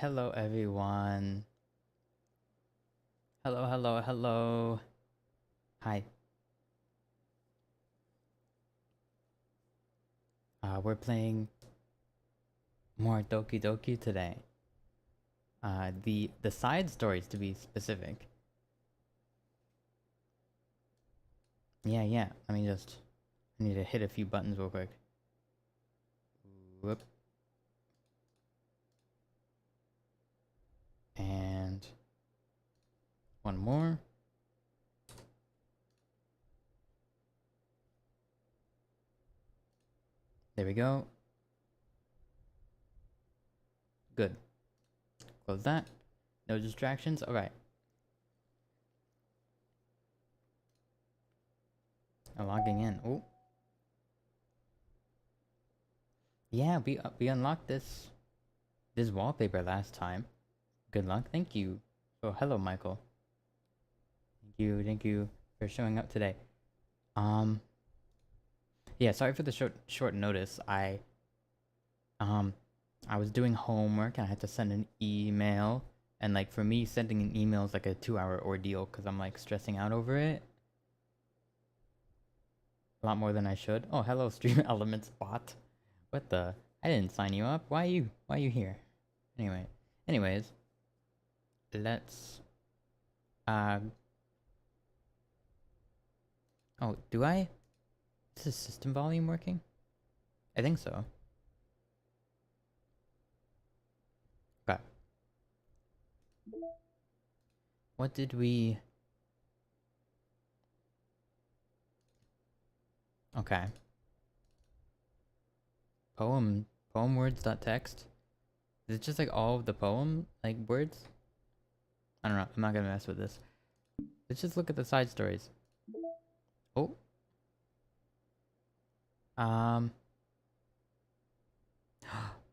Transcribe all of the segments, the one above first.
Hello, everyone. Hello, hello, hello. Hi. We're playing more Doki Doki today. The side stories to be specific. Yeah. I need to hit a few buttons real quick. Whoop. And one more. There we go. Good. Close that. No distractions. All right. I'm logging in. Oh. Yeah, we unlocked this wallpaper last time. Good luck. Thank you. Oh, hello, Michael. Thank you for showing up today. Um, yeah, sorry for the short notice. Um, I was doing homework and I had to send an email, and like for me, sending an email is like a 2-hour ordeal because I'm like stressing out over it a lot more than I should. Oh, hello, Stream Elements bot. What the? I didn't sign you up. Why you here? Anyways, let's uh. Oh, do I? Is the system volume working? I think so. Okay. What did we? Okay. Poem words.txt. Is it just like all of the poem like words? I don't know. I'm not gonna mess with this. Let's just look at the side stories. Oh. Um.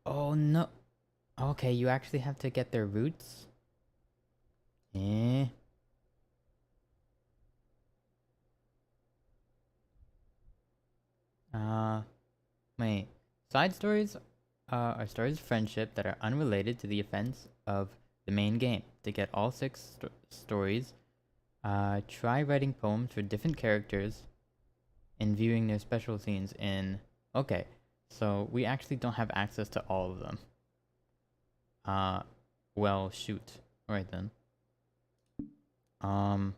Oh no. Okay, you actually have to get their roots. Eh. Uh. Wait. Side stories are stories of friendship that are unrelated to the events of the main game. To get all 6 stories, try writing poems for different characters and viewing their special scenes in... Okay, so we actually don't have access to all of them. Well, shoot. Alright then. What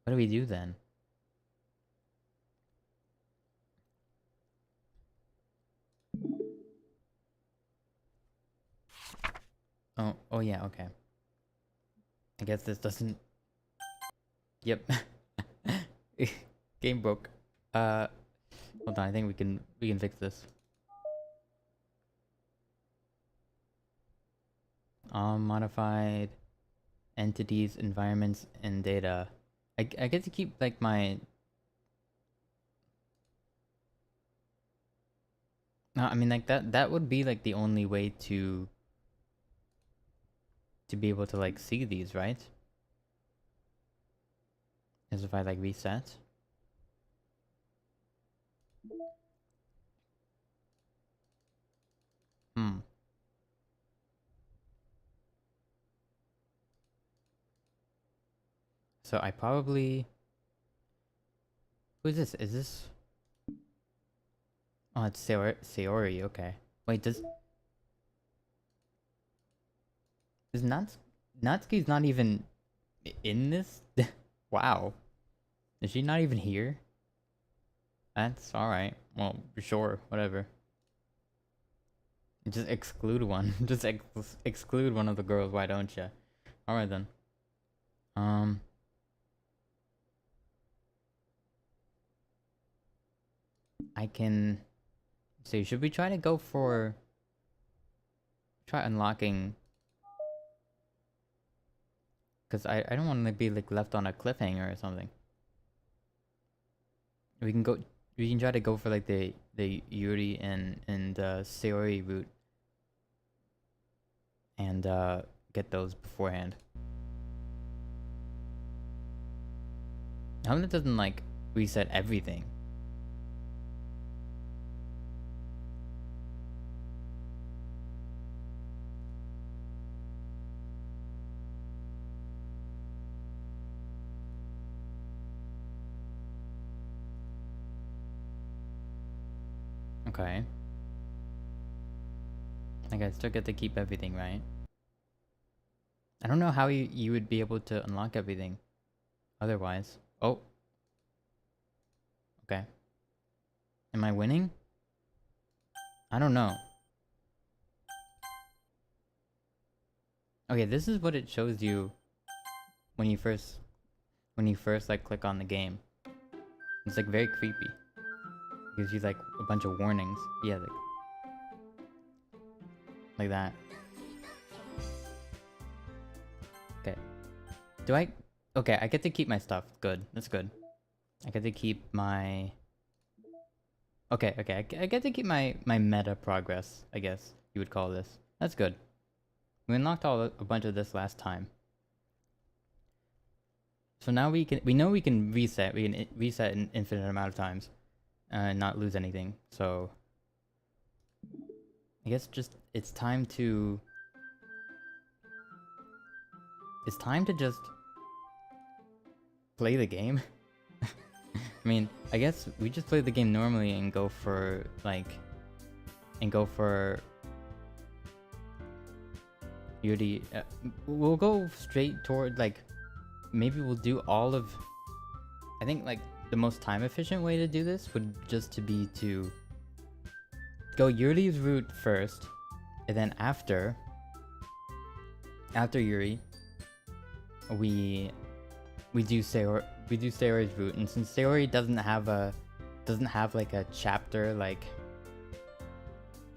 do we do then? Oh yeah, okay. I guess this doesn't... Yep. Game broke. Hold on, I think we can fix this. Modified entities, environments, and data. I get to keep like my... No, I mean like that would be like the only way to be able to like see these, right? Is if I like reset. Hmm. So I probably... Who is this? Is this... Oh, it's Sayori, okay. Wait, is Natsuki's not even in this? Wow. Is she not even here? That's alright. Well, sure, whatever. Just exclude one. Just exclude one of the girls, why don't you? Alright then. Um... I can... So should we try to go for... Try unlocking... Because I don't want to be like left on a cliffhanger or something. We can go... We can try to go for like the Yuri and Sayori route. And get those beforehand. I hope that doesn't like reset everything. Okay. Like I still get to keep everything, right? I don't know how you would be able to unlock everything otherwise. Oh. Okay. Am I winning? I don't know. Okay, this is what it shows you when you first like click on the game. It's like very creepy. It gives you like a bunch of warnings. Yeah, like that. Okay. Do I? Okay, I get to keep my stuff. Good. That's good. I get to keep my... Okay, I get to keep my meta progress, I guess you would call this. That's good. We unlocked a bunch of this last time. So now we know we can reset. We can reset an infinite amount of times and not lose anything. So I guess just it's time to just play the game. I mean, I guess we just play the game normally and go for Yuri. We'll go straight toward like, maybe we'll do all of... I think like the most time efficient way to do this would just to be to go Yuri's route first, and then after Yuri, we do Sayori's route, and since Sayori doesn't have like a chapter like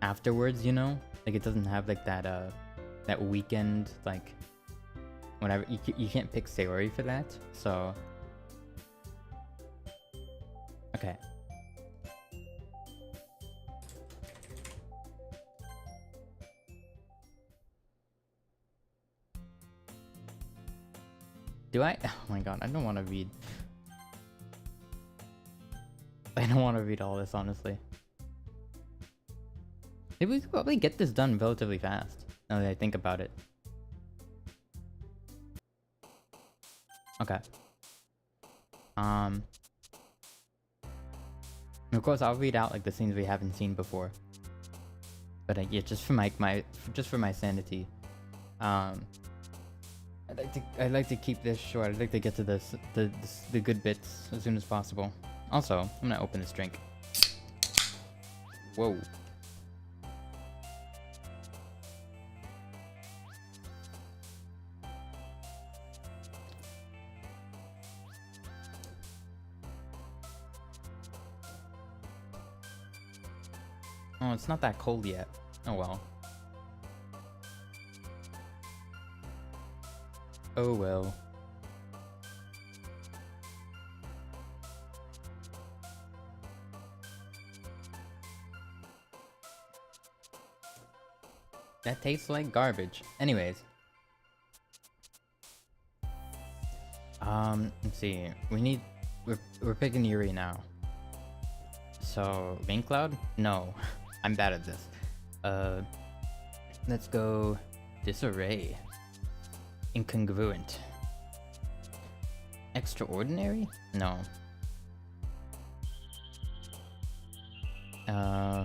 afterwards, you know, like it doesn't have like that weekend, like whatever. You can't pick Sayori for that, so okay. Do I? Oh my god, I don't want to read. I don't want to read all this, honestly. Maybe we could probably get this done relatively fast, now that I think about it. Okay. Of course, I'll read out like the scenes we haven't seen before. But yeah, just for my sanity. I'd like to keep this short. I'd like to get to the good bits as soon as possible. Also, I'm gonna open this drink. Whoa. Oh, it's not that cold yet. Oh well. Oh well. That tastes like garbage. Anyways. Let's see. We're picking Yuri now. So, Rain Cloud? No. I'm bad at this. Let's go Disarray. Incongruent. Extraordinary? No.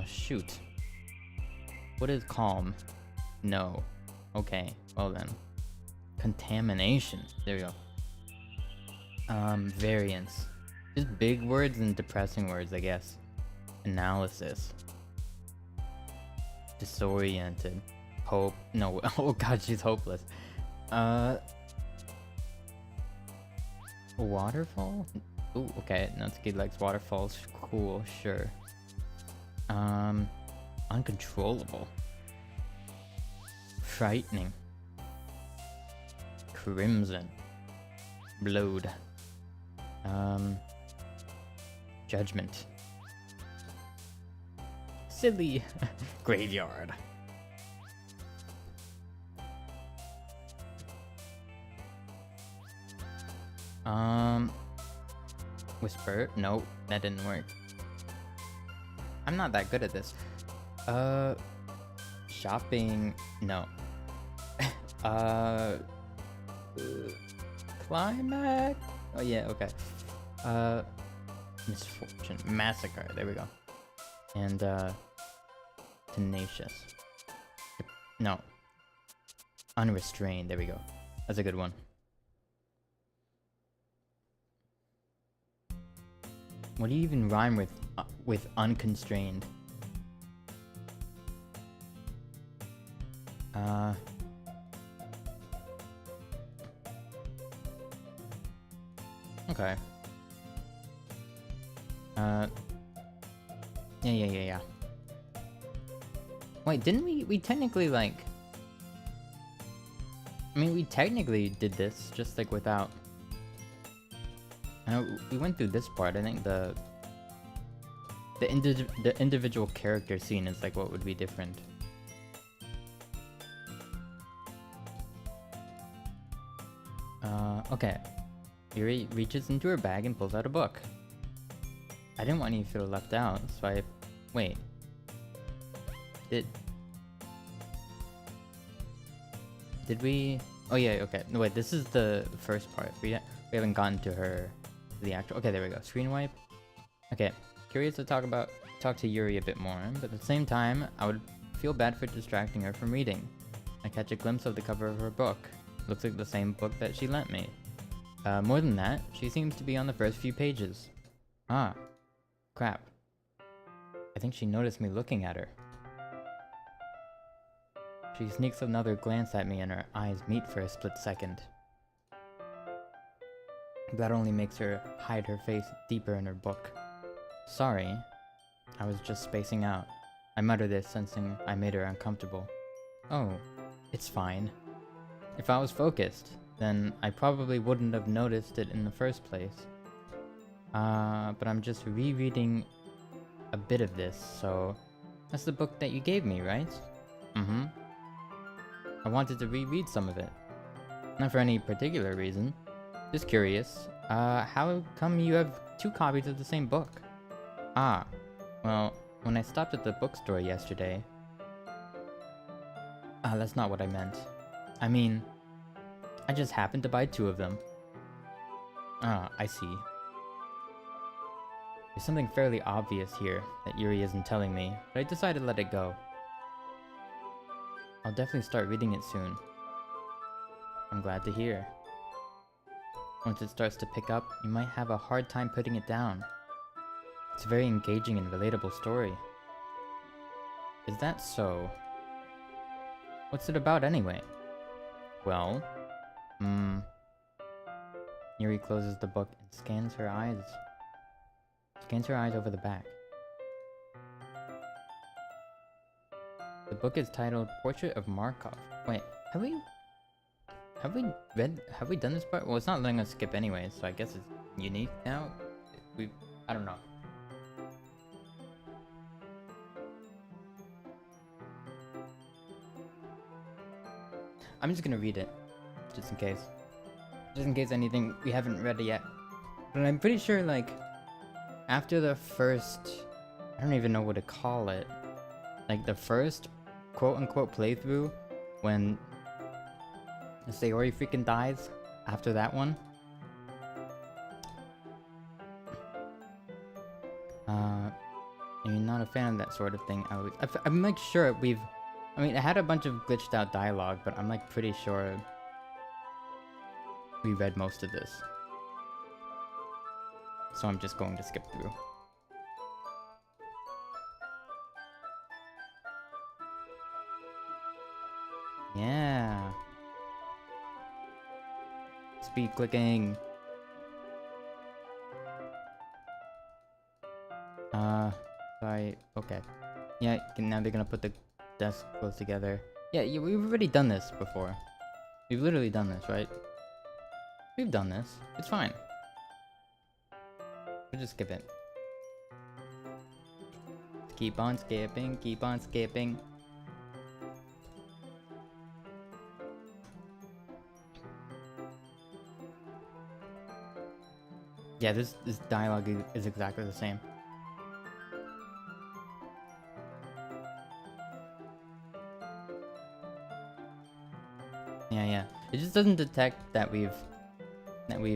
Shoot. What is calm? No. Okay, well then. Contamination. There we go. Variance. Just big words and depressing words, I guess. Analysis. Disoriented. Hope. No. Oh god, she's hopeless. Waterfall? Ooh, okay. Natsuki likes waterfalls. Cool, sure. Uncontrollable. Frightening. Crimson. Blowed. Judgment. Silly. Graveyard. Whisper? No, that didn't work. I'm not that good at this. Shopping? No. Climax? Oh yeah, okay. Misfortune. Massacre. There we go. And tenacious. No. Unrestrained. There we go. That's a good one. What do you even rhyme with unconstrained? Okay. Yeah. Wait, didn't we technically, like... I mean, we technically did this, just, like, without... I know we went through this part. I think the individual character scene is, like, what would be different. Okay. Yuri reaches into her bag and pulls out a book. I didn't want you to feel left out, so I... Wait. Did we... Oh yeah, okay. No, wait, this is the first part. We haven't gotten to her... The actual... Okay, there we go. Screen wipe. Okay. Curious to talk to Yuri a bit more, but at the same time, I would feel bad for distracting her from reading. I catch a glimpse of the cover of her book. Looks like the same book that she lent me. More than that, she seems to be on the first few pages. Ah. Crap. I think she noticed me looking at her. She sneaks another glance at me and her eyes meet for a split second. That only makes her hide her face deeper in her book. Sorry. I was just spacing out. I mutter this, sensing I made her uncomfortable. Oh, it's fine. If I was focused, then I probably wouldn't have noticed it in the first place. But I'm just rereading a bit of this, so... That's the book that you gave me, right? Mm-hmm. I wanted to reread some of it. Not for any particular reason. Just curious. How come you have 2 copies of the same book? Ah, well, when I stopped at the bookstore yesterday... that's not what I meant. I mean, I just happened to buy 2 of them. Ah, I see. There's something fairly obvious here that Yuri isn't telling me, but I decided to let it go. I'll definitely start reading it soon. I'm glad to hear. Once it starts to pick up, you might have a hard time putting it down. It's a very engaging and relatable story. Is that so? What's it about anyway? Well, Yuri closes the book and scans her eyes over the back. The book is titled Portrait of Markov. Wait, have we done this part? Well, it's not letting us skip anyway, so I guess it's unique now. I don't know. I'm just gonna read it, just in case. Just in case anything we haven't read yet. But I'm pretty sure, like, after the first... I don't even know what to call it. Like, the first quote-unquote playthrough, when Sayori freaking dies, after that one. You're not a fan of that sort of thing. I'm like sure we've... I mean, it had a bunch of glitched out dialogue, but I'm like pretty sure we read most of this. So I'm just going to skip through. Yeah. Speed clicking. Sorry. Okay. Yeah, now they're gonna put the desks close together. Yeah, we've already done this before. We've literally done this, right? We've done this. It's fine. We'll just skip it. Keep on skipping, keep on skipping. Yeah, this dialogue is exactly the same. Yeah. It just doesn't detect that we've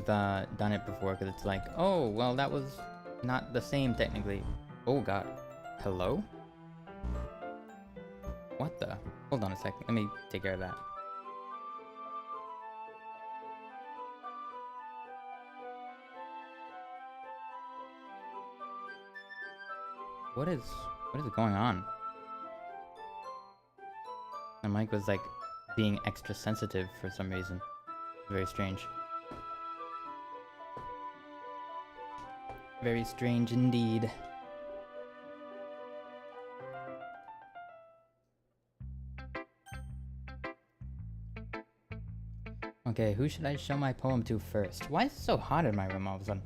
done it before, because it's like, oh, well, that was not the same technically. Oh god. Hello? What the? Hold on a second. Let me take care of that. What is going on? My mic was like being extra sensitive for some reason. Very strange. Very strange indeed. Okay, who should I show my poem to first? Why is it so hot in my room all of a sudden?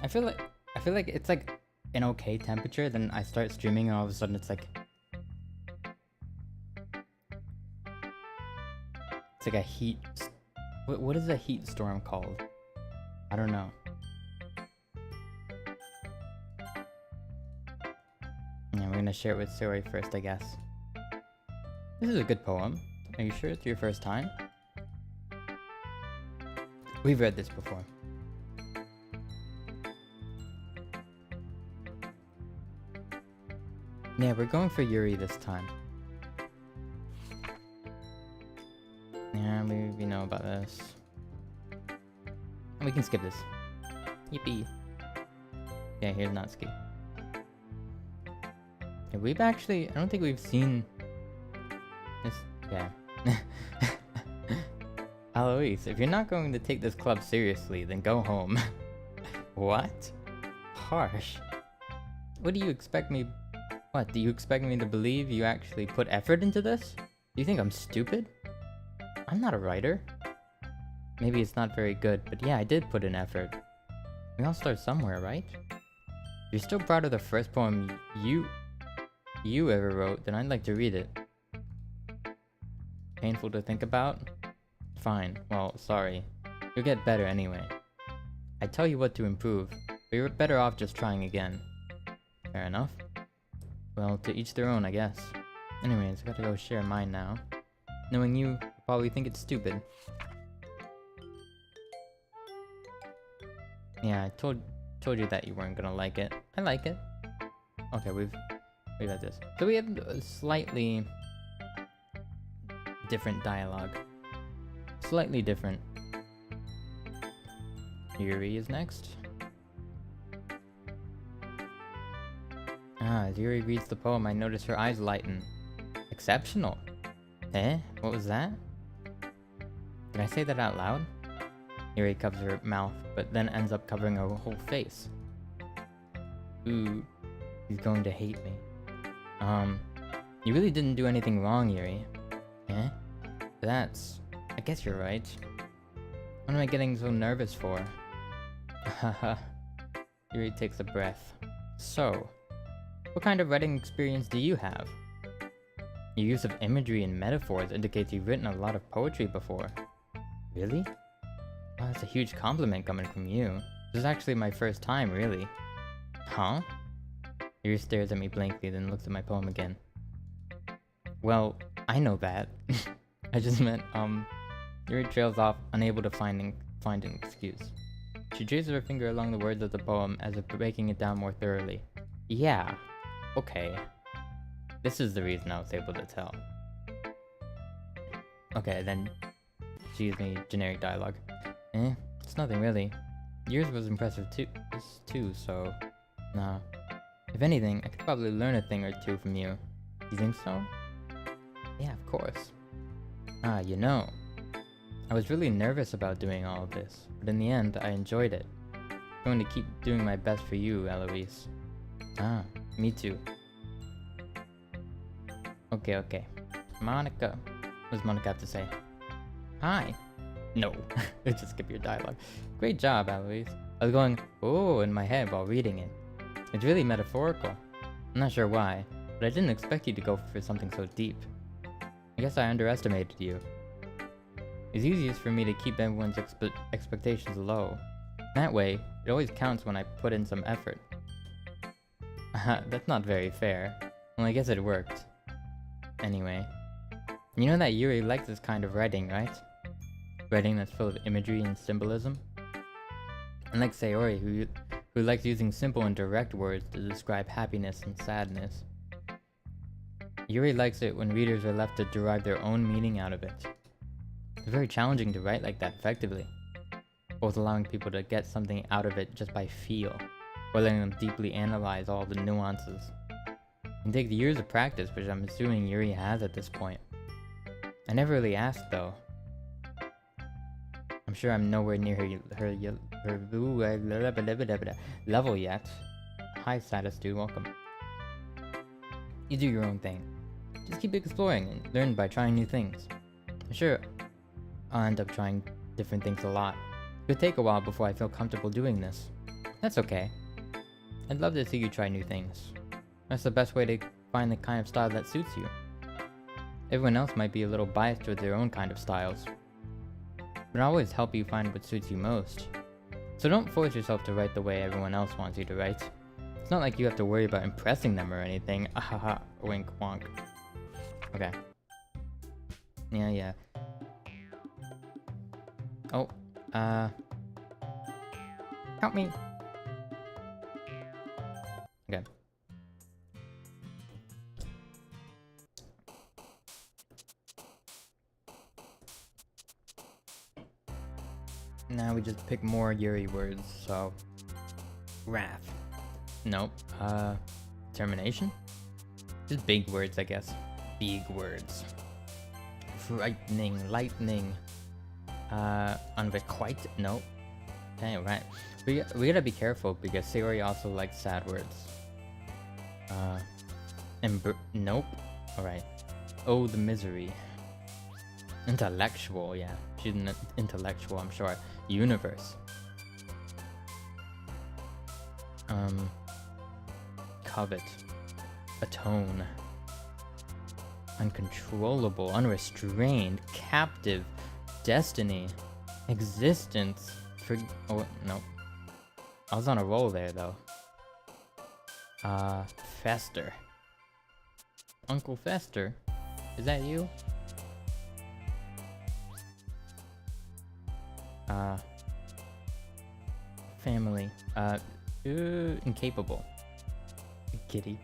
I feel like it's like an okay temperature, then I start streaming and all of a sudden it's like a heat. What is a heat storm called? I don't know. Yeah, we're gonna share it with Suri first, I guess. This is a good poem. Are you sure it's your first time? We've read this before. Yeah, we're going for Yuri this time. Yeah, we know about this. And we can skip this. Yippee. Yeah, here's Natsuki. Yeah, we've actually... I don't think we've seen... this... Yeah. Alois, if you're not going to take this club seriously, then go home. What? Harsh. What do you expect me... What, do you expect me to believe you actually put effort into this? Do you think I'm stupid? I'm not a writer. Maybe it's not very good, but yeah, I did put in effort. We all start somewhere, right? If you're still proud of the first poem you ever wrote, then I'd like to read it. Painful to think about? Fine, well, sorry. You'll get better anyway. I tell you what to improve, but you're better off just trying again. Fair enough. Well, to each their own, I guess. Anyways, I gotta go share mine now. Knowing you probably think it's stupid. Yeah, I told you that you weren't gonna like it. I like it. Okay, we've had this. So we have a slightly different dialogue. Slightly different. Yuri is next. As Yuri reads the poem, I notice her eyes lighten. Exceptional. Eh? What was that? Did I say that out loud? Yuri covers her mouth, but then ends up covering her whole face. Ooh, he's going to hate me. You really didn't do anything wrong, Yuri. Eh? I guess you're right. What am I getting so nervous for? Haha. Yuri takes a breath. So, what kind of writing experience do you have? Your use of imagery and metaphors indicates you've written a lot of poetry before. Really? Wow, that's a huge compliment coming from you. This is actually my first time, really. Huh? Yuri stares at me blankly, then looks at my poem again. Well, I know that. I just meant, Yuri trails off, unable to find an excuse. She traces her finger along the words of the poem as if breaking it down more thoroughly. Yeah. Okay. This is the reason I was able to tell. Okay, then she gives me generic dialogue. It's nothing really. Yours was impressive too, so... Nah. If anything, I could probably learn a thing or two from you. You think so? Yeah, of course. You know. I was really nervous about doing all of this, but in the end, I enjoyed it. I'm going to keep doing my best for you, Eloise. Me too. Okay. Monica. What does Monica have to say? Hi. No. Just skip your dialogue. Great job, Eloise. I was going, oh, in my head while reading it. It's really metaphorical. I'm not sure why, but I didn't expect you to go for something so deep. I guess I underestimated you. It's easiest for me to keep everyone's expectations low. That way, it always counts when I put in some effort. That's not very fair. Well, I guess it worked. Anyway. You know that Yuri likes this kind of writing, right? Writing that's full of imagery and symbolism? Unlike Sayori, who likes using simple and direct words to describe happiness and sadness. Yuri likes it when readers are left to derive their own meaning out of it. It's very challenging to write like that effectively, both allowing people to get something out of it just by feel, or letting them deeply analyze all the nuances. It can take years of practice, which I'm assuming Yuri has at this point. I never really asked though. I'm sure I'm nowhere near her level yet. Hi Status Dude, welcome. You do your own thing. Just keep exploring and learn by trying new things. Sure, I'll end up trying different things a lot. It could take a while before I feel comfortable doing this. That's okay. I'd love to see you try new things. That's the best way to find the kind of style that suits you. Everyone else might be a little biased with their own kind of styles, but I'll always help you find what suits you most. So don't force yourself to write the way everyone else wants you to write. It's not like you have to worry about impressing them or anything. Ahaha, wink wonk. Okay. Yeah. Oh, help me. Okay. Now we just pick more Yuri words, so... Wrath. Nope. Determination? Just big words, I guess. Big words. Frightening, lightning. Unrequited? Nope. Okay, right. We gotta be careful because Sayori also likes sad words. Nope. Alright. Oh, the misery. Intellectual, yeah. She's an intellectual, I'm sure. Universe. Covet. Atone. Uncontrollable, unrestrained, captive, destiny, existence, oh, no. I was on a roll there, though. Fester. Uncle Fester? Is that you? Family. Incapable. Kitty.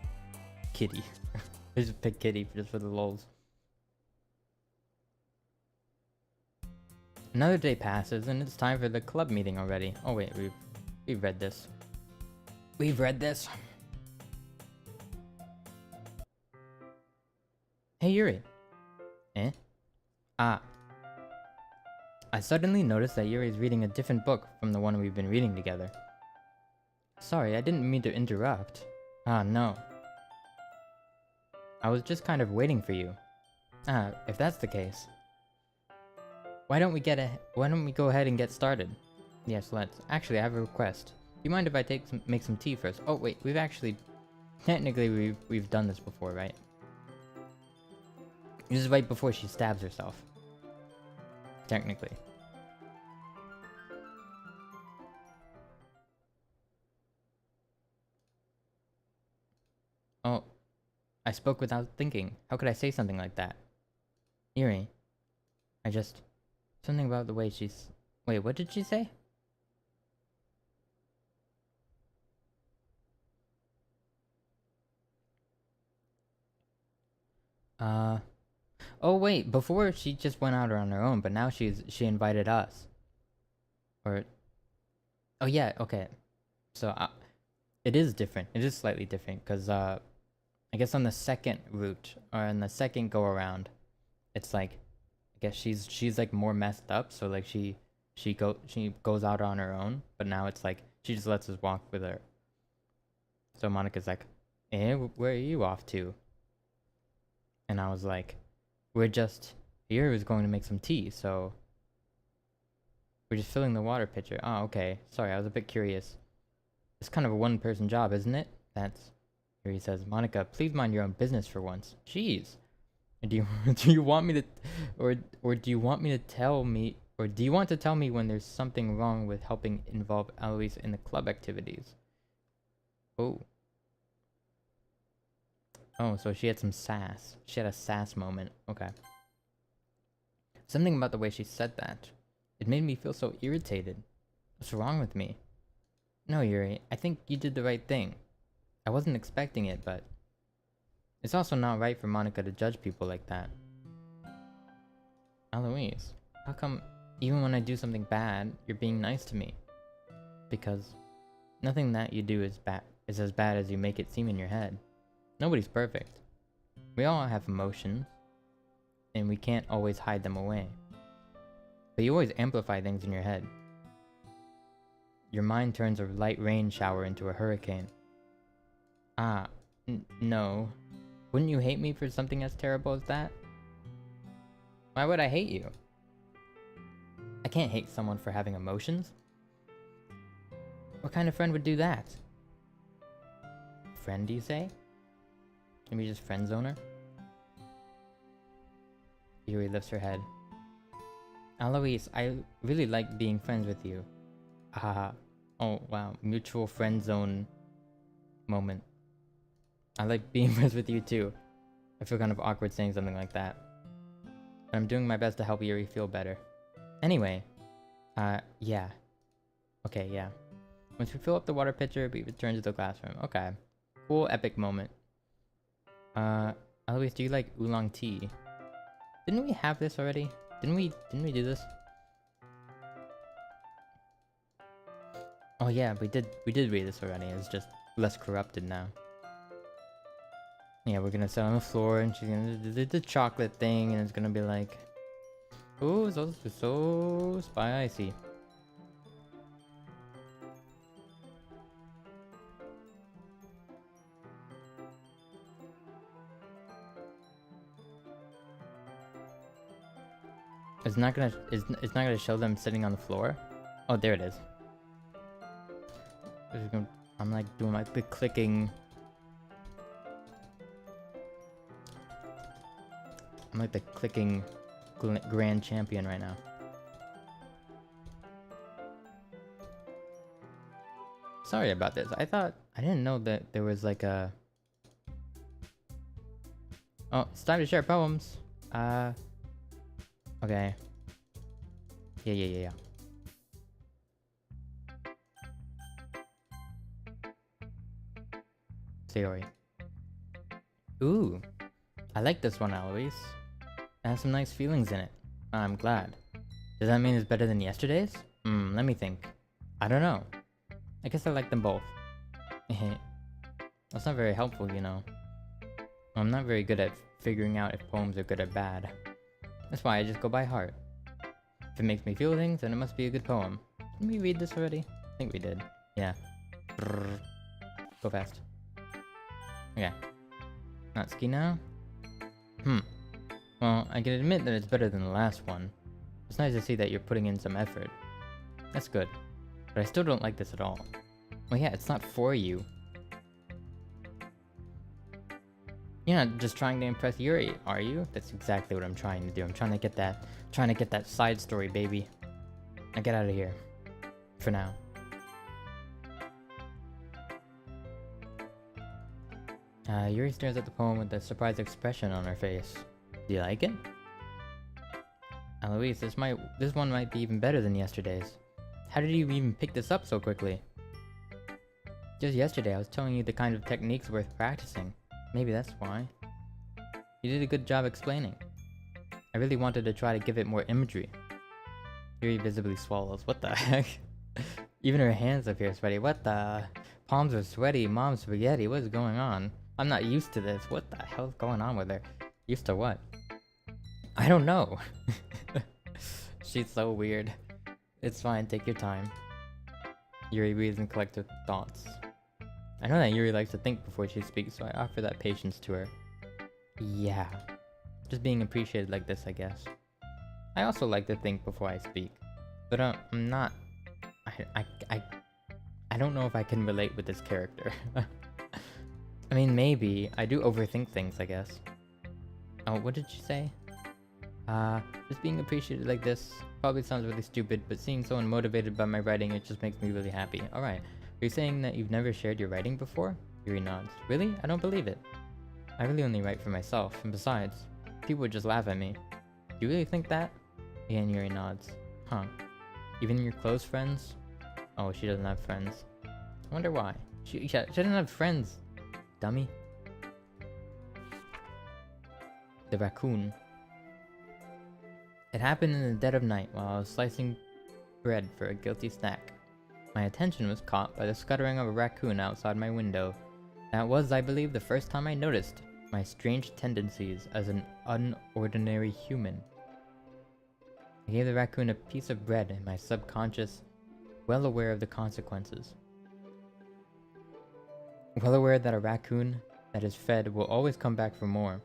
I just picked Kitty just for the lulz. Another day passes and it's time for the club meeting already. Oh wait, we've read this. We've read this. Hey Yuri. Eh? Ah. I suddenly noticed that Yuri is reading a different book from the one we've been reading together. Sorry, I didn't mean to interrupt. Ah, no. I was just kind of waiting for you. Ah, if that's the case. Why don't we go ahead and get started? Yes, let's. Actually, I have a request. Do you mind if I make some tea first? Oh wait, technically we've done this before, right? This is right before she stabs herself. Technically. Oh, I spoke without thinking. How could I say something like that? Yuri, something about the way she's... Wait, what did she say? Oh wait, before she just went out on her own, but now she invited us. Or... Oh yeah, okay. So, it is different. It is slightly different, because, I guess on the second route, or on the second go-around, it's like, I guess she's like more messed up, so like she goes out on her own, but now it's like, she just lets us walk with her. So Monica's like, eh, where are you off to? And I was like, Yuri was going to make some tea, so we're just filling the water pitcher. Oh, okay. Sorry, I was a bit curious. It's kind of a one-person job, isn't it? Yuri says, Monica, please mind your own business for once. Jeez. Do you want me to, or do you want me to tell me, or do you want to tell me when there's something wrong with helping involve Eloise in the club activities? Oh. Oh, so she had some sass. She had a sass moment. Okay. Something about the way she said that. It made me feel so irritated. What's wrong with me? No, Yuri, I think you did the right thing. I wasn't expecting it, but it's also not right for Monica to judge people like that. Eloise, how come even when I do something bad, you're being nice to me? Because nothing that you do is as bad as you make it seem in your head. Nobody's perfect. We all have emotions, and we can't always hide them away. But you always amplify things in your head. Your mind turns a light rain shower into a hurricane. Ah, no. Wouldn't you hate me for something as terrible as that? Why would I hate you? I can't hate someone for having emotions. What kind of friend would do that? Friend, do you say? Maybe just friend zoner? Yuri lifts her head. Eloise, I really like being friends with you. Ah, oh wow, mutual friend zone moment. I like being friends with you too. I feel kind of awkward saying something like that. But I'm doing my best to help Yuri feel better. Anyway, yeah. Okay, yeah. Once we fill up the water pitcher, we return to the classroom. Okay. Cool, epic moment. Eloise, do you like oolong tea? Didn't we have this already? Didn't we do this? Oh yeah, we did read this already. It's just less corrupted now. Yeah, we're gonna sit on the floor and she's gonna do the chocolate thing and it's gonna be like, ooh, so spicy. It's not gonna show them sitting on the floor. Oh, there it is. I'm like doing like the clicking. I'm like the clicking grand champion right now. Sorry about this. I didn't know that there was like a. Oh, it's time to share poems. Okay. Yeah. Theory. Ooh. I like this one, Eloise. It has some nice feelings in it. I'm glad. Does that mean it's better than yesterday's? Let me think. I don't know. I guess I like them both. That's not very helpful, you know. I'm not very good at figuring out if poems are good or bad. That's why I just go by heart. If it makes me feel things, then it must be a good poem. Didn't we read this already? I think we did. Yeah. Brrr. Go fast. Okay. Natsuki now? Well, I can admit that it's better than the last one. It's nice to see that you're putting in some effort. That's good. But I still don't like this at all. Well, yeah, it's not for you. You're not just trying to impress Yuri, are you? That's exactly what I'm trying to do. I'm trying to get that side story, baby. Now get out of here. For now. Yuri stares at the poem with a surprised expression on her face. Do you like it? Eloise, this one might be even better than yesterday's. How did you even pick this up so quickly? Just yesterday I was telling you the kind of techniques worth practicing. Maybe that's why. You did a good job explaining. I really wanted to try to give it more imagery. Yuri visibly swallows. What the heck? Even her hands appear sweaty. What the? Palms are sweaty. Mom's spaghetti. What is going on? I'm not used to this. What the hell is going on with her? Used to what? I don't know. She's so weird. It's fine. Take your time. Yuri breathes and collects her thoughts. I know that Yuri likes to think before she speaks, so I offer that patience to her. Yeah. Just being appreciated like this, I guess. I also like to think before I speak. But I'm not... I don't know if I can relate with this character. I mean, maybe. I do overthink things, I guess. Oh, what did she say? Just being appreciated like this probably sounds really stupid, but seeing someone motivated by my writing, it just makes me really happy. Alright. Are you saying that you've never shared your writing before? Yuri nods. Really? I don't believe it. I really only write for myself, and besides, people would just laugh at me. Do you really think that? Yeah, and Yuri nods. Huh. Even your close friends? Oh, she doesn't have friends. I wonder why. She doesn't have friends, dummy. The raccoon. It happened in the dead of night while I was slicing bread for a guilty snack. My attention was caught by the scuttering of a raccoon outside my window. That was, I believe, the first time I noticed my strange tendencies as an unordinary human. I gave the raccoon a piece of bread in my subconscious, well aware of the consequences. Well aware that a raccoon that is fed will always come back for more.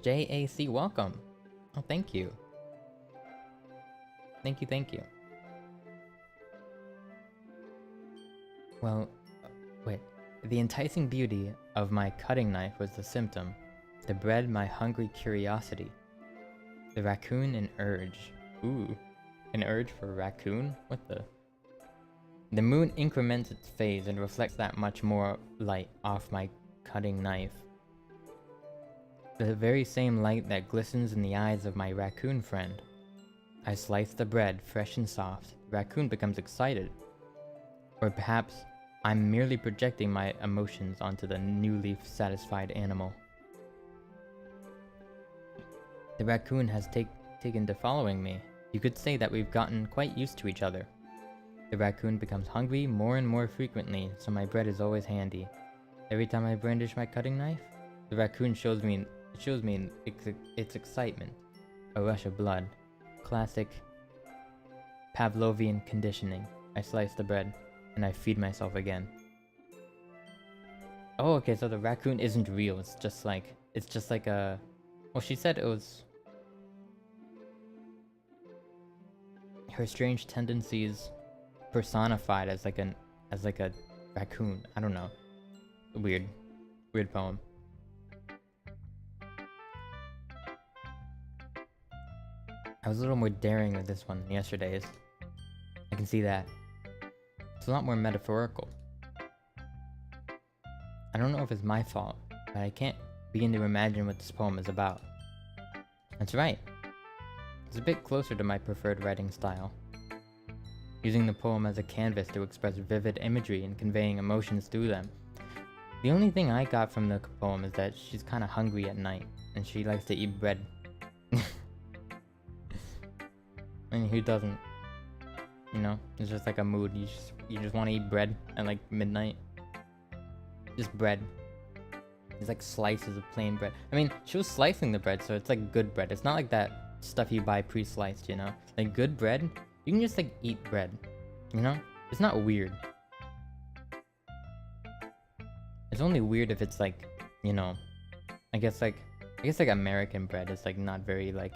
JAC, welcome. Oh, thank you. Thank you, thank you. Well, wait. The enticing beauty of my cutting knife was the symptom. The bread, my hungry curiosity. The raccoon, an urge. Ooh, an urge for a raccoon? What the? The moon increments its phase and reflects that much more light off my cutting knife. The very same light that glistens in the eyes of my raccoon friend. I slice the bread, fresh and soft. The raccoon becomes excited. Or perhaps I'm merely projecting my emotions onto the newly satisfied animal. The raccoon has taken to following me. You could say that we've gotten quite used to each other. The raccoon becomes hungry more and more frequently, so my bread is always handy. Every time I brandish my cutting knife, the raccoon shows me its excitement. A rush of blood. Classic Pavlovian conditioning. I slice the bread, and I feed myself again. Oh, okay, so the raccoon isn't real. It's just like a... Well, she said it was... her strange tendencies personified as like a raccoon. I don't know. Weird poem. I was a little more daring with this one than yesterday's. I can see that. It's a lot more metaphorical. I don't know if it's my fault, but I can't begin to imagine what this poem is about. That's right. It's a bit closer to my preferred writing style. Using the poem as a canvas to express vivid imagery and conveying emotions through them. The only thing I got from the poem is that she's kind of hungry at night, and she likes to eat bread. I mean, who doesn't? You know, it's just like a mood. You just want to eat bread at like midnight. Just bread. It's like slices of plain bread. I mean, she was slicing the bread, so it's like good bread. It's not like that stuff you buy pre-sliced, you know? Like good bread, you can just like eat bread, you know? It's not weird. It's only weird if it's like, you know, I guess like American bread is like not very like,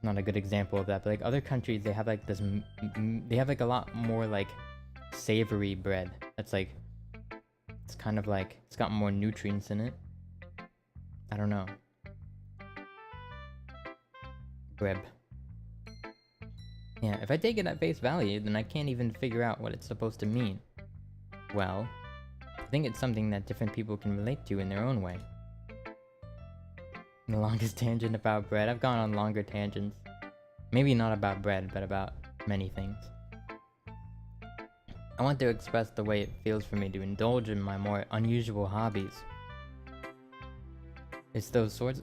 not a good example of that, but like other countries, they have like this, they have like a lot more like savory bread. That's like, it's kind of like, it's got more nutrients in it. I don't know. Bread. Yeah, if I take it at face value, then I can't even figure out what it's supposed to mean. Well, I think it's something that different people can relate to in their own way. The longest tangent about bread. I've gone on longer tangents. Maybe not about bread, but about many things. I want to express the way it feels for me to indulge in my more unusual hobbies. It's those sorts...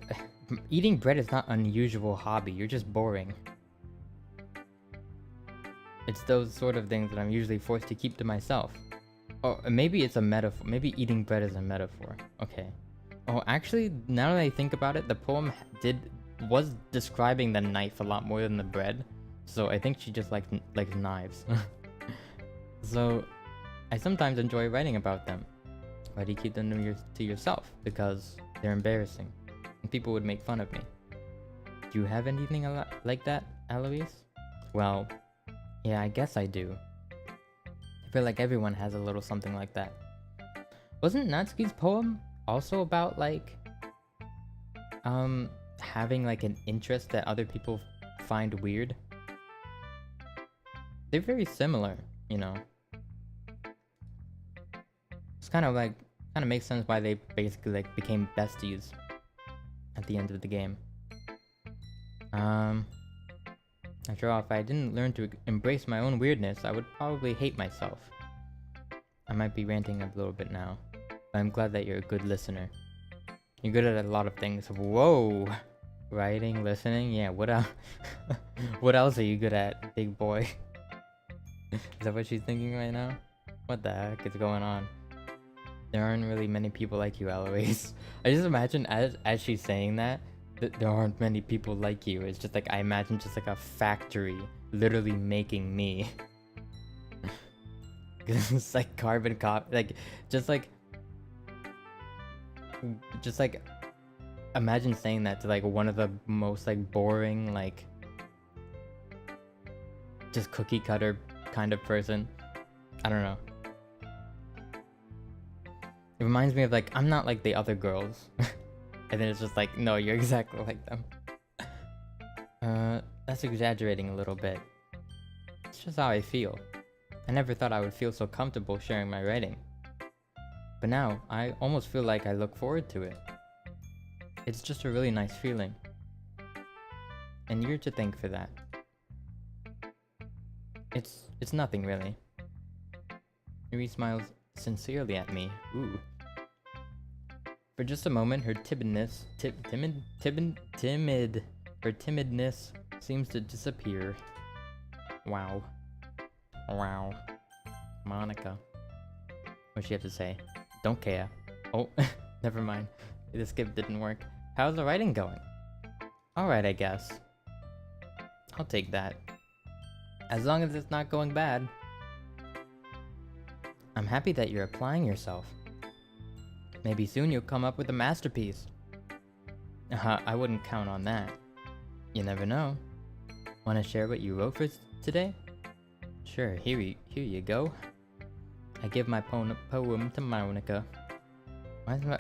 Eating bread is not an unusual hobby, you're just boring. It's those sort of things that I'm usually forced to keep to myself. Oh, maybe it's a metaphor. Maybe eating bread is a metaphor. Okay. Oh, actually, now that I think about it, the poem was describing the knife a lot more than the bread. So I think she just likes knives. So, I sometimes enjoy writing about them. Why do you keep them to yourself? Because they're embarrassing. And people would make fun of me. Do you have anything like that, Eloise? Well, yeah, I guess I do. I feel like everyone has a little something like that. Wasn't Natsuki's poem also about like, having like an interest that other people find weird? They're very similar, you know. It's kind of makes sense why they basically like became besties at the end of the game. I After all, if I didn't learn to embrace my own weirdness, I would probably hate myself. I might be ranting a little bit now, but I'm glad that you're a good listener. You're good at a lot of things. Whoa! Writing, listening, yeah, what else? What else are you good at, big boy? Is that what she's thinking right now? What the heck is going on? There aren't really many people like you, Eloise. I just imagine as she's saying that there aren't many people like you. It's just like, I imagine just like a factory literally making me. It's like carbon copy, like just like imagine saying that to like one of the most like boring, like just cookie cutter kind of person. I don't know. It reminds me of like, I'm not like the other girls. And then it's just like, no, you're exactly like them. That's exaggerating a little bit. It's just how I feel. I never thought I would feel so comfortable sharing my writing. But now, I almost feel like I look forward to it. It's just a really nice feeling. And you're to thank for that. It's nothing really. Yuri smiles sincerely at me. Ooh. For just a moment, her timidness seems to disappear. Wow. Wow. Monica. What'd she have to say? Don't care. Oh, never mind. The skip didn't work. How's the writing going? Alright, I guess. I'll take that. As long as it's not going bad. I'm happy that you're applying yourself. Maybe soon you'll come up with a masterpiece. I wouldn't count on that. You never know. Want to share what you wrote for today? Sure, here you go. I give my poem to Monica.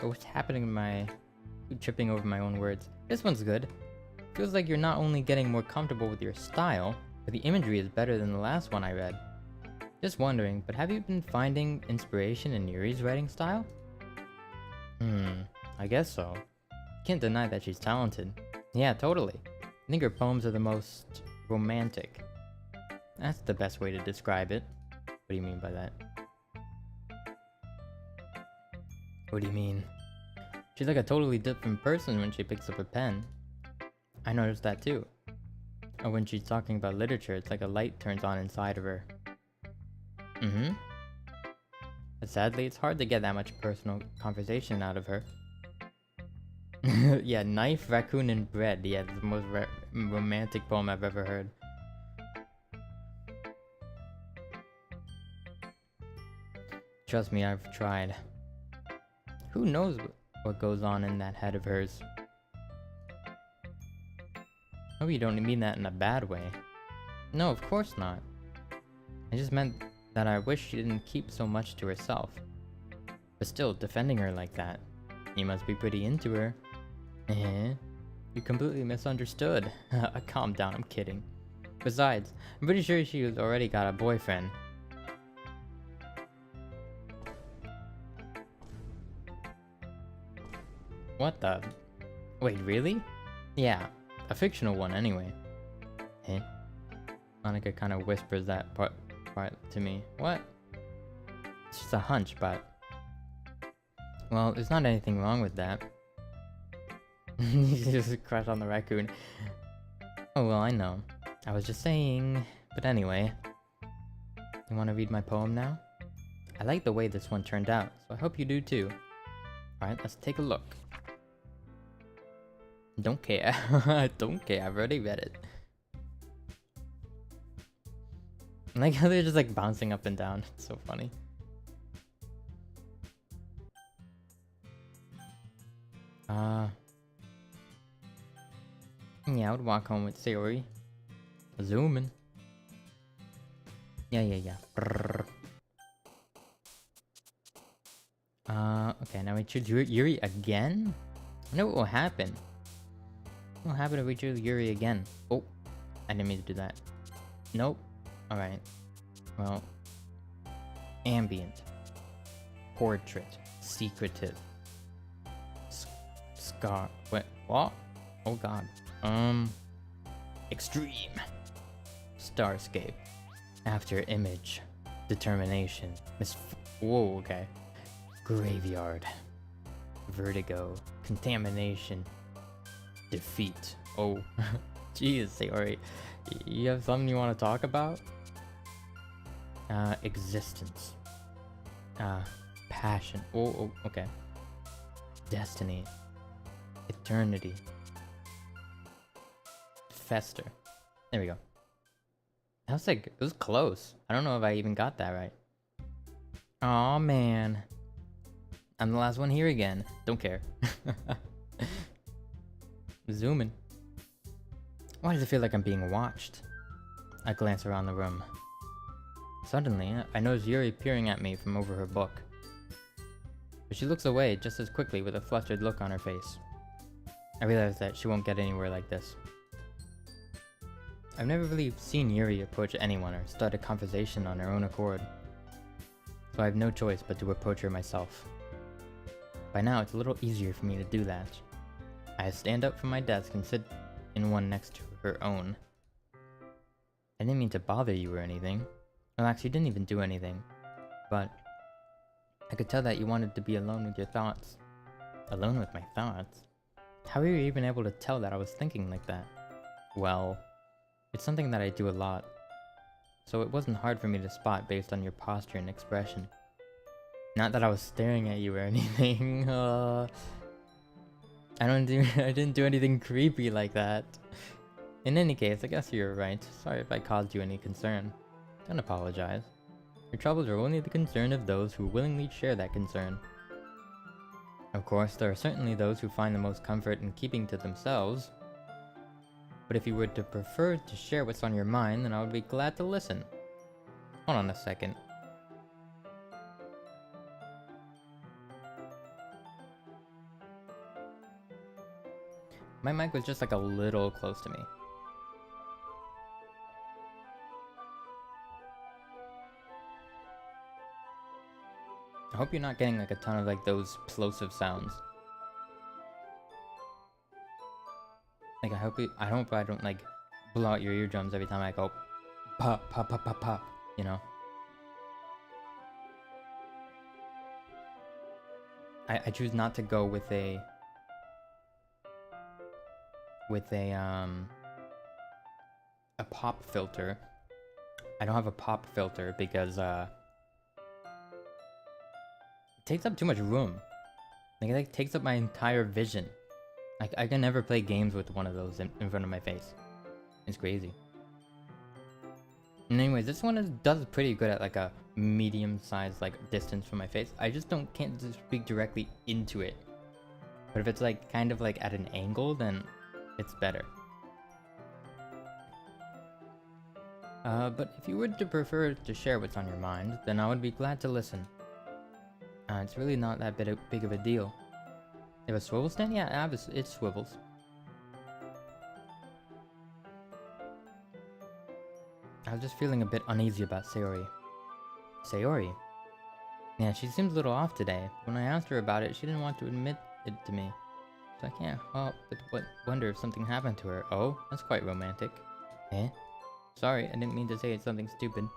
What's happening to my... tripping over my own words. This one's good. Feels like you're not only getting more comfortable with your style, but the imagery is better than the last one I read. Just wondering, but have you been finding inspiration in Yuri's writing style? I guess so. Can't deny that she's talented. Yeah, totally. I think her poems are the most romantic. That's the best way to describe it. What do you mean by that? What do you mean? She's like a totally different person when she picks up a pen. I noticed that too. Or when she's talking about literature, it's like a light turns on inside of her. But sadly, it's hard to get that much personal conversation out of her. Yeah, knife, raccoon, and bread. Yeah, it's the most romantic poem I've ever heard. Trust me, I've tried. Who knows what goes on in that head of hers? Oh, you don't mean that in a bad way. No, of course not. I just meant that I wish she didn't keep so much to herself. But still, defending her like that. You must be pretty into her. You completely misunderstood. Calm down, I'm kidding. Besides, I'm pretty sure she's already got a boyfriend. What the? Wait, really? Yeah, a fictional one anyway. Monica kind of whispers that part to me. What? It's just a hunch, but... Well, there's not anything wrong with that. You just crush on the raccoon. Oh, well, I know. I was just saying... But anyway... You want to read my poem now? I like the way this one turned out, so I hope you do too. Alright, let's take a look. Don't care. Don't care, I've already read it. I like how they're just like bouncing up and down. It's so funny. Yeah, I would walk home with Sayori. Zooming. Yeah. Brrr. Okay, now we choose Yuri again? I wonder what will happen. What will happen if we choose Yuri again? Oh, I didn't mean to do that. Nope. Alright. Well. Ambient. Portrait. Secretive. Scar. What? Oh god. Extreme. Starscape. After image. Determination. Whoa, okay. Graveyard. Vertigo. Contamination. Defeat. Oh. Jeez, Sayori. You have something you want to talk about? Existence. Passion. Oh, okay. Destiny. Eternity. Fester. There we go. That was like, it was close. I don't know if I even got that right. Aw, man. I'm the last one here again. Don't care. Zooming. Why does it feel like I'm being watched? I glance around the room. Suddenly, I notice Yuri peering at me from over her book. But she looks away just as quickly with a flustered look on her face. I realize that she won't get anywhere like this. I've never really seen Yuri approach anyone or start a conversation on her own accord. So I have no choice but to approach her myself. By now, it's a little easier for me to do that. I stand up from my desk and sit in one next to her own. I didn't mean to bother you or anything. Well, actually, you didn't even do anything. But I could tell that you wanted to be alone with your thoughts. Alone with my thoughts? How were you even able to tell that I was thinking like that? Well, it's something that I do a lot. So it wasn't hard for me to spot based on your posture and expression. Not that I was staring at you or anything. I didn't do anything creepy like that. In any case, I guess you're right. Sorry if I caused you any concern. Don't apologize. Your troubles are only the concern of those who willingly share that concern. Of course, there are certainly those who find the most comfort in keeping to themselves. But if you were to prefer to share what's on your mind, then I would be glad to listen. Hold on a second. My mic was just like a little close to me. I hope you're not getting like a ton of like those plosive sounds. Like I hope I don't like blow out your eardrums every time I go pop pop pop pop pop, you know. I choose not to go with a pop filter. I don't have a pop filter because it takes up too much room. Like it like, takes up my entire vision. Like I can never play games with one of those in front of my face. It's crazy. And anyways, this one does pretty good at like a medium-sized like distance from my face. I just can't just speak directly into it. But if it's like kind of like at an angle, then it's better. But if you would to prefer to share what's on your mind, then I would be glad to listen. It's really not that big of a deal. You have a swivel stand? Yeah, it swivels. I was just feeling a bit uneasy about Sayori. Sayori? Yeah, she seems a little off today. When I asked her about it, she didn't want to admit it to me. It's like, yeah, well, but wonder if something happened to her. Oh, that's quite romantic. Eh? Sorry, I didn't mean to say something stupid.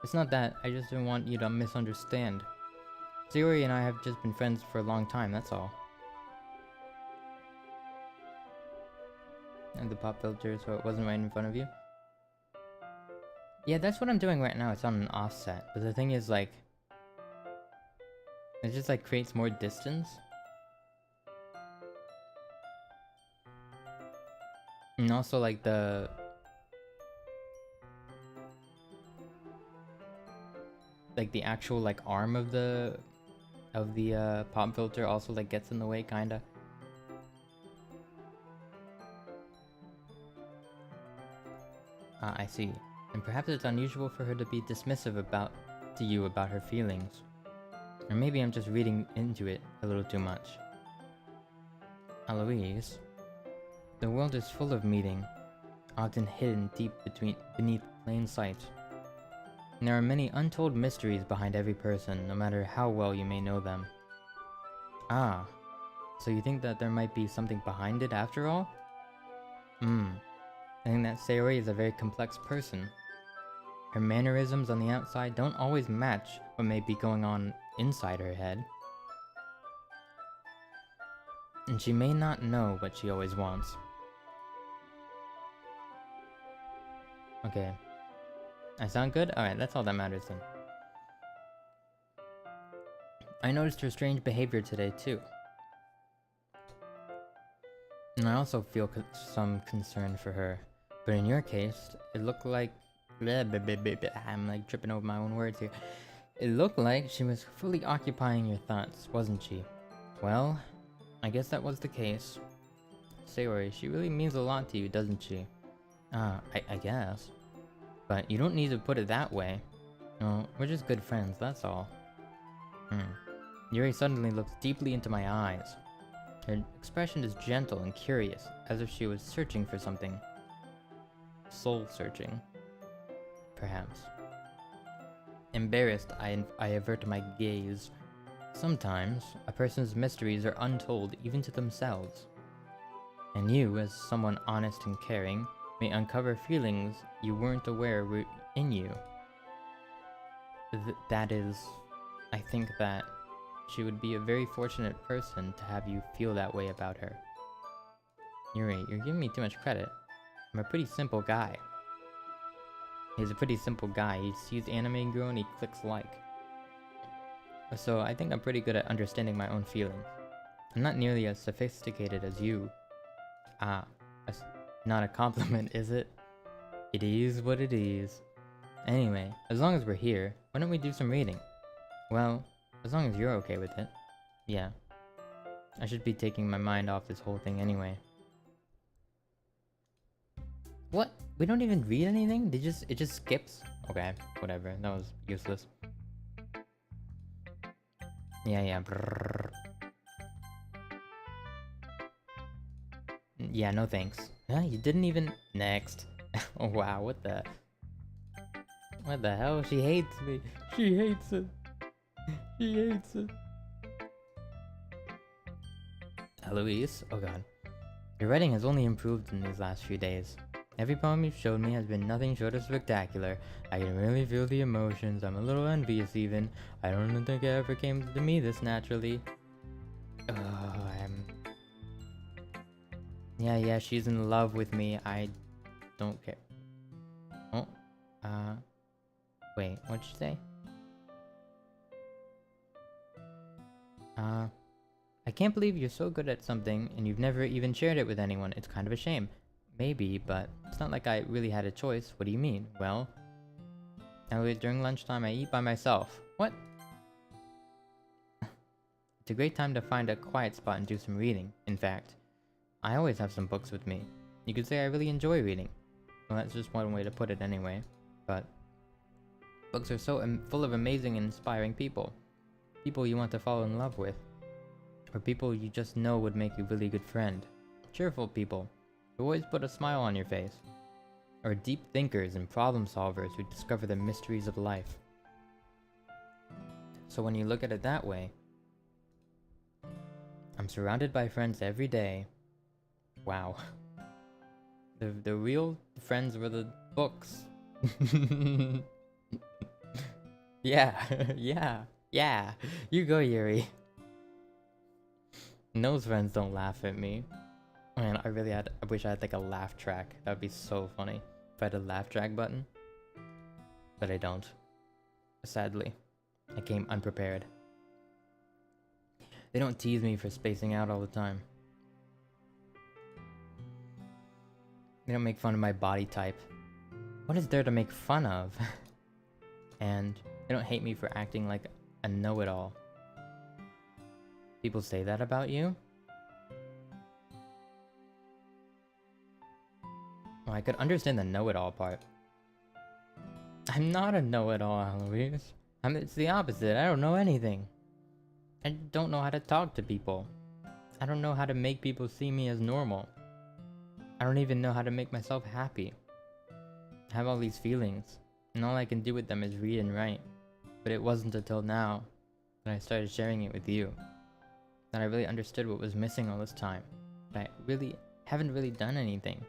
It's not that, I just didn't want you to misunderstand. Sayori and I have just been friends for a long time, that's all. And the pop filter, so it wasn't right in front of you? Yeah, that's what I'm doing right now. It's on an offset. But the thing is, like, it just, like, creates more distance. And also, like, the actual, like, arm of the pop filter also, like, gets in the way, kinda. I see. And perhaps it's unusual for her to be dismissive to you about her feelings. Or maybe I'm just reading into it a little too much. Eloise, the world is full of meaning, often hidden deep beneath plain sight. And there are many untold mysteries behind every person, no matter how well you may know them. Ah, so you think that there might be something behind it after all? I think that Sayori is a very complex person. Her mannerisms on the outside don't always match what may be going on inside her head. And she may not know what she always wants. Okay. I sound good? Alright, that's all that matters then. I noticed her strange behavior today too. And I also feel some concern for her. But in your case, it looked like... I'm like tripping over my own words here. It looked like she was fully occupying your thoughts, wasn't she? Well, I guess that was the case. Sayori, she really means a lot to you, doesn't she? I guess. But you don't need to put it that way. No, we're just good friends, that's all. Yuri suddenly looks deeply into my eyes. Her expression is gentle and curious, as if she was searching for something. Soul-searching. Perhaps. Embarrassed, I avert my gaze. Sometimes, a person's mysteries are untold even to themselves. And you, as someone honest and caring, may uncover feelings you weren't aware were in you. That is, I think that she would be a very fortunate person to have you feel that way about her. Yuri, you're giving me too much credit. I'm a pretty simple guy. He's a pretty simple guy. He sees anime girl and he clicks like. So I think I'm pretty good at understanding my own feelings. I'm not nearly as sophisticated as you. That's not a compliment, is it? It is what it is. Anyway, as long as we're here, why don't we do some reading? Well, as long as you're okay with it. Yeah. I should be taking my mind off this whole thing anyway. What? We don't even read anything? It just skips? Okay, whatever. That was useless. Yeah. Brrr. Yeah, no thanks. Yeah, you didn't even... Next. Oh wow, what the... What the hell? She hates me. She hates it. She hates it. Eloise? Oh god. Your writing has only improved in these last few days. Every poem you've showed me has been nothing short of spectacular. I can really feel the emotions. I'm a little envious even. I don't think it ever came to me this naturally. Yeah, she's in love with me. I don't care. Oh, wait, what'd you say? I can't believe you're so good at something and you've never even shared it with anyone. It's kind of a shame. Maybe, but it's not like I really had a choice. What do you mean? Well, during lunchtime I eat by myself. What? It's a great time to find a quiet spot and do some reading. In fact, I always have some books with me. You could say I really enjoy reading. Well, that's just one way to put it anyway. But books are so full of amazing and inspiring people. People you want to fall in love with. Or people you just know would make you a really good friend. Cheerful people who always put a smile on your face. Or deep thinkers and problem solvers who discover the mysteries of life. So when you look at it that way, I'm surrounded by friends every day. Wow. The real friends were the books. Yeah. You go, Yuri. And those friends don't laugh at me. Man, I wish I had like a laugh track. That would be so funny if I had a laugh track button. But I don't. Sadly. I came unprepared. They don't tease me for spacing out all the time. They don't make fun of my body type. What is there to make fun of? And they don't hate me for acting like a know-it-all. People say that about you? Well, I could understand the know-it-all part. I'm not a know-it-all, Eloise. It's the opposite. I don't know anything. I don't know how to talk to people. I don't know how to make people see me as normal. I don't even know how to make myself happy. I have all these feelings, and all I can do with them is read and write. But it wasn't until now that I started sharing it with you that I really understood what was missing all this time. But I haven't really done anything.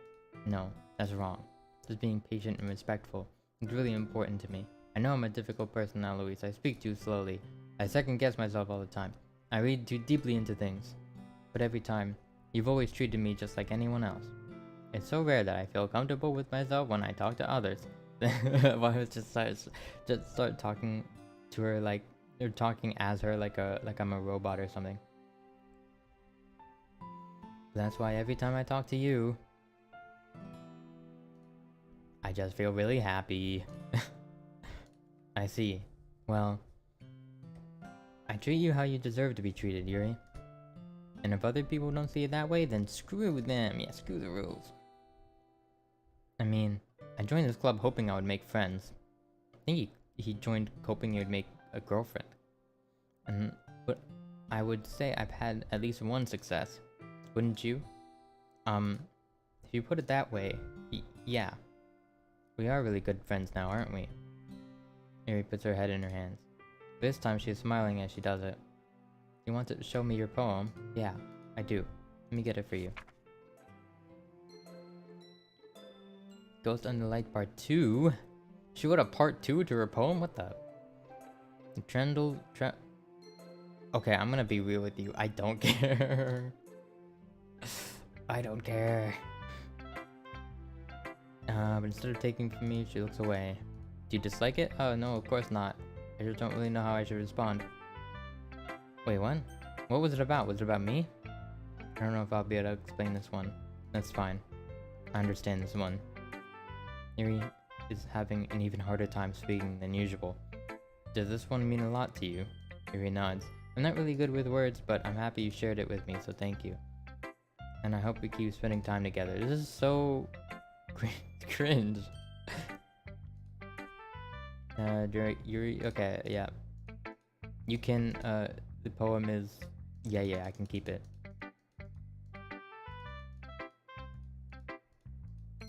No, That's wrong. Just being patient and respectful is really important to me. I know I'm a difficult person now, Louise. I speak too slowly. I second guess myself all the time. I read too deeply into things. But every time, you've always treated me just like anyone else. It's so rare that I feel comfortable with myself when I talk to others. Why would just start talking to her like, or talking as her like I'm a robot or something. That's why every time I talk to you, I just feel really happy. I see. Well, I treat you how you deserve to be treated, Yuri. And if other people don't see it that way, then screw them. Yeah, screw the rules. I mean, I joined this club hoping I would make friends. I think he joined hoping he would make a girlfriend. But I would say I've had at least one success. Wouldn't you? If you put it that way, yeah. We are really good friends now, aren't we? Yuri puts her head in her hands. This time she is smiling as she does it. You want to show me your poem? Yeah, I do. Let me get it for you. Ghost Under Light Part 2? She wrote a Part 2 to her poem? What the? Okay, I'm gonna be real with you. I don't care. I don't care. But instead of taking from me, she looks away. Do you dislike it? Oh, no, of course not. I just don't really know how I should respond. Wait, what? What was it about? Was it about me? I don't know if I'll be able to explain this one. That's fine. I understand this one. Yuri is having an even harder time speaking than usual. Does this one mean a lot to you? Yuri nods. I'm not really good with words, but I'm happy you shared it with me, so thank you. And I hope we keep spending time together. This is so cringe. Yuri, okay, yeah. You can, the poem is, yeah, I can keep it.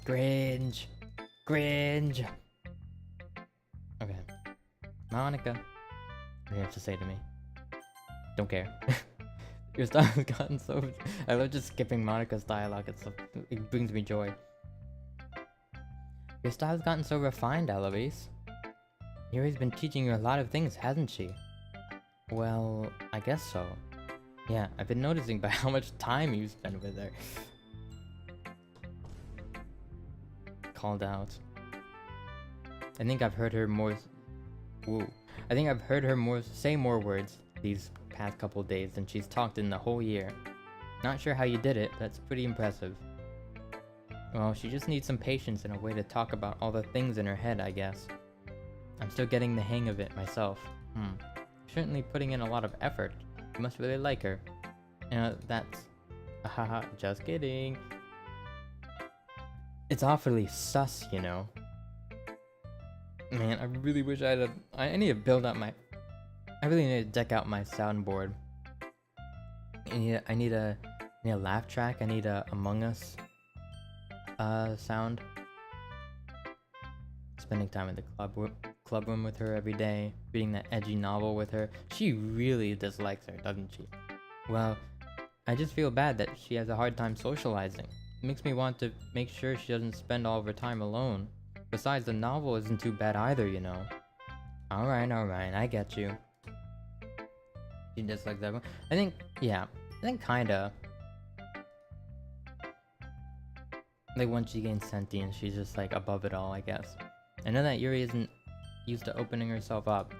Cringe. Okay. Monica. What do you have to say to me? Don't care. Your style has gotten so... I love just skipping Monica's dialogue. It brings me joy. Your style has gotten so refined, Eloise. Yuri's been teaching you a lot of things, hasn't she? Well, I guess so. Yeah, I've been noticing by how much time you spend with her. Called out. I think I've heard her say more words these past couple days than she's talked in the whole year. Not sure how you did it, but that's pretty impressive. Well, she just needs some patience and a way to talk about all the things in her head, I guess. I'm still getting the hang of it myself. Certainly putting in a lot of effort. You must really like her. That's... Haha, just kidding. It's awfully sus, you know. Man, I really wish I need to build up my... I really need to deck out my soundboard. I need a laugh track. I need a Among Us sound. Spending time in the club room with her every day, reading that edgy novel with her. She really dislikes her, doesn't she? Well, I just feel bad that she has a hard time socializing. It makes me want to make sure she doesn't spend all of her time alone. Besides, the novel isn't too bad either, you know. Alright, I get you. She dislikes that one. I think kinda. Like, once she gains sentience, she's just like above it all, I guess. I know that Yuri isn't used to opening herself up.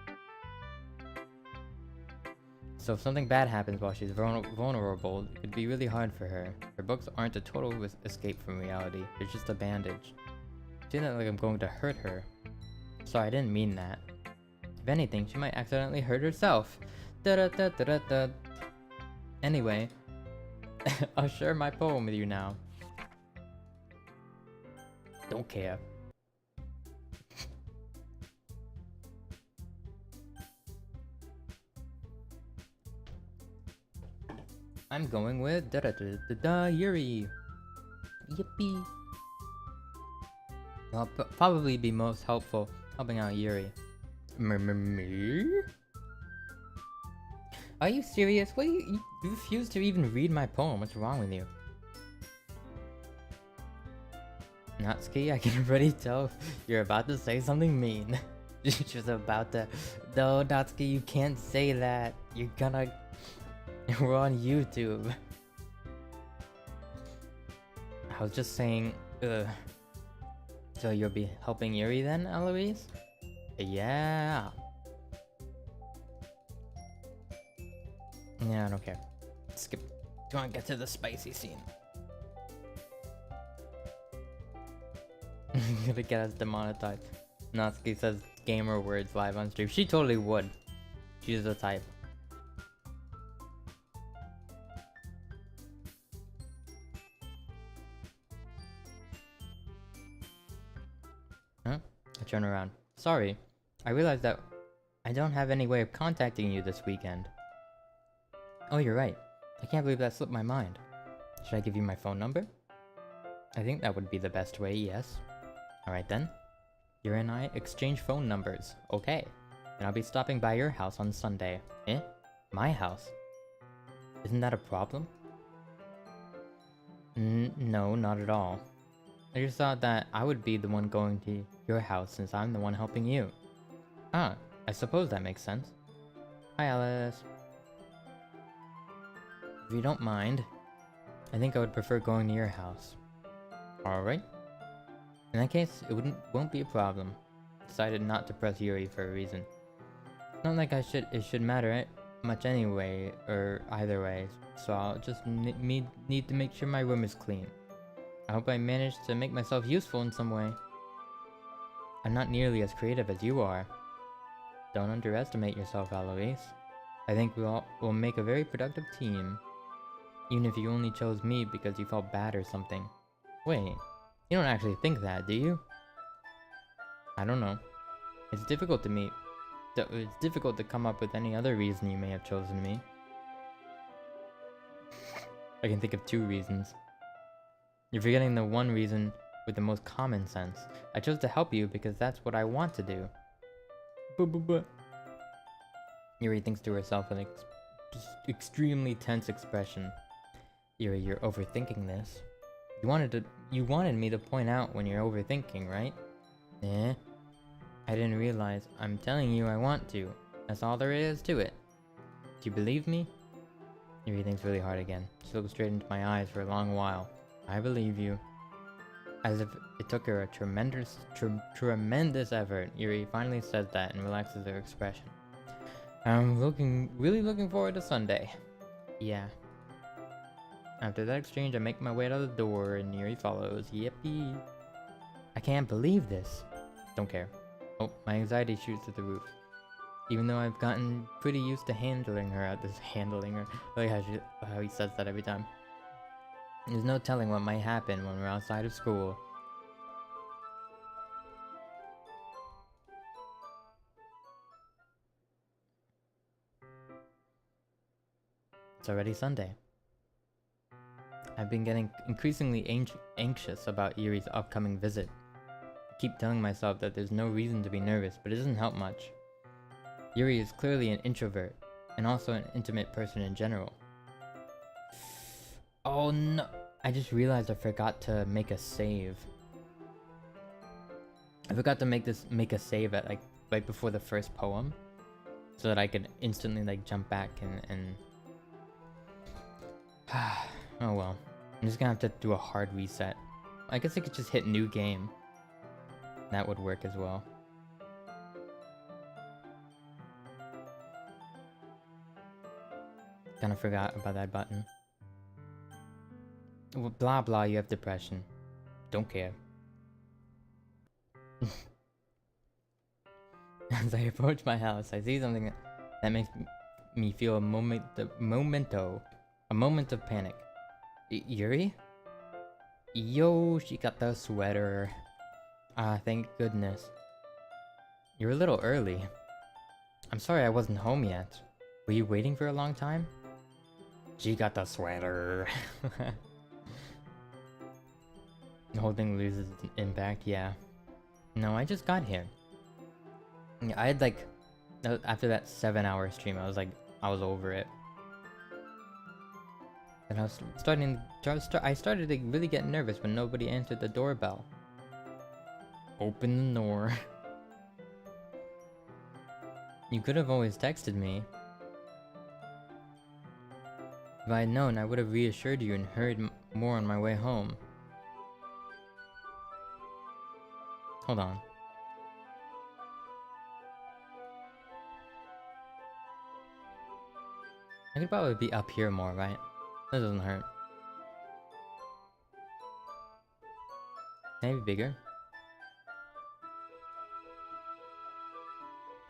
So if something bad happens while she's vulnerable, it could be really hard for her. Her books aren't a total escape from reality, they're just a bandage. It's not like I'm going to hurt her. Sorry, I didn't mean that. If anything, she might accidentally hurt herself. Da-da-da-da-da-da. Anyway, I'll share my poem with you now. Don't care. I'm going with da-da-da-da-da Yuri. Yippee. I'll probably be most helpful helping out Yuri. Me? Are you serious? What you refuse to even read my poem? What's wrong with you? Natsuki, I can already tell you're about to say something mean. You're just about to... No, Natsuki, you can't say that. You're gonna... We're on YouTube. I was just saying... So you'll be helping Yuri then, Eloise? Yeah. Yeah, I don't care. Skip. Do you want to get to the spicy scene? Gonna get us demonetized. Natsuki says gamer words live on stream. She totally would. She's the type. Huh? I turn around. Sorry. I realized that I don't have any way of contacting you this weekend. Oh, you're right. I can't believe that slipped my mind. Should I give you my phone number? I think that would be the best way, yes. Alright then. Yuri and I exchange phone numbers. Okay. And I'll be stopping by your house on Sunday. Eh? My house? Isn't that a problem? No, not at all. I just thought that I would be the one going to your house since I'm the one helping you. Ah, I suppose that makes sense. Hi, Alice. If you don't mind, I think I would prefer going to your house. Alright. In that case, it won't be a problem. Decided not to press Yuri for a reason. It's not like it should matter much anyway, or either way, so I'll just need to make sure my room is clean. I hope I managed to make myself useful in some way. I'm not nearly as creative as you are. Don't underestimate yourself, Eloise. I think we'll make a very productive team. Even if you only chose me because you felt bad or something. Wait, you don't actually think that, do you? I don't know. It's difficult to come up with any other reason you may have chosen me. I can think of 2 reasons. You're forgetting the one reason with the most common sense. I chose to help you because that's what I want to do. Yuri thinks to herself with an extremely tense expression. Yuri, you're overthinking this. You wanted me to point out when you're overthinking, right? Eh? I didn't realize. I'm telling you I want to. That's all there is to it. Do you believe me? Yuri thinks really hard again. She looks straight into my eyes for a long while. I believe you. As if it took her a tremendous effort, Yuri finally says that and relaxes her expression. I'm really looking forward to Sunday. Yeah. After that exchange, I make my way to the door and Yuri follows. Yippee. I can't believe this. Don't care. Oh, my anxiety shoots to the roof. Even though I've gotten pretty used to handling her. I like how he says that every time. There's no telling what might happen when we're outside of school. It's already Sunday. I've been getting increasingly anxious about Yuri's upcoming visit. I keep telling myself that there's no reason to be nervous, but it doesn't help much. Yuri is clearly an introvert, and also an intimate person in general. Oh no! I just realized I forgot to make a save. I forgot to make a save at like right before the first poem, so that I could instantly like jump back and oh well. I'm just gonna have to do a hard reset. I guess I could just hit new game. That would work as well. Kinda forgot about that button. Well, blah blah, you have depression. Don't care. As I approach my house, I see something that makes me feel a moment of panic. Yuri? Yo, she got the sweater. Ah, thank goodness. You're a little early. I'm sorry I wasn't home yet. Were you waiting for a long time? She got the sweater. The whole thing loses impact, yeah. No, I just got here. I had like, after that 7-hour stream, I was over it. And I started to really get nervous when nobody answered the doorbell. Open the door. You could have always texted me. If I had known, I would have reassured you and hurried more on my way home. Hold on. I could probably be up here more, right? That doesn't hurt. Maybe bigger.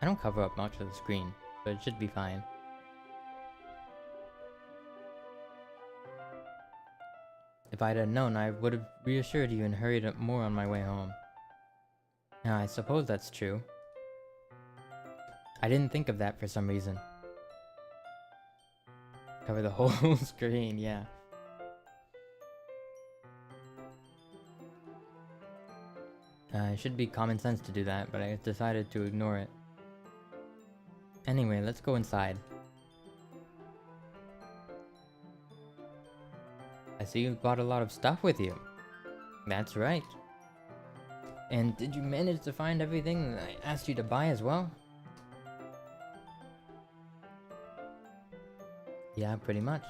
I don't cover up much of the screen, but it should be fine. If I'd have known, I would have reassured you and hurried up more on my way home. Now, I suppose that's true. I didn't think of that for some reason. Cover the whole screen, yeah. It should be common sense to do that, but I decided to ignore it. Anyway, let's go inside. I see you brought a lot of stuff with you. That's right. And did you manage to find everything that I asked you to buy as well? Yeah, pretty much.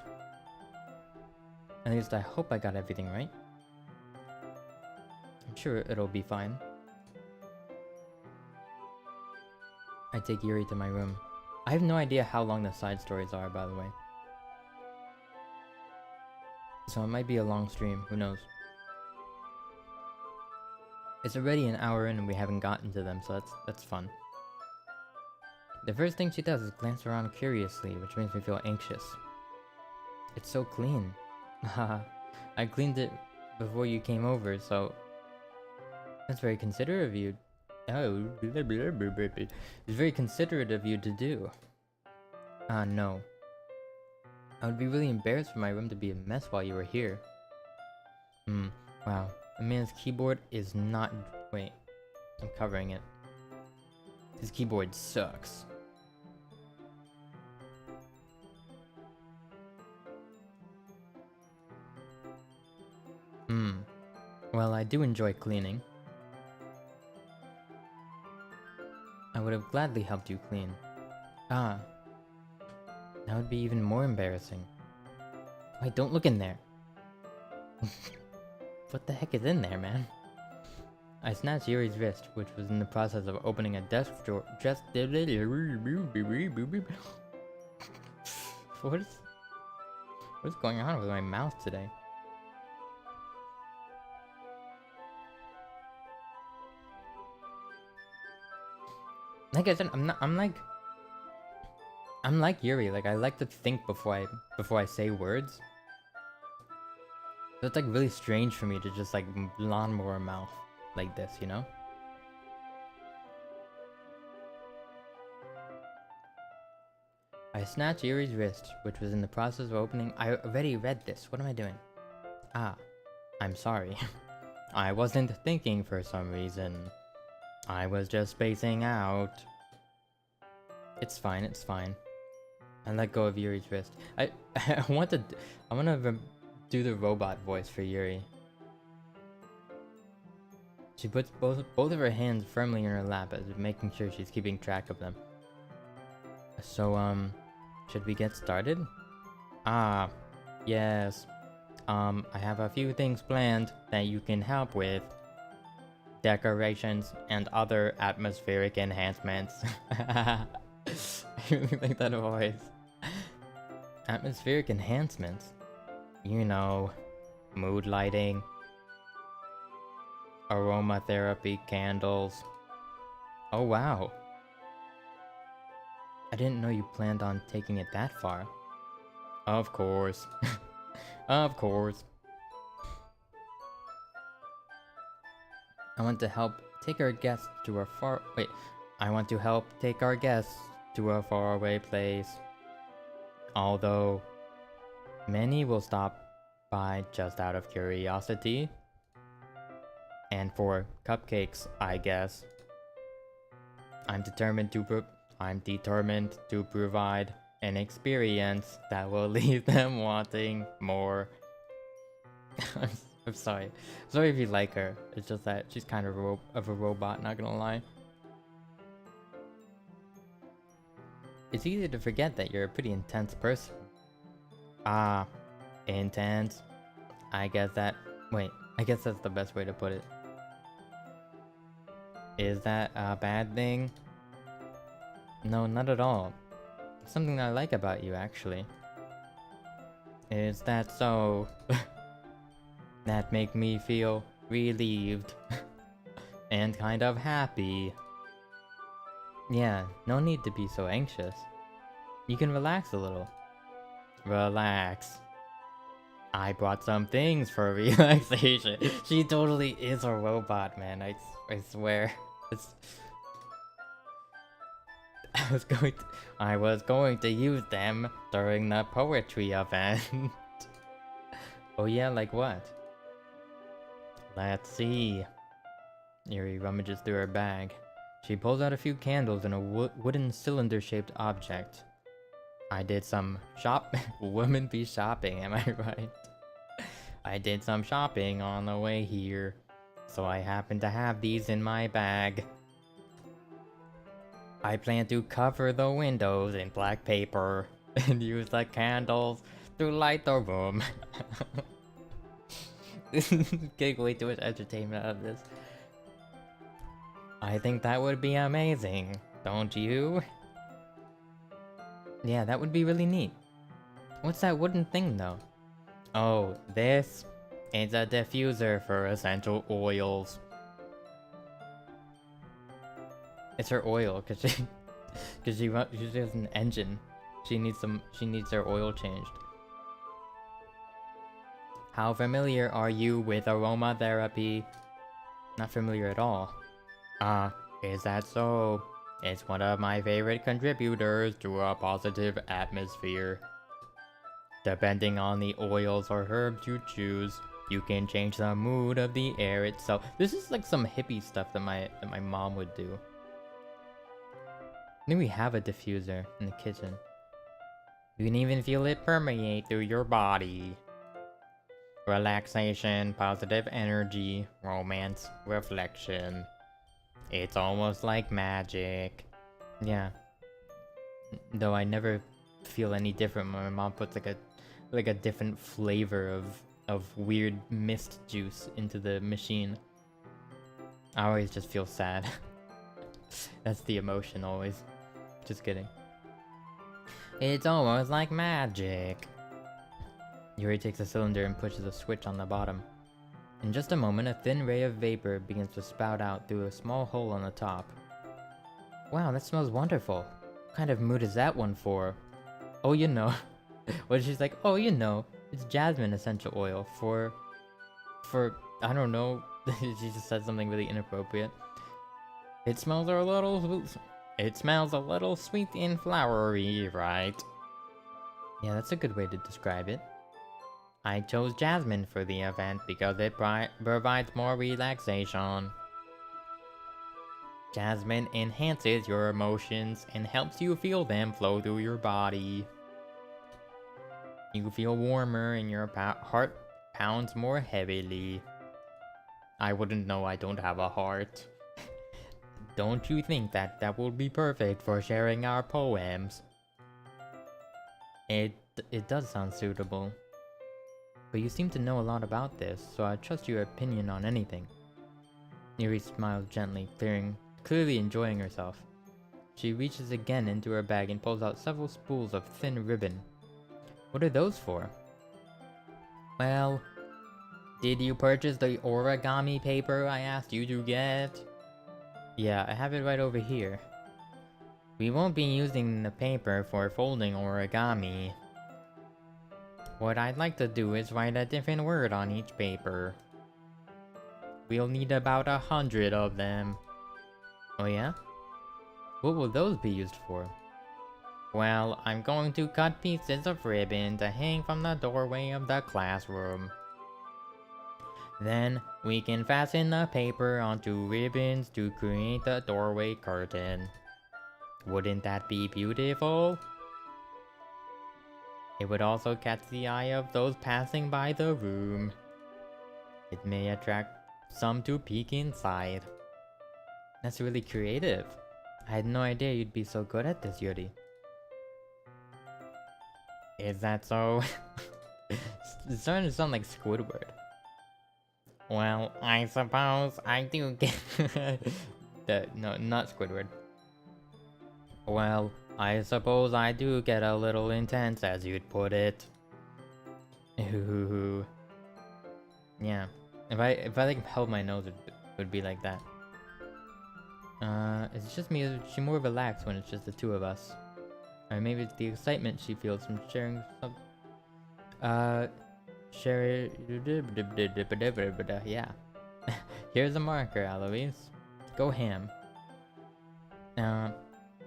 At least I hope I got everything right. I'm sure it'll be fine. I take Yuri to my room. I have no idea how long the side stories are, by the way. So it might be a long stream, who knows. It's already an hour in and we haven't gotten to them, so that's fun. The first thing she does is glance around curiously, which makes me feel anxious. It's so clean. Haha, I cleaned it before you came over, so... That's very considerate of you. Oh, it's very considerate of you to do. No. I would be really embarrassed for my room to be a mess while you were here. Wow. A man's keyboard is not... Wait. I'm covering it. His keyboard sucks. Well, I do enjoy cleaning. I would have gladly helped you clean. That would be even more embarrassing. Wait, don't look in there. What the heck is in there, man? I snatched Yuri's wrist, which was in the process of opening a desk drawer. What's going on with my mouth today? Like I said, I'm like Yuri. Like I like to think before I say words. So it's like really strange for me to just like lawnmower mouth like this, you know? I snatched Yuri's wrist, which was in the process of opening. I already read this. What am I doing? I'm sorry. I wasn't thinking for some reason. I was just spacing out. It's fine, it's fine. I let go of Yuri's wrist. I wanna do the robot voice for Yuri. She puts both of her hands firmly in her lap as if making sure she's keeping track of them. So, should we get started? Yes. I have a few things planned that you can help with. Decorations and other atmospheric enhancements. I really like that voice. Atmospheric enhancements? You know, mood lighting, aromatherapy candles. Oh wow. I didn't know you planned on taking it that far. Of course. Of course. I want to help take our guests to a I want to help take our guests to a faraway place. Although, many will stop by just out of curiosity. And for cupcakes, I guess. I'm determined to provide an experience that will leave them wanting more. I'm, I'm sorry. Sorry if you like her. It's just that she's kind of a robot, not gonna lie. It's easy to forget that you're a pretty intense person. Ah, intense. I guess that's the best way to put it. Is that a bad thing? No, not at all. Something I like about you, actually. Is that so? That make me feel relieved. And kind of happy. Yeah, no need to be so anxious. You can relax a little. Relax. I brought some things for relaxation. She totally is a robot, man. I swear. I was going to use them during the poetry event. Oh yeah, like what? Let's see. Yuri rummages through her bag. She pulls out a few candles and a wooden cylinder-shaped object. I did some women be shopping, am I right? I did some shopping on the way here, so I happen to have these in my bag. I plan to cover the windows in black paper and use the candles to light the room. Getting way too much entertainment out of this. I think that would be amazing, don't you? Yeah, that would be really neat. What's that wooden thing though? Oh, this is a diffuser for essential oils. It's her oil, cause she has an engine. She needs her oil changed. How familiar are you with aromatherapy? Not familiar at all. Is that so? It's one of my favorite contributors to a positive atmosphere. Depending on the oils or herbs you choose, you can change the mood of the air itself. This is like some hippie stuff that my mom would do. I think we have a diffuser in the kitchen. You can even feel it permeate through your body. Relaxation, positive energy, romance, reflection. It's almost like magic. Yeah. Though I never feel any different when my mom puts like a different flavor of weird mist juice into the machine. I always just feel sad. That's the emotion always. Just kidding. It's almost like magic. Yuri takes a cylinder and pushes a switch on the bottom. In just a moment, a thin ray of vapor begins to spout out through a small hole on the top. Wow, that smells wonderful. What kind of mood is that one for? Oh, you know. Well, she's like, oh, you know, it's jasmine essential oil for, I don't know. She just said something really inappropriate. It smells a little sweet and flowery, right? Yeah, that's a good way to describe it. I chose jasmine for the event because it provides more relaxation. Jasmine enhances your emotions and helps you feel them flow through your body. You feel warmer and your heart pounds more heavily. I wouldn't know, I don't have a heart. Don't you think that will be perfect for sharing our poems? It does sound suitable. But you seem to know a lot about this, so I trust your opinion on anything. Yuri smiles gently, clearly enjoying herself. She reaches again into her bag and pulls out several spools of thin ribbon. What are those for? Well, did you purchase the origami paper I asked you to get? Yeah, I have it right over here. We won't be using the paper for folding origami. What I'd like to do is write a different word on each paper. We'll need about 100 of them. Oh yeah? What will those be used for? Well, I'm going to cut pieces of ribbon to hang from the doorway of the classroom. Then, we can fasten the paper onto ribbons to create the doorway curtain. Wouldn't that be beautiful? It would also catch the eye of those passing by the room. It may attract some to peek inside. That's really creative. I had no idea you'd be so good at this, Yuri. Is that so? It's starting to sound like Squidward. Well, I suppose I do get... No, not Squidward. Well, I suppose I do get a little intense, as you'd put it. Ooh. Yeah. If I like held my nose, it would be like that. It's just me. She's more relaxed when it's just the two of us. Or maybe it's the excitement she feels from sharing some... Share... Yeah. Here's a marker, Alois. Go ham.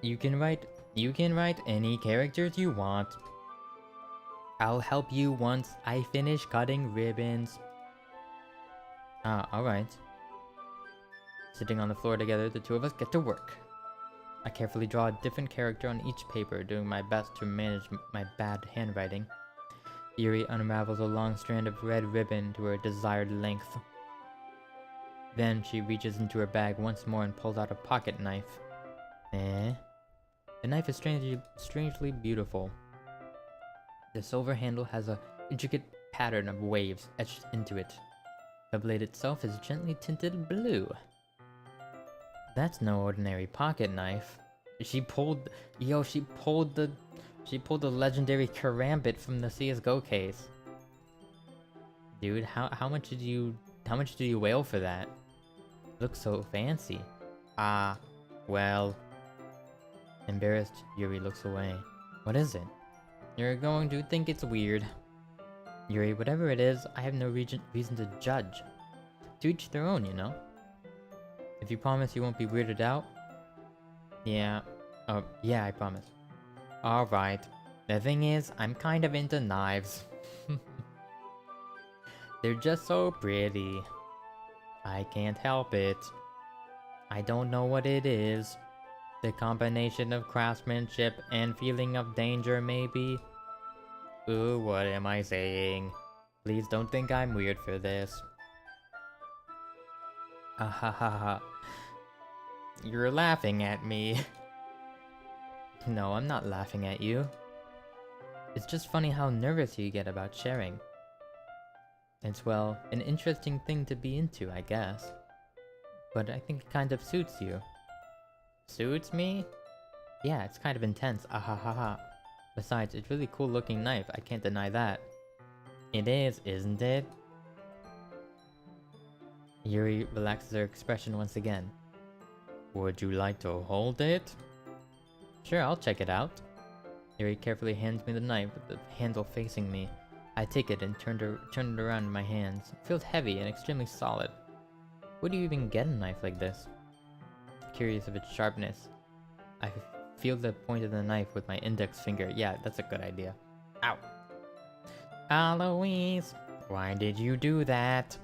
You can write any characters you want. I'll help you once I finish cutting ribbons. Alright. Sitting on the floor together, the two of us get to work. I carefully draw a different character on each paper, doing my best to manage my bad handwriting. Yuri unravels a long strand of red ribbon to her desired length. Then she reaches into her bag once more and pulls out a pocket knife. The knife is strangely beautiful. The silver handle has an intricate pattern of waves etched into it. The blade itself is gently tinted blue. That's no ordinary pocket knife. She pulled the legendary karambit from the CS:GO case. Dude, how much did you whale for that? Looks so fancy. Well. Embarrassed, Yuri looks away. What is it? You're going to think it's weird. Yuri, whatever it is, I have no reason to judge. To each their own, you know? If you promise you won't be weirded out? Yeah. Oh, yeah, I promise. Alright. The thing is, I'm kind of into knives. They're just so pretty. I can't help it. I don't know what it is. The combination of craftsmanship and feeling of danger, maybe? Ooh, what am I saying? Please don't think I'm weird for this. Ahahaha. You're laughing at me. No, I'm not laughing at you. It's just funny how nervous you get about sharing. It's, well, an interesting thing to be into, I guess. But I think it kind of suits you. Suits me? Yeah, it's kind of intense, ahahaha. Besides, it's a really cool looking knife, I can't deny that. It is, isn't it? Yuri relaxes her expression once again. Would you like to hold it? Sure, I'll check it out. Yuri carefully hands me the knife with the handle facing me. I take it and turn it around in my hands. It feels heavy and extremely solid. Where do you even get a knife like this? Curious of its sharpness, I feel the point of the knife with my index finger. Yeah, that's a good idea. Ow! Alois, why did you do that?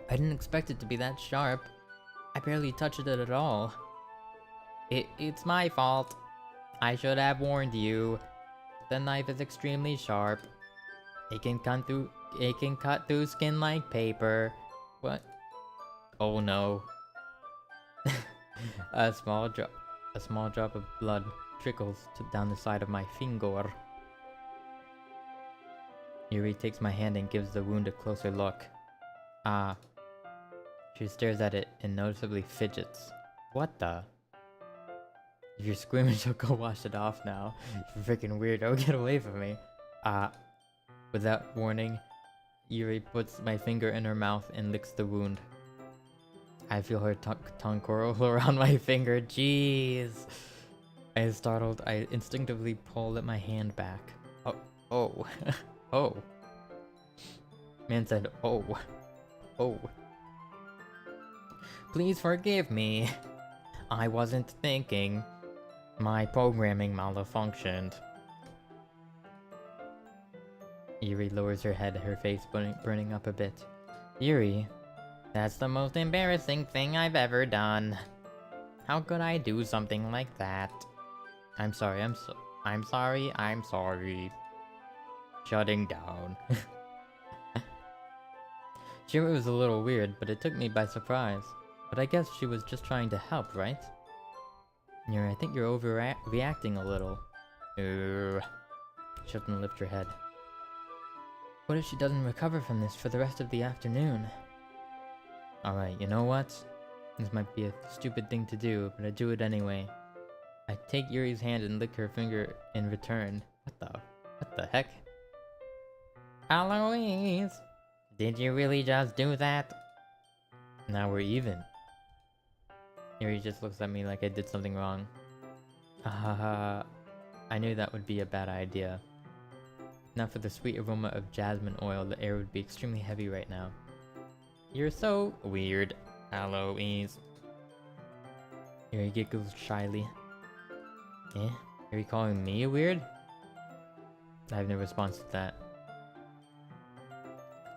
I didn't expect it to be that sharp. I barely touched it at all. It's my fault. I should have warned you. The knife is extremely sharp. It can cut through skin like paper. What? Oh no. A small drop of blood trickles down the side of my finger. Yuri takes my hand and gives the wound a closer look. She stares at it and noticeably fidgets. What the? If you're screaming, she'll go wash it off now. You freaking weirdo, get away from me. Without warning, Yuri puts my finger in her mouth and licks the wound. I feel her tongue curl around my finger. Jeez. Startled, I instinctively pull my hand back. Oh. Oh. Man said, oh. Please forgive me. I wasn't thinking. My programming malfunctioned. Yuri lowers her head, her face burning up a bit. Yuri, that's the most embarrassing thing I've ever done. How could I do something like that? I'm sorry. Shutting down. Sure, it was a little weird, but it took me by surprise. But I guess she was just trying to help, right? I think you're overreacting a little. Shouldn't lift your head. What if she doesn't recover from this for the rest of the afternoon? Alright, you know what? This might be a stupid thing to do, but I do it anyway. I take Yuri's hand and lick her finger in return. What the heck? Eloise! Did you really just do that? Now we're even. Yuri just looks at me like I did something wrong. I knew that would be a bad idea. Not for the sweet aroma of jasmine oil, the air would be extremely heavy right now. You're so weird, Eloise. Yuri giggles shyly. Eh? Are you calling me weird? I have no response to that.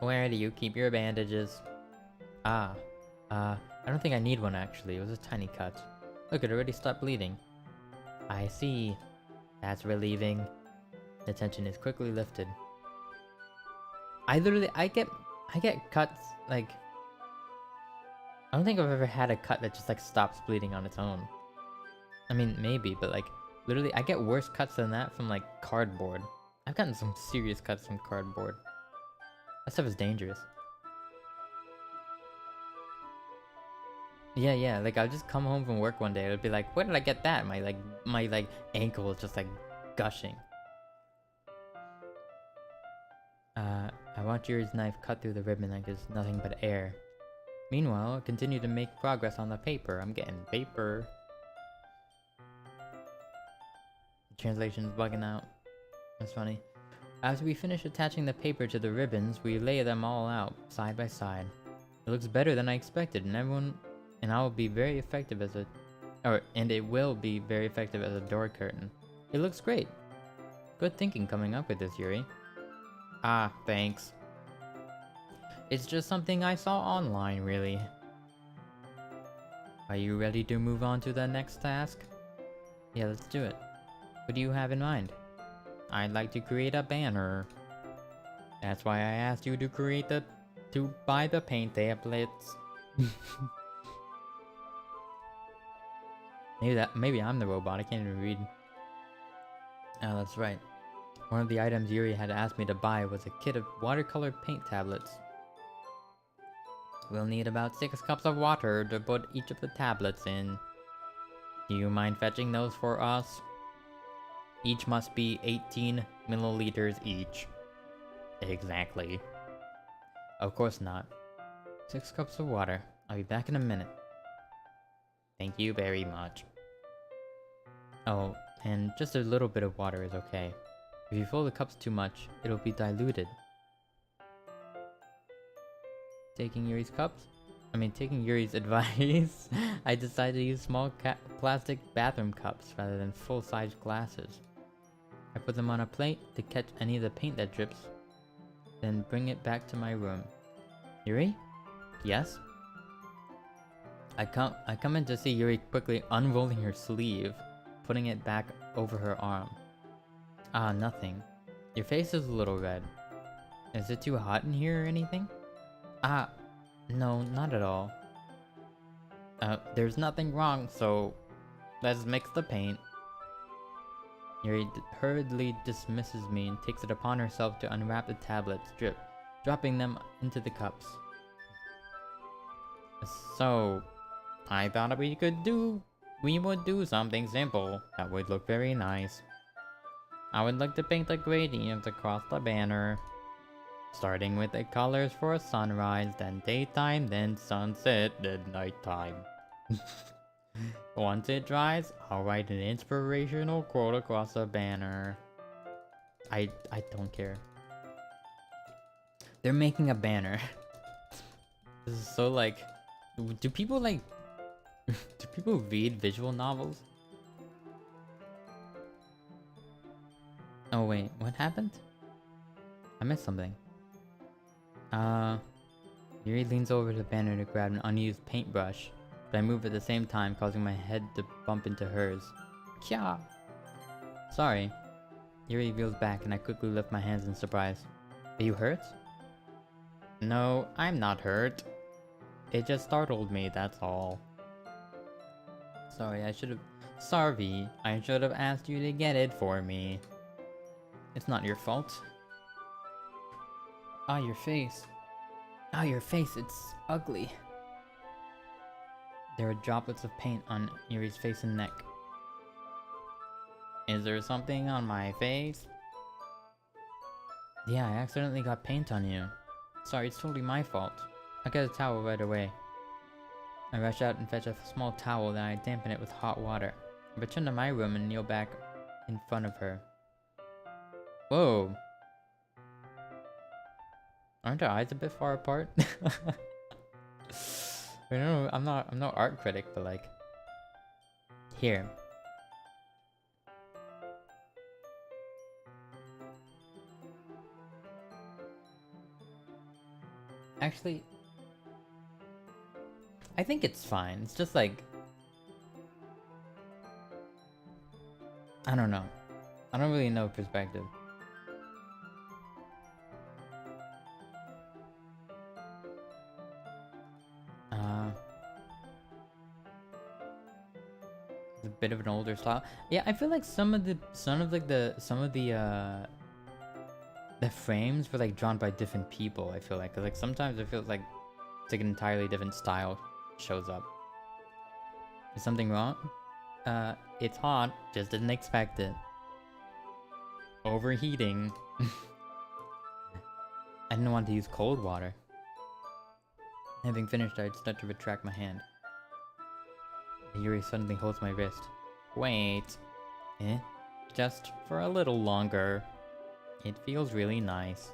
Where do you keep your bandages? I don't think I need one actually. It was a tiny cut. Look, it already stopped bleeding. I see. That's relieving. The tension is quickly lifted. I get cuts, like... I don't think I've ever had a cut that just, like, stops bleeding on its own. I mean, maybe, but, like, literally, I get worse cuts than that from, like, cardboard. I've gotten some serious cuts from cardboard. That stuff is dangerous. Yeah, like, I'll just come home from work one day, it'll be like, where did I get that? My ankle is just, like, gushing. I want Yuri's knife cut through the ribbon like there's nothing but air. Meanwhile, I'll continue to make progress on the paper. I'm getting paper. The translation's bugging out. That's funny. After we finish attaching the paper to the ribbons, we lay them all out, side by side. It looks better than I expected, and I will be very effective as it will be very effective as a door curtain. It looks great. Good thinking coming up with this, Yuri. Ah, thanks. It's just something I saw online, really. Are you ready to move on to the next task? Yeah, let's do it. What do you have in mind? I'd like to create a banner. That's why I asked you to buy the paint tablets. Maybe I'm the robot, I can't even read. Oh, that's right. One of the items Yuri had asked me to buy was a kit of watercolor paint tablets. We'll need about 6 cups of water to put each of the tablets in. Do you mind fetching those for us? Each must be 18 milliliters each. Exactly. Of course not. 6 cups of water. I'll be back in a minute. Thank you very much. Oh, and just a little bit of water is okay. If you fill the cups too much, it'll be diluted. Taking Yuri's advice, I decided to use small plastic bathroom cups rather than full-size glasses. I put them on a plate to catch any of the paint that drips, then bring it back to my room. Yuri? Yes? I come in to see Yuri quickly unrolling her sleeve, putting it back over her arm. Ah, nothing. Your face is a little red. Is it too hot in here or anything? Ah, no, not at all. There's nothing wrong, so let's mix the paint. Yuri hurriedly dismisses me and takes it upon herself to unwrap the tablets, dropping them into the cups. So, I thought we would do something simple that would look very nice. I would like to paint the gradients across the banner, starting with the colors for sunrise, then daytime, then sunset, then nighttime. Once it dries, I'll write an inspirational quote across the banner. I don't care. They're making a banner. This is so like... Do people read visual novels? Oh wait, what happened? I missed something. Yuri leans over the banner to grab an unused paintbrush, but I move at the same time, causing my head to bump into hers. Kya! Sorry. Yuri reels back and I quickly lift my hands in surprise. Are you hurt? No, I'm not hurt. It just startled me, that's all. Sorry, I should have asked you to get it for me. It's not your fault. Ah, your face. Ah, your face, it's ugly. There are droplets of paint on Yuri's face and neck. Is there something on my face? Yeah, I accidentally got paint on you. Sorry, it's totally my fault. I'll get a towel right away. I rush out and fetch a small towel, then I dampen it with hot water. I return to my room and kneel back in front of her. Whoa. Aren't our eyes a bit far apart? I don't know, I'm no art critic, but like... Here. Actually... I think it's fine. It's just like... I don't know. I don't really know perspective. It's a bit of an older style. Yeah, I feel like some of the frames were like drawn by different people. I feel like, 'cause like sometimes it feels like it's like an entirely different style shows up. Is something wrong? It's hot. Just didn't expect it. Overheating. I didn't want to use cold water. Having finished, I'd start to retract my hand. Yuri suddenly holds my wrist. Wait. Eh? Just for a little longer. It feels really nice.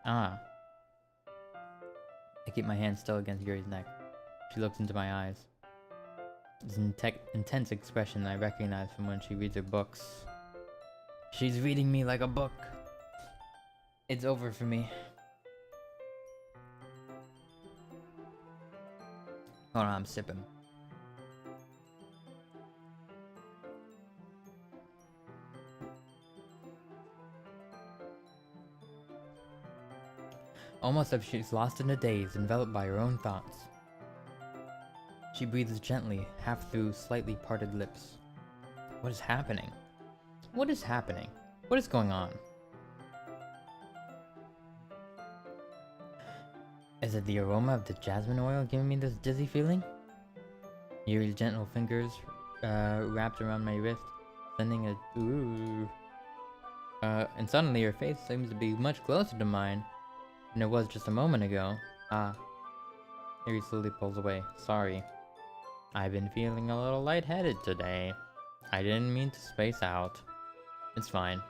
Ah. I keep my hand still against Yuri's neck. She looks into my eyes. It's an intense expression I recognize from when she reads her books. She's reading me like a book. It's over for me. Hold on, I'm sipping. Almost as if she's lost in a daze, enveloped by her own thoughts. She breathes gently, half through slightly parted lips. What is happening? What is happening? What is going on? Is it the aroma of the jasmine oil giving me this dizzy feeling? Yuri's gentle fingers wrapped around my wrist, sending a ooh. And suddenly her face seems to be much closer to mine than it was just a moment ago. Ah. Yuri slowly pulls away. Sorry. I've been feeling a little lightheaded today. I didn't mean to space out. It's fine.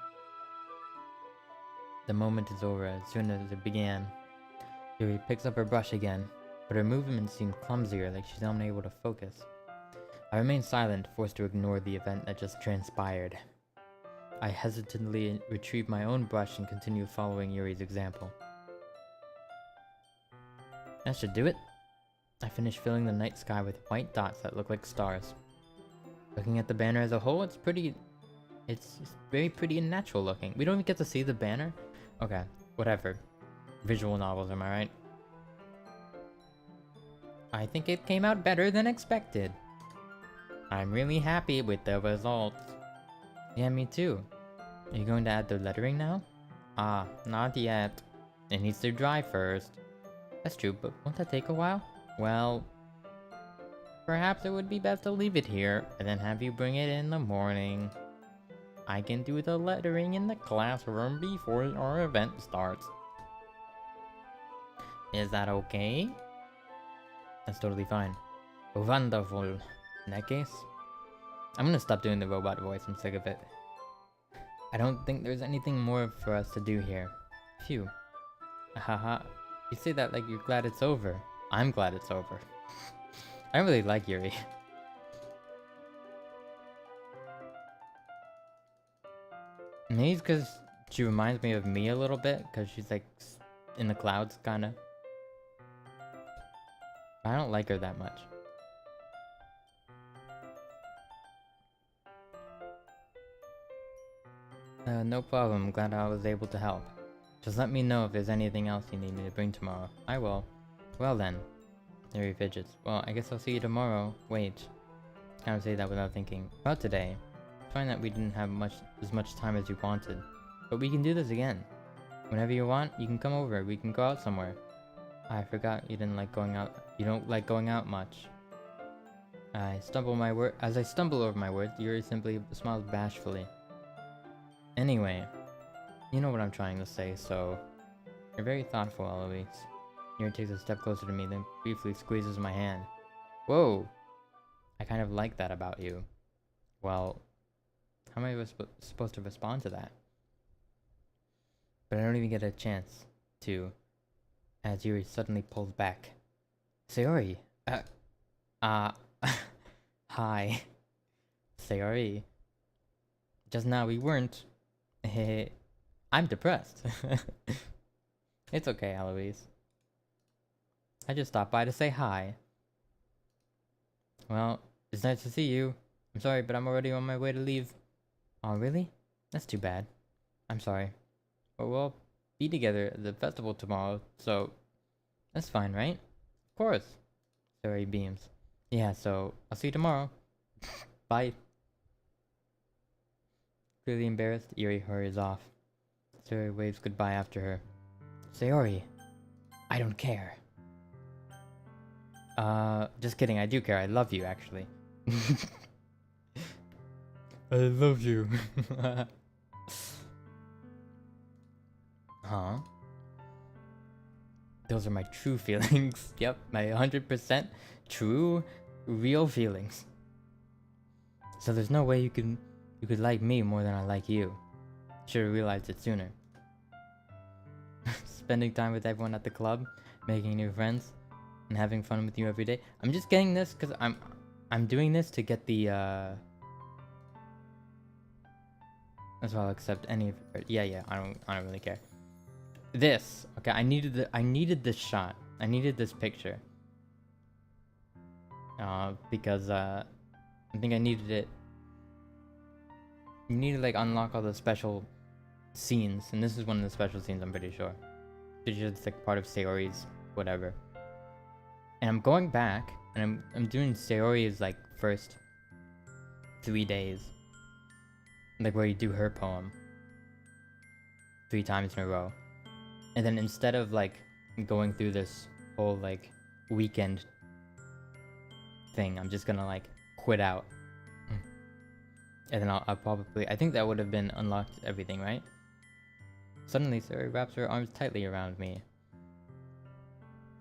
The moment is over as soon as it began. Yuri picks up her brush again, but her movements seem clumsier, like she's unable to focus. I remain silent, forced to ignore the event that just transpired. I hesitantly retrieve my own brush and continue following Yuri's example. That should do it. I finish filling the night sky with white dots that look like stars. Looking at the banner as a whole, it's very pretty and natural looking. We don't even get to see the banner? Okay, whatever. Visual novels, am I right? I think it came out better than expected. I'm really happy with the results. Yeah, me too. Are you going to add the lettering now? Ah, not yet. It needs to dry first. That's true, but won't that take a while? Well, perhaps it would be best to leave it here, and then have you bring it in the morning. I can do the lettering in the classroom before our event starts. Is that okay? That's totally fine. Wonderful. In that case, I'm gonna stop doing the robot voice, I'm sick of it. I don't think there's anything more for us to do here. Phew. Haha. You say that like you're glad it's over. I'm glad it's over. I don't really like Yuri. Maybe it's because she reminds me of me a little bit, because she's like in the clouds, kinda. I don't like her that much. No problem. Glad I was able to help. Just let me know if there's anything else you need me to bring tomorrow. I will. Well then. Yuri fidgets. Well, I guess I'll see you tomorrow. Wait. Kind of say that without thinking. About today. Find that we didn't have as much time as you wanted. But we can do this again. Whenever you want, you can come over. We can go out somewhere. I forgot you didn't like going out. You don't like going out much. As I stumble over my words, Yuri simply smiles bashfully. Anyway, you know what I'm trying to say, so... You're very thoughtful, Eloise. Yuri takes a step closer to me, then briefly squeezes my hand. Whoa! I kind of like that about you. Well, how am I supposed to respond to that? But I don't even get a chance to, as Yuri suddenly pulls back. Sayori! Hi. Sayori. Just now we weren't. I'm depressed. It's okay, Eloise. I just stopped by to say hi. Well, it's nice to see you. I'm sorry, but I'm already on my way to leave. Oh, really? That's too bad. I'm sorry. But we'll be together at the festival tomorrow, so... That's fine, right? Of course. Sayori beams. Yeah, so I'll see you tomorrow. Bye. Clearly embarrassed, Yuri hurries off. Sayori waves goodbye after her. Sayori, I don't care. Just kidding, I do care. I love you, actually. I love you. Huh? Those are my true feelings. Yep, my 100% true, real feelings. So there's no way you could like me more than I like you. Should have realized it sooner. Spending time with everyone at the club, making new friends, and having fun with you every day. I'm just getting this because I'm doing this to get the as well. I'll accept any of it. Yeah. I don't really care. This, okay. I needed this shot. I needed this picture. Because I think I needed it. You need to like unlock all the special scenes, and this is one of the special scenes. I'm pretty sure. It's like part of Sayori's whatever. And I'm going back, and I'm doing Sayori's like first 3 days, like where you do her poem 3 times in a row, and then instead of like going through this whole like weekend thing, I'm just gonna like quit out, and then I'll probably, I think that would have been unlocked everything, right? Suddenly, Sayori wraps her arms tightly around me.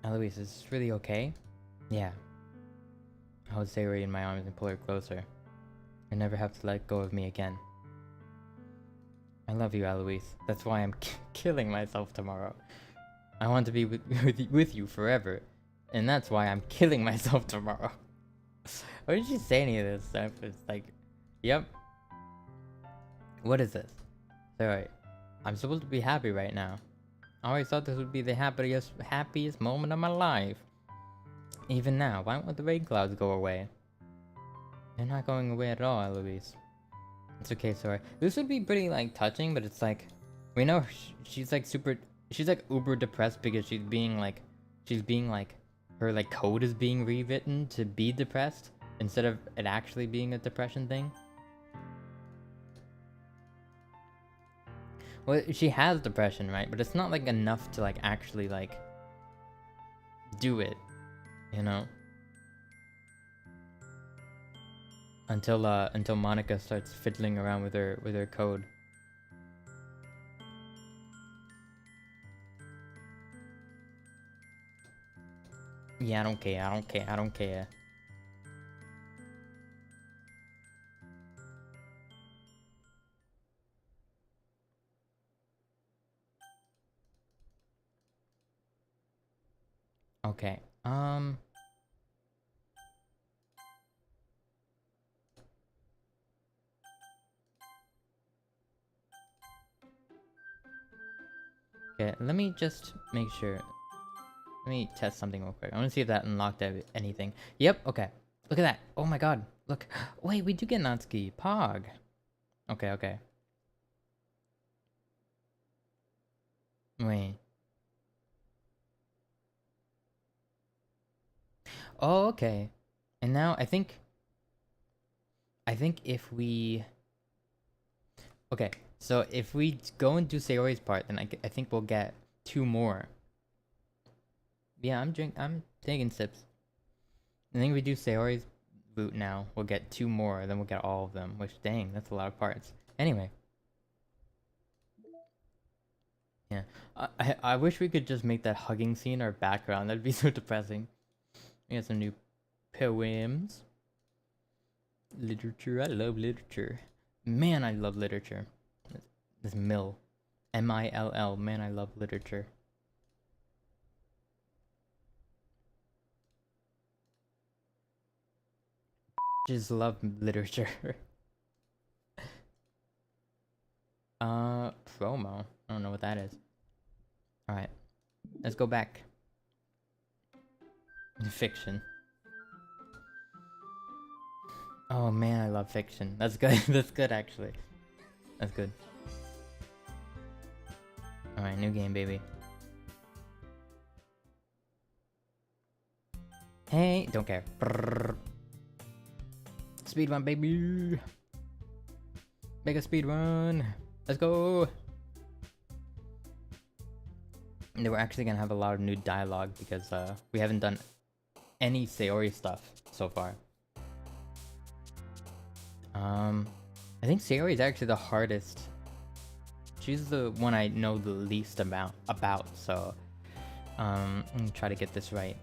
Eloise, is this really okay? Yeah. I hold Sayori in my arms and pull her closer. You never have to let go of me again. I love you, Eloise. That's why I'm killing myself tomorrow. I want to be with you forever. And that's why I'm killing myself tomorrow. Why did she say any of this stuff? It's like, yep. What is this? Sayori, I'm supposed to be happy right now. I always thought this would be the happiest moment of my life. Even now, why won't the rain clouds go away? They're not going away at all, Eloise. It's okay, sorry. This would be pretty, like, touching, but it's like... We know she's, like, she's, like, uber depressed because she's being, like... Her, like, code is being rewritten to be depressed instead of it actually being a depression thing. Well, she has depression, right? But it's not, like, enough to, like, actually, like... do it. You know? Until Monica starts fiddling around with her code. Yeah, I don't care. Okay. Okay, let me just make sure. Let me test something real quick. I want to see if that unlocked anything. Yep, okay. Look at that. Oh my god. Look. Wait, we do get Natsuki. Pog. Okay. Wait. Oh, okay. And now I think if we... Okay, so if we go and do Sayori's part, then I think we'll get 2 more. Yeah, I'm taking sips. I think if we do Sayori's boot now, we'll get 2 more, then we'll get all of them. Which, dang, that's a lot of parts. Anyway. Yeah. I wish we could just make that hugging scene our background. That'd be so depressing. We got some new poems. Literature. I love literature. Man, I love literature. This mill. M-I-L-L. Man, I love literature. Just love literature. Promo. I don't know what that is. Alright. Let's go back. Fiction. Oh man, I love fiction. That's good. That's good actually. That's good. Alright, new game, baby. Hey, don't care. Speedrun, baby. Make a speedrun. Let's go. And we're actually gonna have a lot of new dialogue because we haven't done any Sayori stuff so far. I think Sayori is actually the hardest. She's the one I know the least about, so I'm gonna try to get this right.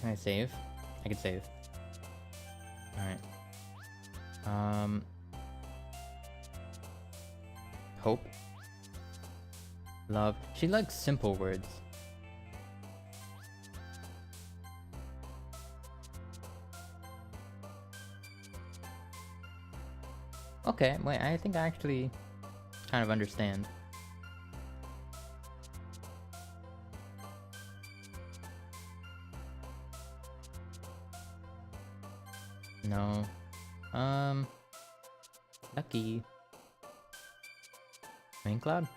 Can I save? I can save. Alright. Hope. Love. She likes simple words. Okay, wait, I think I actually kind of understand. No. Lucky. Rain cloud?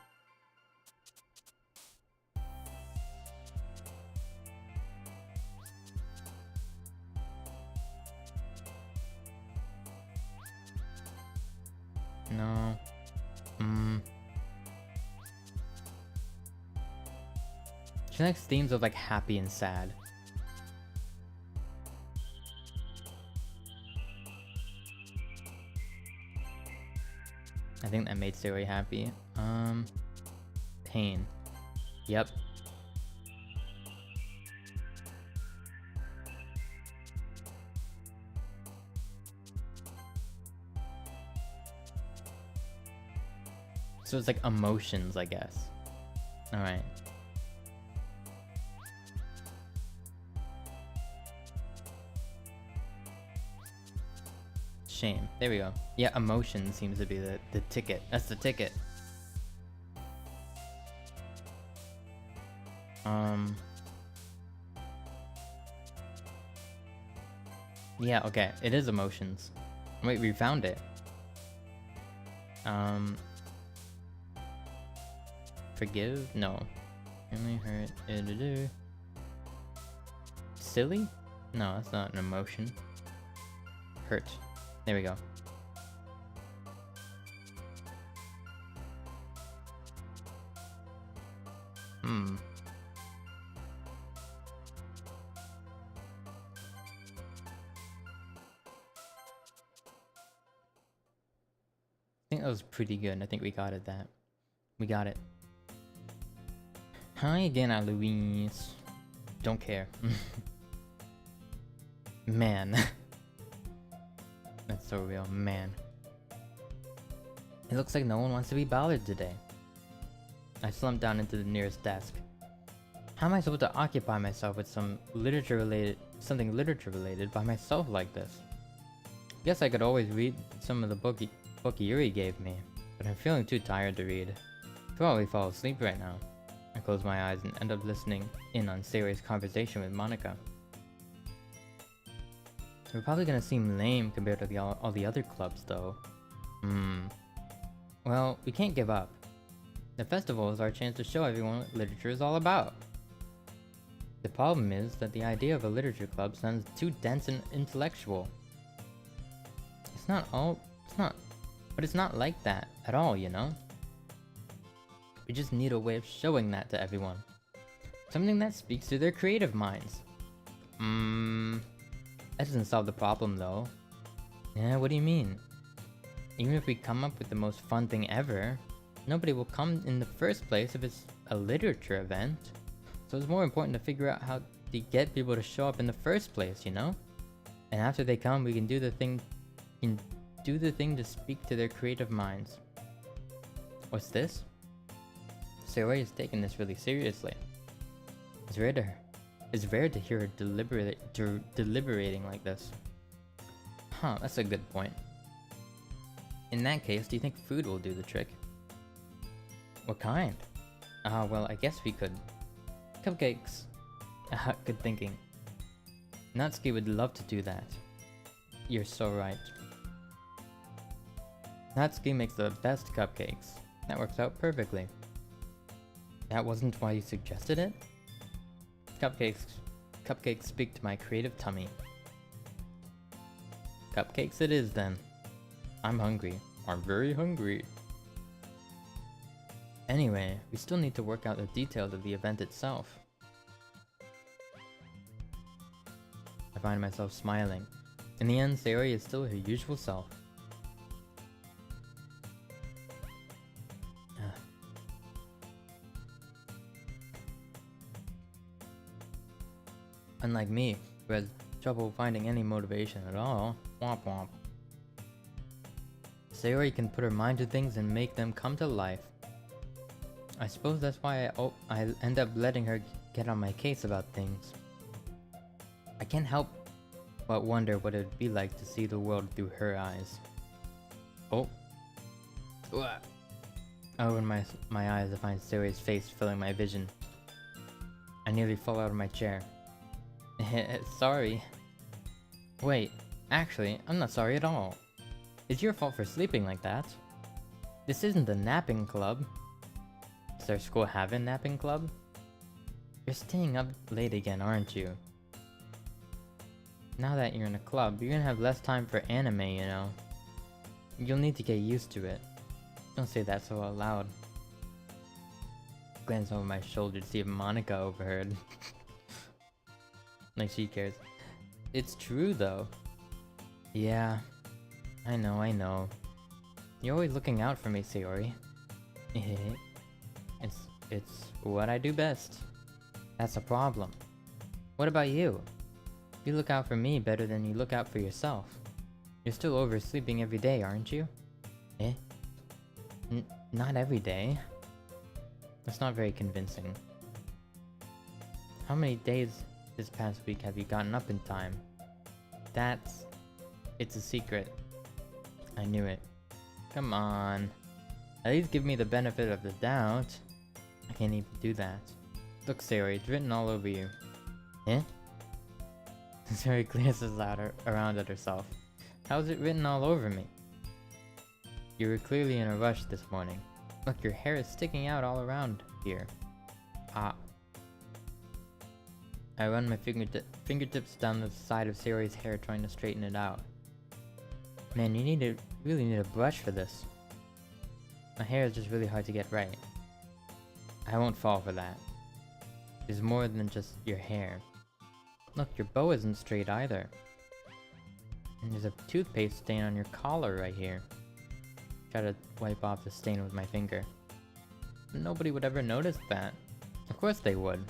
No. She likes themes of like happy and sad. I think that made Sayori happy. Pain. Yep. So it's like emotions, I guess. Alright. Shame. There we go. Yeah, emotion seems to be the ticket. That's the ticket. Yeah, okay. It is emotions. Wait, we found it. Forgive? No. Family hurt. Silly? No, that's not an emotion. Hurt. There we go. I think that was pretty good. I think we got it. We got it. Hi again, Louise. Don't care. Man. That's so real, man. It looks like no one wants to be bothered today. I slumped down into the nearest desk. How am I supposed to occupy myself with something literature related by myself like this? Guess I could always read some of the book Yuri gave me, but I'm feeling too tired to read. I'll probably fall asleep right now. I close my eyes and end up listening in on Sayori's conversation with Monica. We're probably gonna seem lame compared to all the other clubs though. Well, we can't give up. The festival is our chance to show everyone what literature is all about. The problem is that the idea of a literature club sounds too dense and intellectual. But it's not like that at all, you know? We just need a way of showing that to everyone. Something that speaks to their creative minds. That doesn't solve the problem though. Yeah, what do you mean? Even if we come up with the most fun thing ever, nobody will come in the first place if it's a literature event. So it's more important to figure out how to get people to show up in the first place, you know? And after they come, we can do the thing to speak to their creative minds. What's this? Sayori is taking this really seriously. It's rare to hear her deliberating like this. Huh, that's a good point. In that case, do you think food will do the trick? What kind? Well, I guess we could. Cupcakes. Good thinking. Natsuki would love to do that. You're so right. Natsuki makes the best cupcakes. That works out perfectly. That wasn't why you suggested it? Cupcakes speak to my creative tummy. Cupcakes it is then. I'm hungry. I'm very hungry. Anyway, we still need to work out the details of the event itself. I find myself smiling. In the end, Sayori is still her usual self. Unlike me, who has trouble finding any motivation at all. Womp womp. Sayori can put her mind to things and make them come to life. I suppose that's why I end up letting her get on my case about things. I can't help but wonder what it would be like to see the world through her eyes. Oh. I open my eyes to find Sayori's face filling my vision. I nearly fall out of my chair. Sorry. Wait, actually, I'm not sorry at all. It's your fault for sleeping like that. This isn't the napping club. Does our school have a napping club? You're staying up late again, aren't you? Now that you're in a club, you're gonna have less time for anime, you know. You'll need to get used to it. Don't say that so out loud. Glance over my shoulder to see if Monica overheard. Like she cares. It's true though. Yeah, I know. You're always looking out for me, Sayori. It's what I do best. That's a problem. What about you? You look out for me better than you look out for yourself. You're still oversleeping every day, aren't you? Not every day. That's not very convincing. How many days this past week have you gotten up in time? It's a secret. I knew it. Come on. At least give me the benefit of the doubt. I can't even do that. Look, Sayori, it's written all over you. Sayori glances around at herself. How's it written all over me? You were clearly in a rush this morning. Look, your hair is sticking out all around here. I run my fingertips down the side of Sayori's hair trying to straighten it out. Man, you really need a brush for this. My hair is just really hard to get right. I won't fall for that. There's more than just your hair. Look, your bow isn't straight either. And there's a toothpaste stain on your collar right here. Try to wipe off the stain with my finger. Nobody would ever notice that. Of course they would.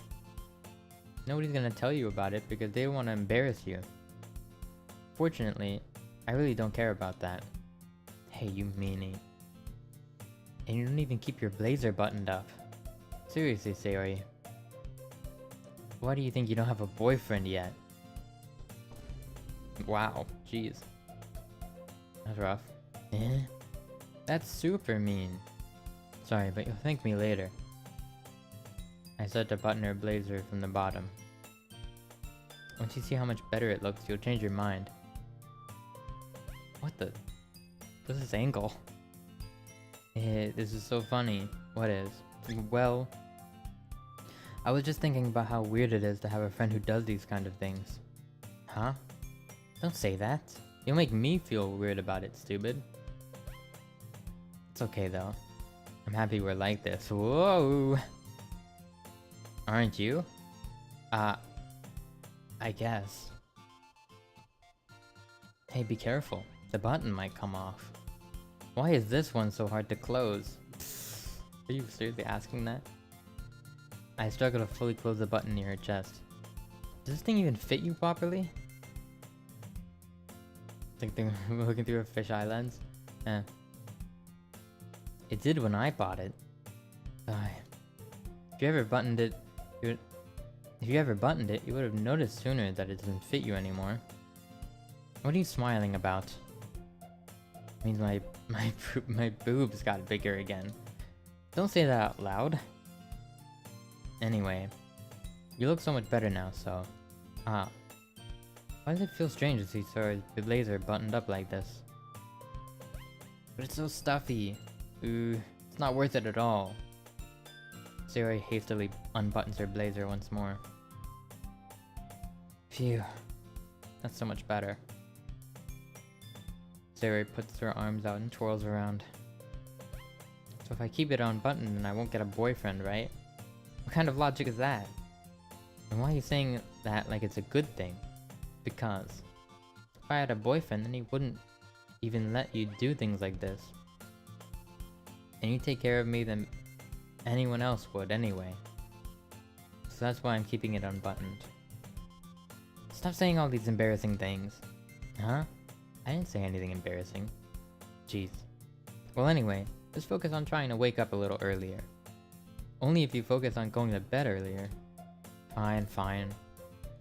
Nobody's gonna tell you about it because they want to embarrass you. Fortunately, I really don't care about that. Hey, you meanie. And you don't even keep your blazer buttoned up. Seriously, Sayori. Why do you think you don't have a boyfriend yet? Wow, jeez. That's rough. That's super mean. Sorry, but you'll thank me later. I start to button her blazer from the bottom. Once you see how much better it looks, you'll change your mind. What the? What's this angle? This is so funny. What is? Well, I was just thinking about how weird it is to have a friend who does these kind of things. Huh? Don't say that. You'll make me feel weird about it, stupid. It's okay though. I'm happy we're like this. Whoa! Aren't you? I guess. Hey, be careful. The button might come off. Why is this one so hard to close? Are you seriously asking that? I struggle to fully close the button near her chest. Does this thing even fit you properly? Like they're looking through a fisheye lens? Eh. It did when I bought it. If you ever buttoned it, you would have noticed sooner that it doesn't fit you anymore. What are you smiling about? It means my boobs got bigger again. Don't say that out loud. Anyway, you look so much better now, so... Why does it feel strange to see Sora's blazer buttoned up like this? But it's so stuffy. Ooh, it's not worth it at all. Sayori hastily unbuttons her blazer once more. Phew. That's so much better. Sayori puts her arms out and twirls around. So if I keep it unbuttoned, then I won't get a boyfriend, right? What kind of logic is that? And why are you saying that like it's a good thing? Because if I had a boyfriend, then he wouldn't even let you do things like this. And you take care of me than anyone else would anyway. So that's why I'm keeping it unbuttoned. Stop saying all these embarrassing things. Huh? I didn't say anything embarrassing. Jeez. Well anyway, let's focus on trying to wake up a little earlier. Only if you focus on going to bed earlier. Fine, fine.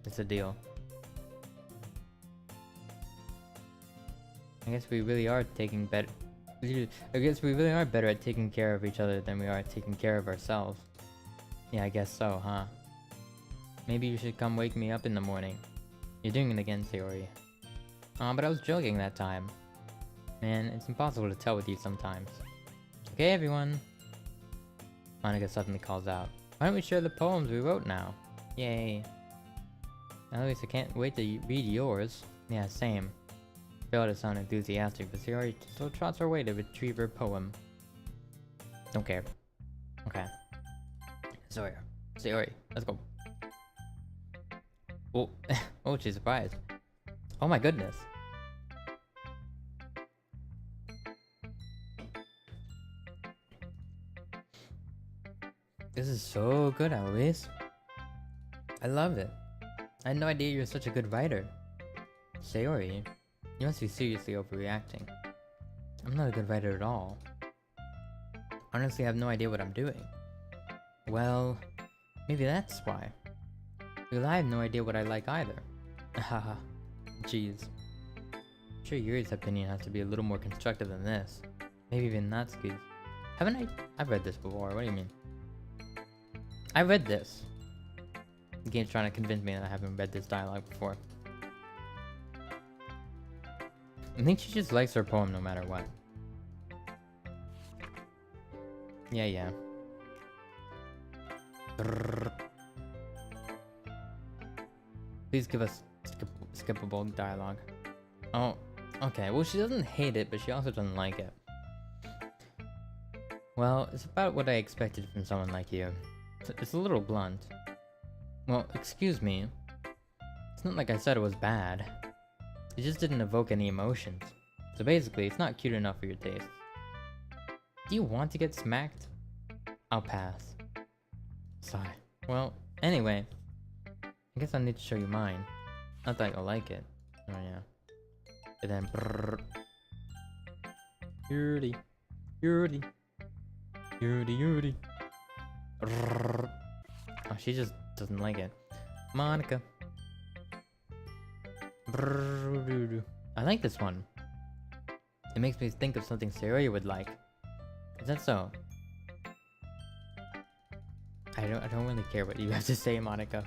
It's a deal. I guess we really are better at taking care of each other than we are at taking care of ourselves. Yeah, I guess so, huh? Maybe you should come wake me up in the morning. You're doing it again, Sayori. Aw, but I was joking that time. Man, it's impossible to tell with you sometimes. Okay, everyone. Monica suddenly calls out. Why don't we share the poems we wrote now? Yay. At least I can't wait to read yours. Yeah, same. Failed to sound enthusiastic, but Sayori still trots her way to retrieve her poem. Don't care. Okay. Sayori, let's go. Oh, oh, she's surprised. Oh my goodness. This is so good, Eloise. I love it. I had no idea you're such a good writer. Sayori, you must be seriously overreacting. I'm not a good writer at all. Honestly, I have no idea what I'm doing. Well, maybe that's why. Because I have no idea what I like either. Haha. Jeez. I'm sure Yuri's opinion has to be a little more constructive than this. Maybe even Natsuki's. Haven't I? I've read this before. What do you mean? I read this. The game's trying to convince me that I haven't read this dialogue before. I think she just likes her poem no matter what. Yeah. Please give us skippable dialogue. Oh, okay. Well, she doesn't hate it, but she also doesn't like it. Well, it's about what I expected from someone like you. It's a little blunt. Well, excuse me. It's not like I said it was bad. It just didn't evoke any emotions. So basically, it's not cute enough for your taste. Do you want to get smacked? I'll pass. Sigh. Well, anyway. I guess I need to show you mine. Not that you'll like it. Oh yeah. And then brrrr. Yuri. Oh, she just doesn't like it. Monica. I like this one. It makes me think of something Sayori would like. Is that so? I don't really care what you have to say, Monica.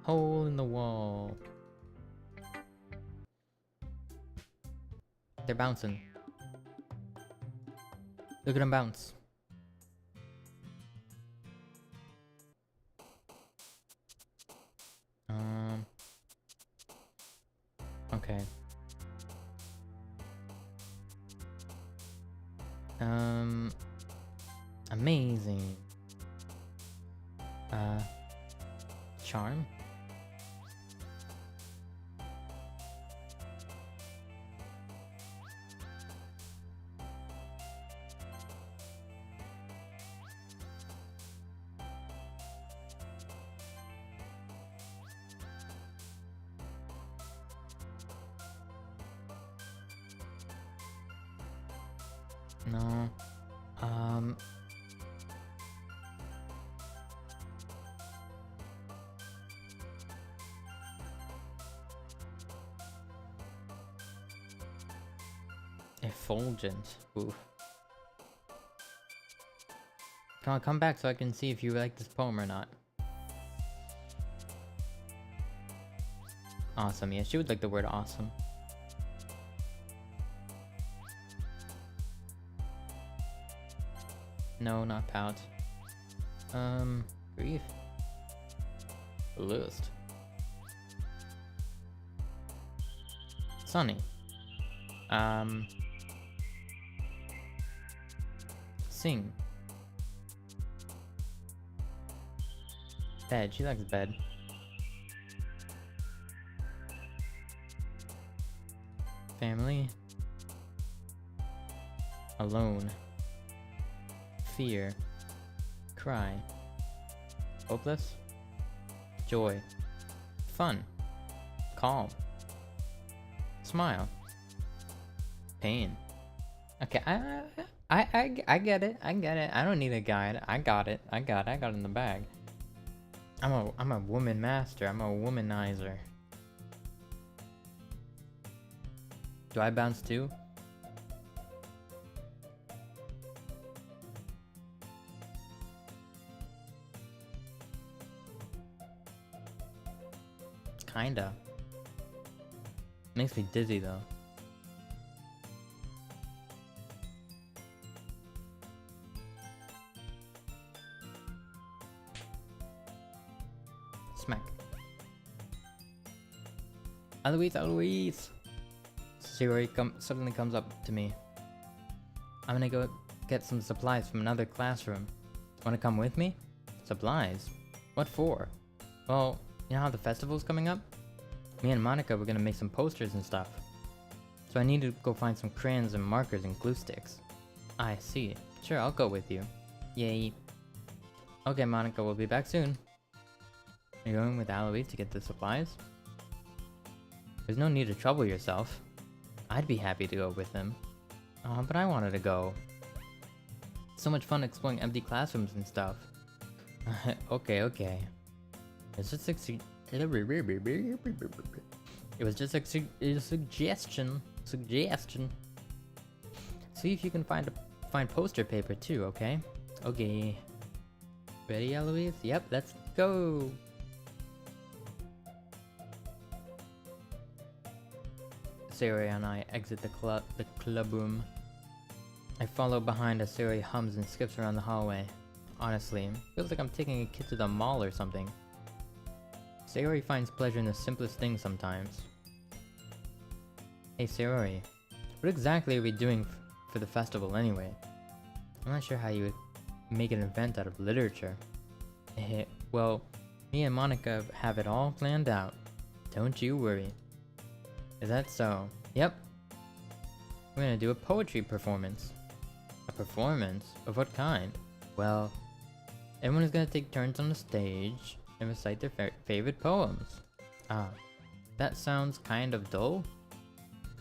Hole in the wall. They're bouncing. Look at them bounce. Okay. Amazing. Charm? No. Effulgent. Ooh. Come back so I can see if you like this poem or not. Awesome. Yeah, she would like the word awesome. No, not pout. Grief. Lust. Sunny. Sing. Bed. She likes bed. Family. Alone. Fear. Cry. Hopeless. Joy. Fun. Calm. Smile. Pain. Okay, I get it. I get it. I don't need a guide. I got it. I got it in the bag. I'm a woman master. I'm a womanizer. Do I bounce too? Kinda. Makes me dizzy though. Smack. Eloise! Siri suddenly comes up to me. I'm gonna go get some supplies from another classroom. Wanna come with me? Supplies? What for? Well, you know how the festival's coming up? Me and Monica were gonna make some posters and stuff. So I need to go find some crayons and markers and glue sticks. I see. Sure, I'll go with you. Yay. Okay, Monica, we'll be back soon. Are you going with Eloise to get the supplies? There's no need to trouble yourself. I'd be happy to go with him. Oh, but I wanted to go. So much fun exploring empty classrooms and stuff. Okay. It's just a suggestion. See if you can find poster paper too, okay? Okay. Ready, Eloise? Yep, let's go. Siri and I exit the club room. I follow behind as Siri hums and skips around the hallway. Honestly, feels like I'm taking a kid to the mall or something. Sayori finds pleasure in the simplest things sometimes. Hey Sayori, what exactly are we doing for the festival anyway? I'm not sure how you would make an event out of literature. Well, me and Monica have it all planned out. Don't you worry. Is that so? Yep. We're gonna do a poetry performance. A performance? Of what kind? Well, everyone is gonna take turns on the stage and recite their favorite poems. Ah, that sounds kind of dull.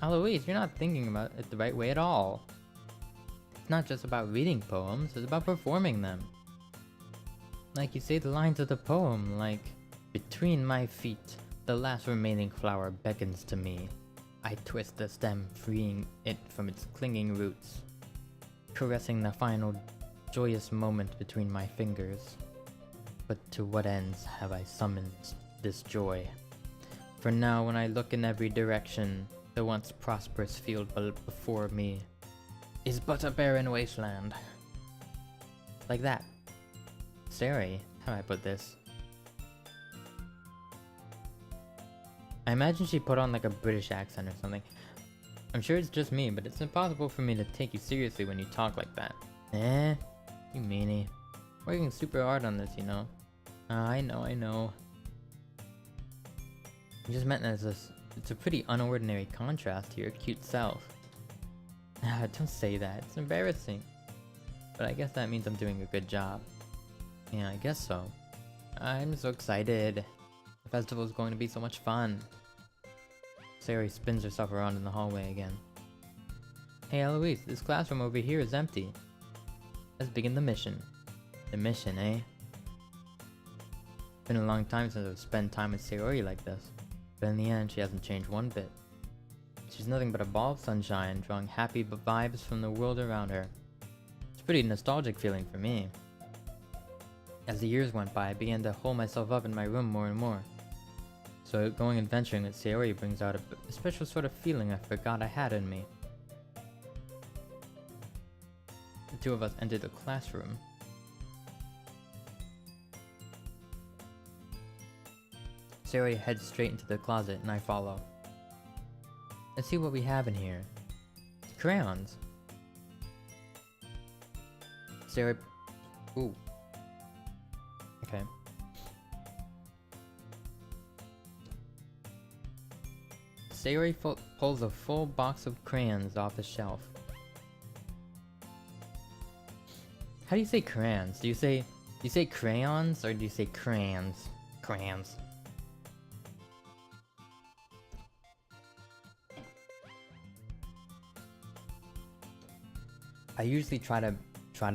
Eloise, you're not thinking about it the right way at all. It's not just about reading poems, it's about performing them. Like you say the lines of the poem, like, between my feet, the last remaining flower beckons to me. I twist the stem, freeing it from its clinging roots, caressing the final joyous moment between my fingers. But to what ends have I summoned this joy. For now, when I look in every direction, the once prosperous field before me is but a barren wasteland. Like that. Starry, how do I put this? I imagine she put on like a British accent or something. I'm sure it's just me, but it's impossible for me to take you seriously when you talk like that. You meanie. Working super hard on this, you know. I know. I just meant as it's a pretty unordinary contrast to your cute self. Don't say that, it's embarrassing. But I guess that means I'm doing a good job. Yeah, I guess so. I'm so excited. The festival is going to be so much fun. Starry spins herself around in the hallway again. Hey Eloise, this classroom over here is empty. Let's begin the mission. The mission, eh? Been a long time since I've spent time with Sayori like this, but in the end she hasn't changed one bit. She's nothing but a ball of sunshine, drawing happy vibes from the world around her. It's a pretty nostalgic feeling for me. As the years went by, I began to hole myself up in my room more and more. So going adventuring with Sayori brings out a special sort of feeling I forgot I had in me. The two of us entered the classroom. Sayori heads straight into the closet and I follow. Let's see what we have in here. Crayons. Sayori... Ooh. Okay. Sayori pulls a full box of crayons off the shelf. How do you say crayons? Do you say crayons or do you say crayons? Crayons. I usually try to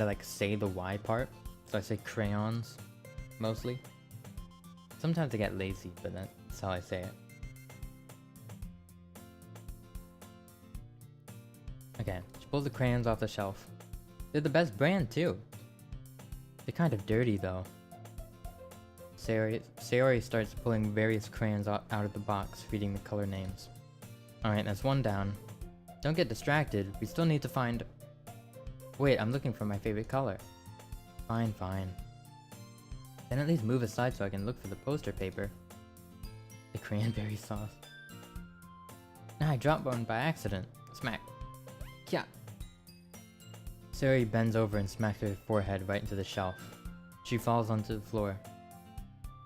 like say the Y part, so I say crayons, mostly. Sometimes I get lazy, but that's how I say it. Okay, she pulls the crayons off the shelf. They're the best brand too. They're kind of dirty though. Sayori starts pulling various crayons out of the box, reading the color names. Alright, that's one down. Don't get distracted, we still need to find... Wait, I'm looking for my favorite color. Fine. Then at least move aside so I can look for the poster paper. The cranberry sauce. I dropped one by accident. Smack. Yeah. Sayori bends over and smacks her forehead right into the shelf. She falls onto the floor,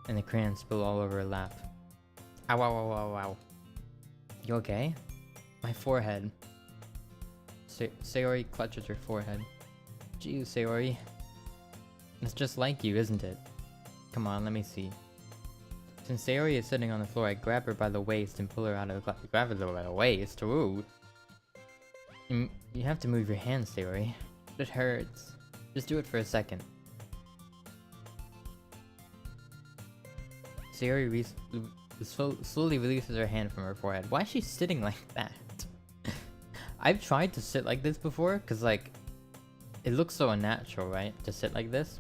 and the crayons spill all over her lap. Ow. You okay? My forehead. Sayori clutches her forehead. Geez, Sayori. It's just like you, isn't it? Come on, let me see. Since Sayori is sitting on the floor, I grab her by the waist and pull her out of the class. Grab her by the waist? Ooh. You have to move your hands, Sayori. It hurts. Just do it for a second. Sayori slowly releases her hand from her forehead. Why is she sitting like that? I've tried to sit like this before, cause like, it looks so unnatural, right? To sit like this.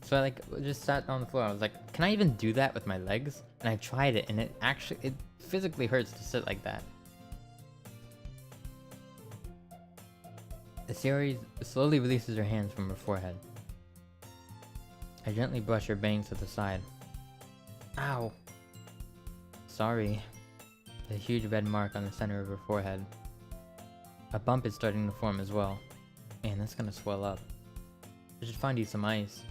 So I like just sat on the floor. I was like, can I even do that with my legs? And I tried it, and it physically hurts to sit like that. Sayori slowly releases her hands from her forehead. I gently brush her bangs to the side. Ow! Sorry. The huge red mark on the center of her forehead. A bump is starting to form as well. Man, that's gonna swell up. I should find you some ice.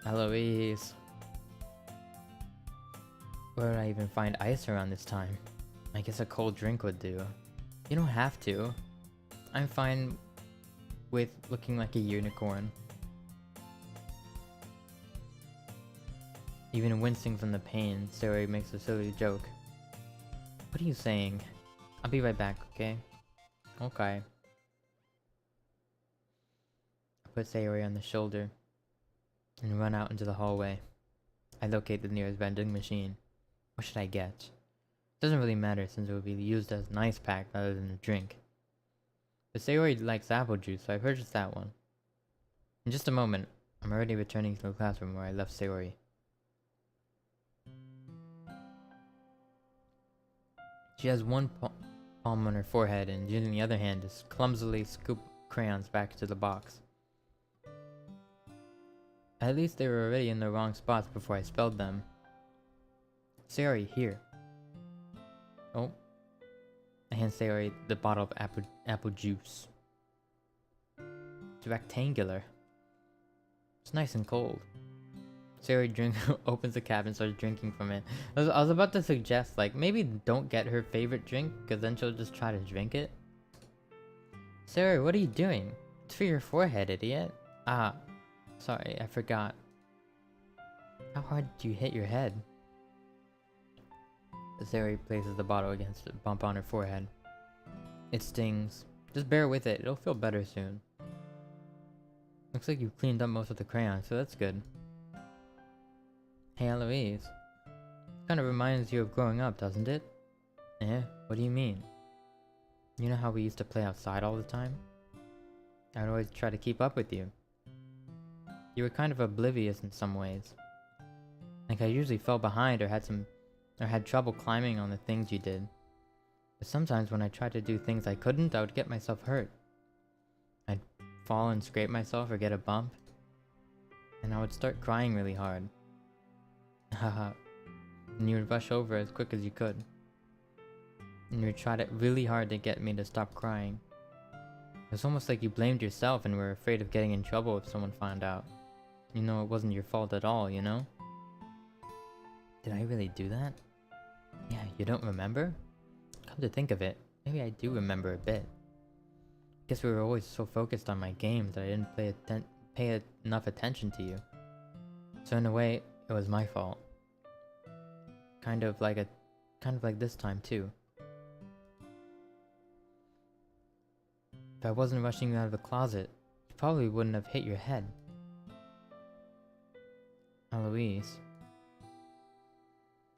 Eloise. Where would I even find ice around this time? I guess a cold drink would do. You don't have to. I'm fine with looking like a unicorn. Even wincing from the pain, Sayori makes a silly joke. What are you saying? I'll be right back, okay? Okay. I put Sayori on the shoulder and run out into the hallway. I locate the nearest vending machine. What should I get? Doesn't really matter since it will be used as an ice pack rather than a drink. But Sayori likes apple juice, so I purchased that one. In just a moment, I'm already returning to the classroom where I left Sayori. She has one palm on her forehead and using the other hand to clumsily scoop crayons back to the box. At least they were already in the wrong spots before I spelled them. Starry, here. Oh. I hand Starry the bottle of apple juice. It's rectangular. It's nice and cold. Starry opens the cap and starts drinking from it. I was about to suggest, like, maybe don't get her favorite drink, because then she'll just try to drink it. Starry, what are you doing? It's for your forehead, idiot. Ah, sorry, I forgot. How hard did you hit your head? Starry places the bottle against a bump on her forehead. It stings. Just bear with it, it'll feel better soon. Looks like you've cleaned up most of the crayons, so that's good. Hey Eloise. Kind of reminds you of growing up, doesn't it? Eh? What do you mean? You know how we used to play outside all the time? I would always try to keep up with you. You were kind of oblivious in some ways. Like I usually fell behind or had trouble climbing on the things you did. But sometimes when I tried to do things I couldn't, I would get myself hurt. I'd fall and scrape myself or get a bump. And I would start crying really hard. Haha. And you would rush over as quick as you could. And you would try really hard to get me to stop crying. It was almost like you blamed yourself and were afraid of getting in trouble if someone found out. You know it wasn't your fault at all, you know? Did I really do that? Yeah, you don't remember? Come to think of it, maybe I do remember a bit. Guess we were always so focused on my games that I didn't pay enough attention to you. So in a way, it was my fault. Kind of like this time too. If I wasn't rushing you out of the closet, you probably wouldn't have hit your head. Eloise.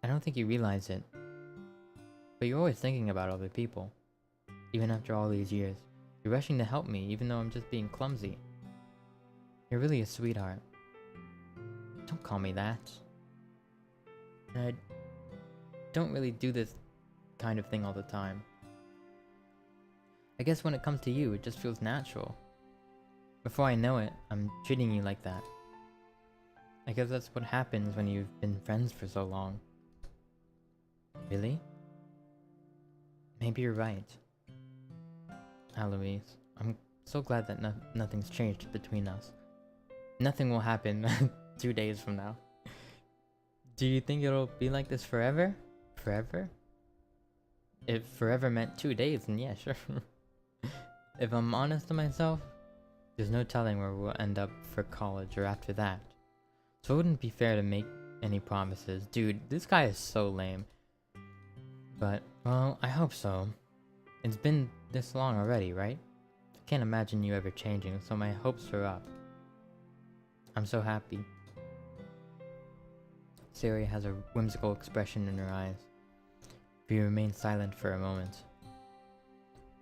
I don't think you realize it, but you're always thinking about other people. Even after all these years, you're rushing to help me even though I'm just being clumsy. You're really a sweetheart. Don't call me that. And I don't really do this kind of thing all the time. I guess when it comes to you, it just feels natural. Before I know it, I'm treating you like that. I guess that's what happens when you've been friends for so long. Really? Maybe you're right. Eloise, I'm so glad that nothing's changed between us. Nothing will happen 2 days from now. Do you think it'll be like this forever? Forever? If forever meant 2 days, then yeah, sure. If I'm honest to myself, there's no telling where we'll end up for college or after that. So it wouldn't be fair to make any promises. Dude, this guy is so lame. But, well, I hope so. It's been this long already, right? I can't imagine you ever changing, so my hopes are up. I'm so happy. Starry has a whimsical expression in her eyes. We remain silent for a moment.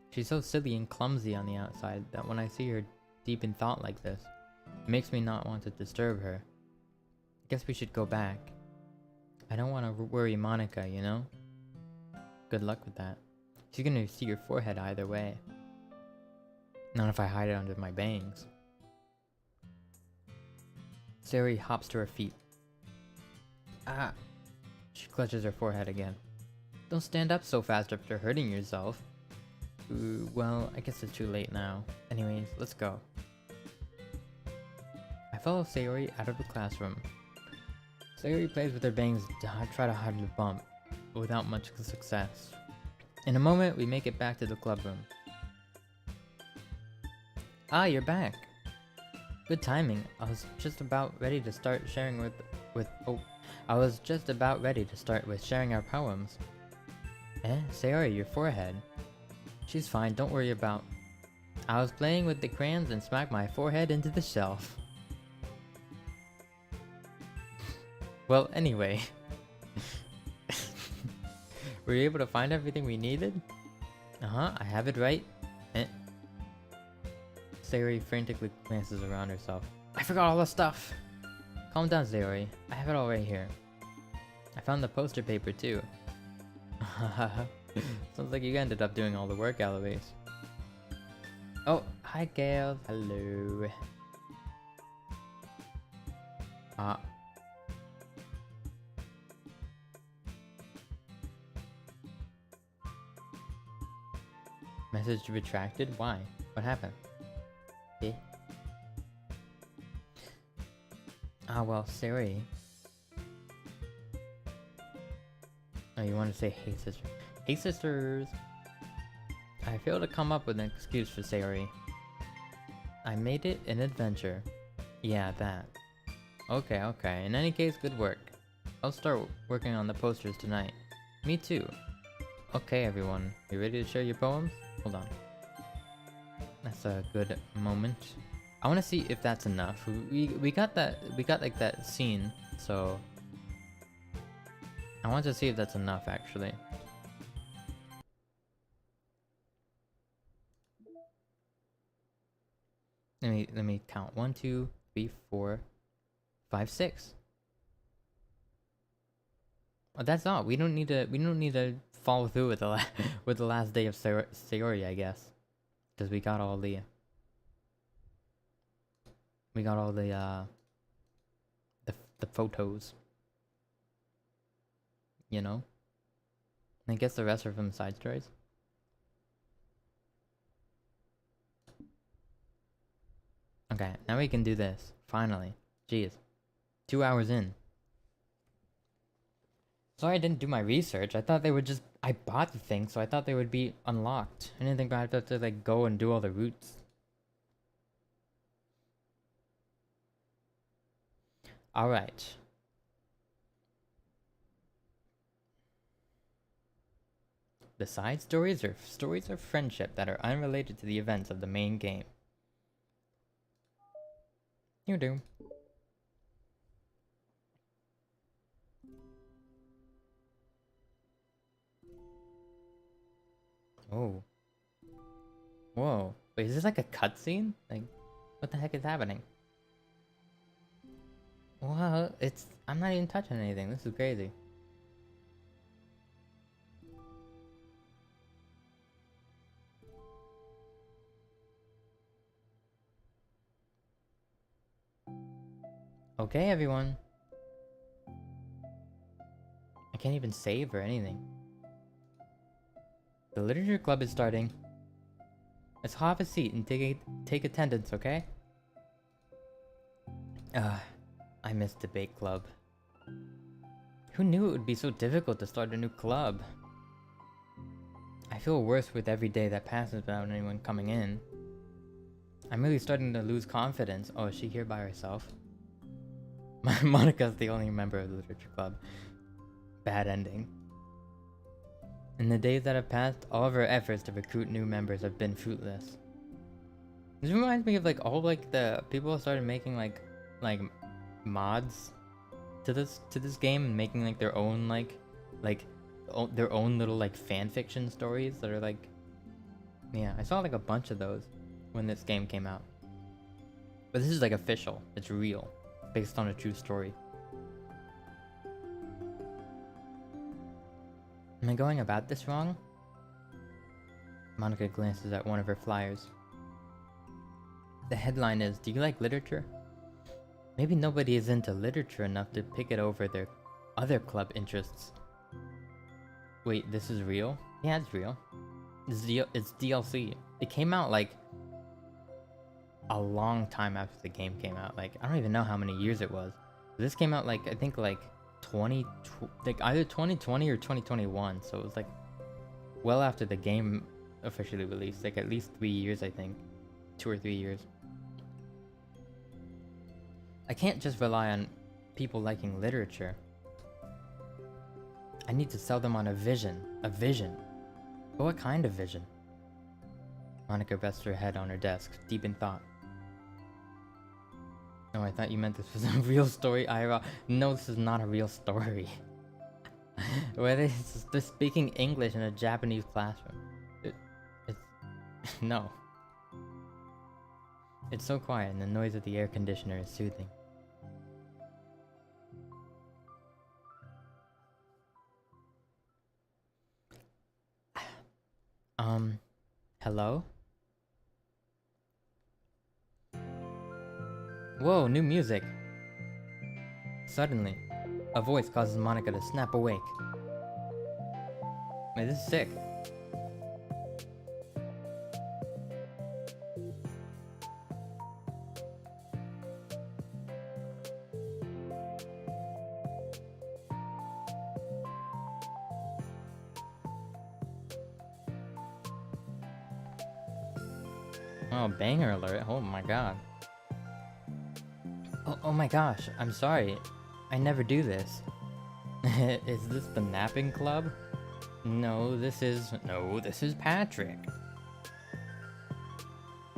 She's so silly and clumsy on the outside that when I see her deep in thought like this, it makes me not want to disturb her. I guess we should go back. I don't want to worry Monica, you know? Good luck with that. She's gonna see your forehead either way. Not if I hide it under my bangs. Starry hops to her feet. Ah! She clutches her forehead again. Don't stand up so fast after hurting yourself. Ooh, well, I guess it's too late now. Anyways, let's go. I follow Starry out of the classroom. Starry plays with her bangs to try to hide the bump, but without much success. In a moment, we make it back to the club room. Ah, you're back. Good timing. I was just about ready to start sharing sharing our poems. Starry, your forehead. She's fine, don't worry about. I was playing with the crayons and smacked my forehead into the shelf. Well, anyway. Were you able to find everything we needed? I have it right. Starry frantically glances around herself. I forgot all the stuff! Calm down, Starry. I have it all right here. I found the poster paper too. Sounds like you ended up doing all the work, Eloise. Oh, hi Gail. Hello. Message retracted? Why? What happened? Eh? Ah, well, Siri. Oh, you want to say hey sister. Hey sisters! I failed to come up with an excuse for Siri. I made it an adventure. Yeah, that. Okay, okay. In any case, good work. I'll start working on the posters tonight. Me too. Okay, everyone. You ready to share your poems? Hold on. That's a good moment. I want to see if that's enough. We got like that scene, so I want to see if that's enough actually. Let me count. 1, 2, 3, 4, 5, 6. Oh, that's all. We don't need to follow through with the with the last day of Sayori, I guess, because we got all the the photos. You know. I guess the rest are from side stories. Okay, now we can do this. Finally. Jeez. 2 hours in. Sorry I didn't do my research. I thought they would just... I bought the thing, so I thought they would be unlocked. I didn't think I'd have to like go and do all the routes. Alright. The side stories are stories of friendship that are unrelated to the events of the main game. You do. Oh. Whoa. Wait, is this like a cutscene? Like, what the heck is happening? Well, I'm not even touching anything. This is crazy. Okay, everyone. I can't even save or anything. The literature club is starting. Let's have a seat and take attendance, okay? I miss debate club. Who knew it would be so difficult to start a new club? I feel worse with every day that passes without anyone coming in. I'm really starting to lose confidence. Oh, is she here by herself? Monica's the only member of the literature club. Bad ending. In the days that have passed, all of our efforts to recruit new members have been fruitless. This reminds me of like all like the people started making like mods to this game and making like their own their own little like fan fiction stories that are like, yeah, I saw like a bunch of those when this game came out. But this is like official. It's real, based on a true story. Am I going about this wrong? Monica glances at one of her flyers. The headline is, "Do you like literature?" Maybe nobody is into literature enough to pick it over their other club interests. Wait, this is real? Yeah, it's real. It's DLC. It came out like a long time after the game came out. Like, I don't even know how many years it was. This came out like, I think like either 2020 or 2021, so it was like well after the game officially released, like at least 3 years, I think. 2 or 3 years. I can't just rely on people liking literature. I need to sell them on a vision. A vision. But what kind of vision? Monica rests her head on her desk, deep in thought. Oh, I thought you meant this was a real story, Ira. No, this is not a real story. Where they're speaking English in a Japanese classroom. It's... no. It's so quiet and the noise of the air conditioner is soothing. Hello? Whoa, new music. Suddenly, a voice causes Monica to snap awake. Wait, this is sick. Oh, banger alert. Oh my god. Oh my gosh, I'm sorry. I never do this. Is this the napping club? No, this is Patrick.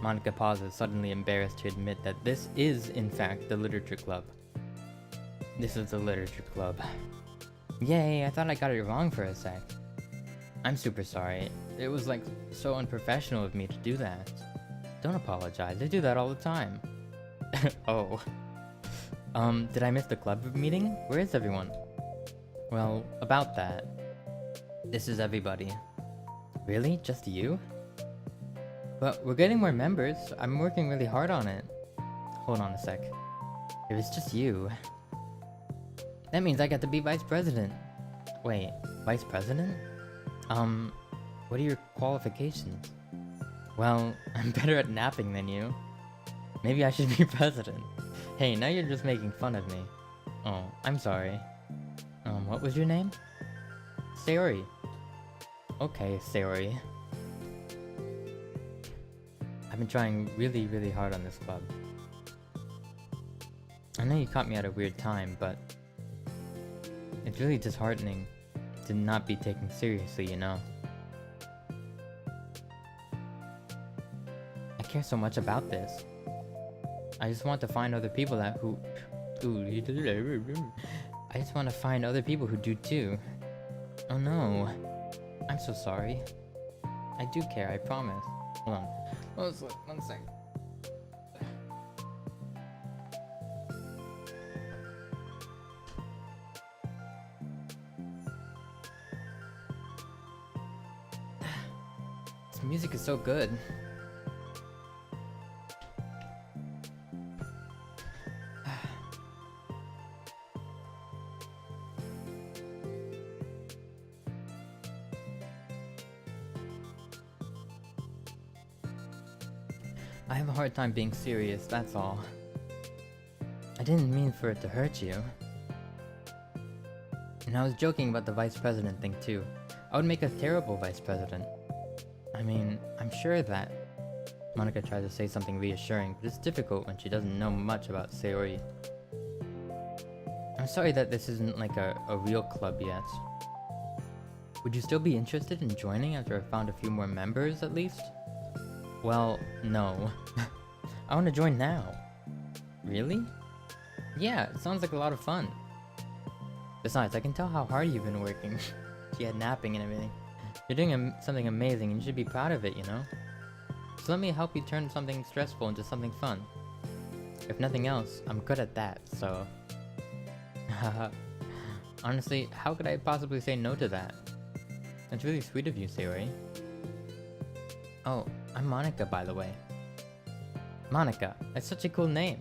Monica pauses, suddenly embarrassed to admit that this is, in fact, the literature club. This is the literature club. Yay, I thought I got it wrong for a sec. I'm super sorry. It was like so unprofessional of me to do that. Don't apologize, I do that all the time. Oh. Did I miss the club meeting? Where is everyone? Well, about that. This is everybody. Really? Just you? But we're getting more members. I'm working really hard on it. Hold on a sec. If it's just you... That means I get to be vice president. Wait, vice president? What are your qualifications? Well, I'm better at napping than you. Maybe I should be president. Hey, now you're just making fun of me. Oh, I'm sorry. What was your name? Sayori. Okay, Sayori. I've been trying really, really hard on this club. I know you caught me at a weird time, but... It's really disheartening to not be taken seriously, you know? I care so much about this. I just want to find other people that who... I just want to find other people who do too. Oh no. I'm so sorry. I do care, I promise. Hold on. One sec. This music is so good. I have a hard time being serious, that's all. I didn't mean for it to hurt you. And I was joking about the vice president thing too. I would make a terrible vice president. I mean, I'm sure that... Monica tries to say something reassuring, but it's difficult when she doesn't know much about Sayori. I'm sorry that this isn't like a real club yet. Would you still be interested in joining after I found a few more members at least? Well, no. I want to join now. Really? Yeah, it sounds like a lot of fun. Besides, I can tell how hard you've been working. She had napping and everything. You're doing something amazing and you should be proud of it, you know? So let me help you turn something stressful into something fun. If nothing else, I'm good at that, so... Honestly, how could I possibly say no to that? That's really sweet of you, Sayori. Oh, I'm Monica, by the way. Monica, that's such a cool name.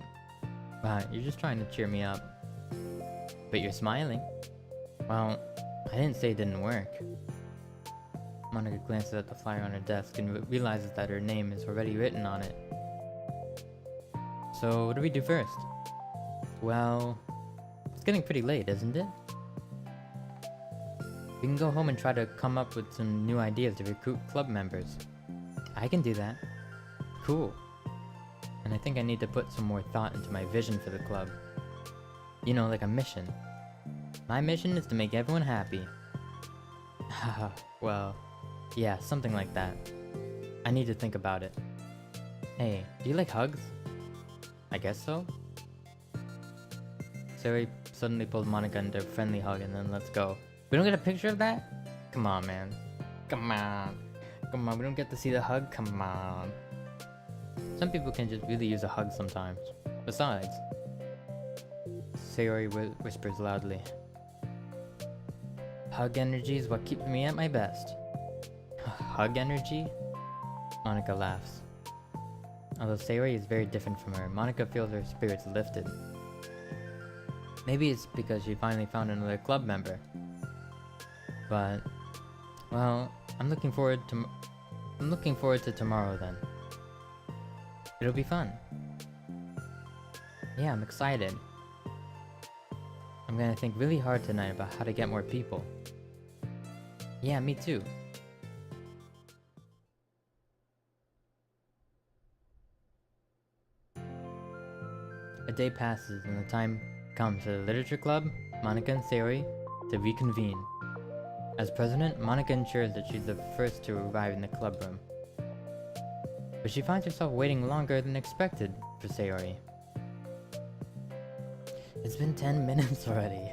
Wow, you're just trying to cheer me up. But you're smiling. Well, I didn't say it didn't work. Monica glances at the flyer on her desk and realizes that her name is already written on it. So, what do we do first? Well, it's getting pretty late, isn't it? We can go home and try to come up with some new ideas to recruit club members. I can do that. Cool. And I think I need to put some more thought into my vision for the club. You know, like a mission. My mission is to make everyone happy. Haha, well, yeah, something like that. I need to think about it. Hey, do you like hugs? I guess so. Sayori suddenly pulled Monica into a friendly hug and then let's go. We don't get a picture of that? Come on, man. Come on. Come on, we don't get to see the hug? Come on. Some people can just really use a hug sometimes. Besides, Sayori whispers loudly. Hug energy is what keeps me at my best. hug energy? Monica laughs. Although Sayori is very different from her, Monica feels her spirits lifted. Maybe it's because she finally found another club member. But, well, I'm looking forward to tomorrow then. It'll be fun. Yeah, I'm excited. I'm gonna think really hard tonight about how to get more people. Yeah, me too. A day passes and the time comes for the literature club, Monica and Sayori, to reconvene. As president, Monica ensures that she's the first to arrive in the club room. But she finds herself waiting longer than expected for Sayori. It's been 10 minutes already.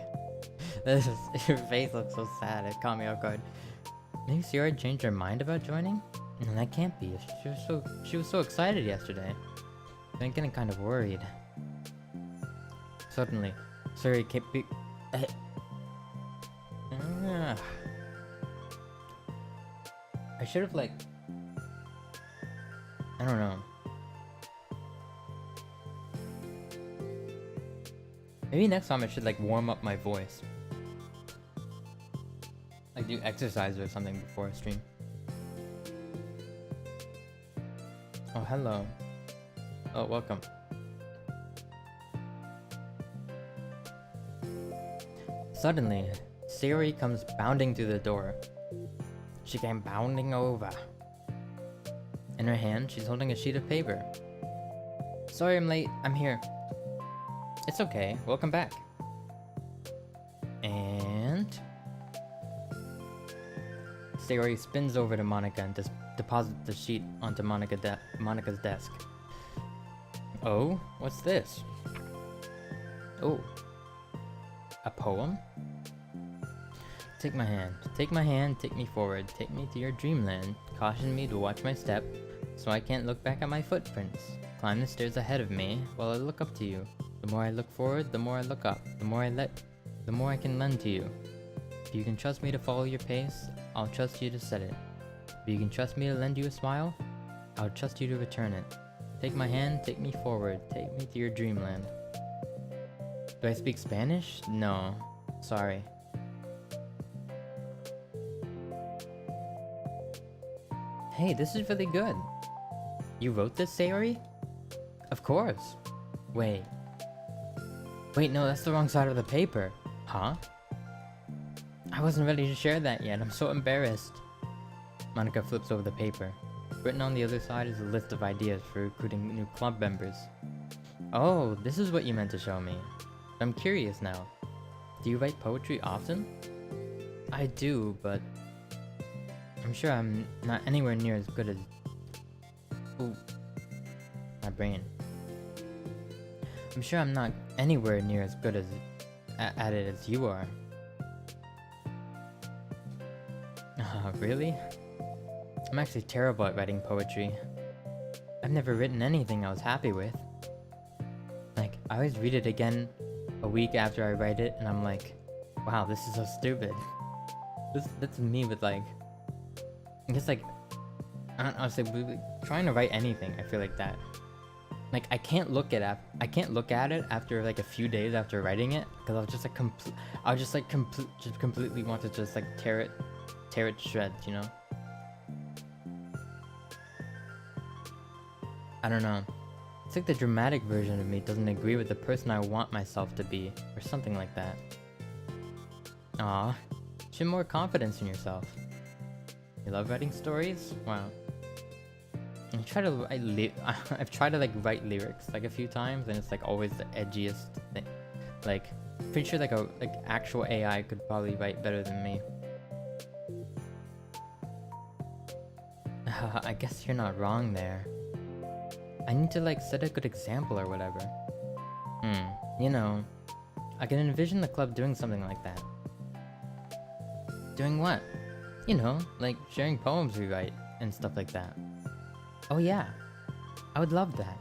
Your face looks so sad, it caught me off guard. Maybe Sayori changed her mind about joining? No, that can't be. She was so excited yesterday. I'm getting kind of worried. Suddenly, Sayori kept I should have I don't know. Maybe next time I should warm up my voice. Do exercise or something before a stream. Oh, hello. Oh, welcome. Suddenly, Sayori comes bounding through the door. She came bounding over. In her hand, she's holding a sheet of paper. Sorry I'm late, I'm here. It's okay, welcome back. And... Sayori spins over to Monica and deposits the sheet onto Monica's desk. Oh, what's this? Oh. A poem? Take my hand, take me forward, take me to your dreamland. Caution me to watch my step, so I can't look back at my footprints. Climb the stairs ahead of me, while I look up to you. The more I look forward, the more I look up. The more I can lend to you. If you can trust me to follow your pace, I'll trust you to set it. If you can trust me to lend you a smile, I'll trust you to return it. Take my hand, take me forward, take me to your dreamland. Do I speak Spanish? No. Sorry. Hey, this is really good. You wrote this, Sayori? Of course. Wait, no, that's the wrong side of the paper. Huh? I wasn't ready to share that yet. I'm so embarrassed. Monica flips over the paper. Written on the other side is a list of ideas for recruiting new club members. Oh, this is what you meant to show me. I'm curious now. Do you write poetry often? I do, but I'm sure I'm not anywhere near as good as... Ooh. My brain. I'm sure I'm not anywhere near as good as at it as you are. Really? I'm actually terrible at writing poetry. I've never written anything I was happy with. I always read it again a week after I write it, and I'm like, wow, this is so stupid. That's me with I guess I don't know, trying to write anything, I feel like that. I can't look at it after a few days after writing it, because I'll just completely want to just tear it to shreds, you know? I don't know. It's like the dramatic version of me doesn't agree with the person I want myself to be, or something like that. Aw, show more confidence in yourself. You love writing stories? Wow. I've tried to write lyrics a few times, and it's always the edgiest thing. Pretty sure actual AI could probably write better than me. I guess you're not wrong there. I need to set a good example or whatever. You know, I can envision the club doing something like that. Doing what? You know, sharing poems we write and stuff like that. Oh yeah, I would love that.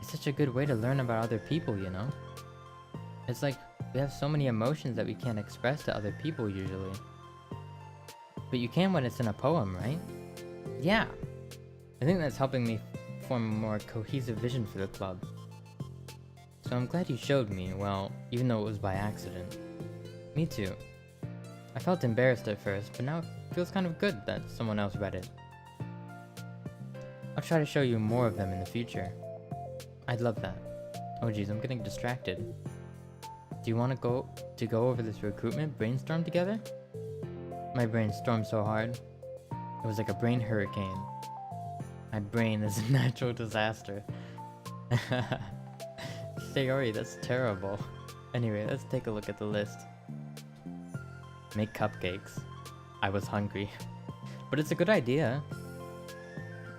It's such a good way to learn about other people, you know? It's we have so many emotions that we can't express to other people usually. But you can when it's in a poem, right? Yeah. I think that's helping me form a more cohesive vision for the club. So I'm glad you showed me, well, even though it was by accident. Me too. I felt embarrassed at first, but now it feels kind of good that someone else read it. I'll try to show you more of them in the future. I'd love that. Oh geez, I'm getting distracted. Do you want to go over this recruitment brainstorm together? My brain stormed so hard. It was like a brain hurricane. My brain is a natural disaster. Sayori, that's terrible. Anyway, let's take a look at the list. Make cupcakes. I was hungry. But it's a good idea.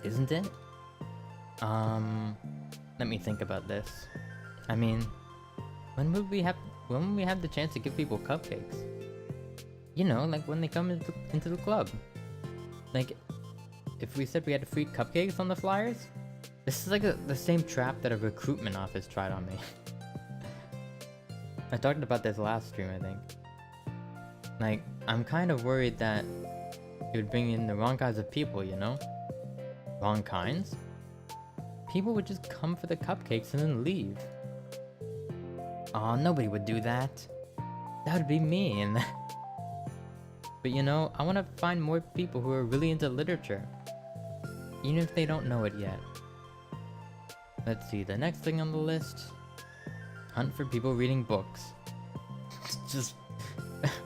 Isn't it? Let me think about this. I mean, when would we have the chance to give people cupcakes? You know, like when they come into the club. Like, if we said we had free cupcakes on the flyers? This is like the same trap that a recruitment office tried on me. I talked about this last stream, I think. Like, I'm kind of worried that it would bring in the wrong kinds of people, you know? Wrong kinds? People would just come for the cupcakes and then leave. Aw, nobody would do that. That would be mean. But you know, I want to find more people who are really into literature. Even if they don't know it yet. Let's see, the next thing on the list. Hunt for people reading books.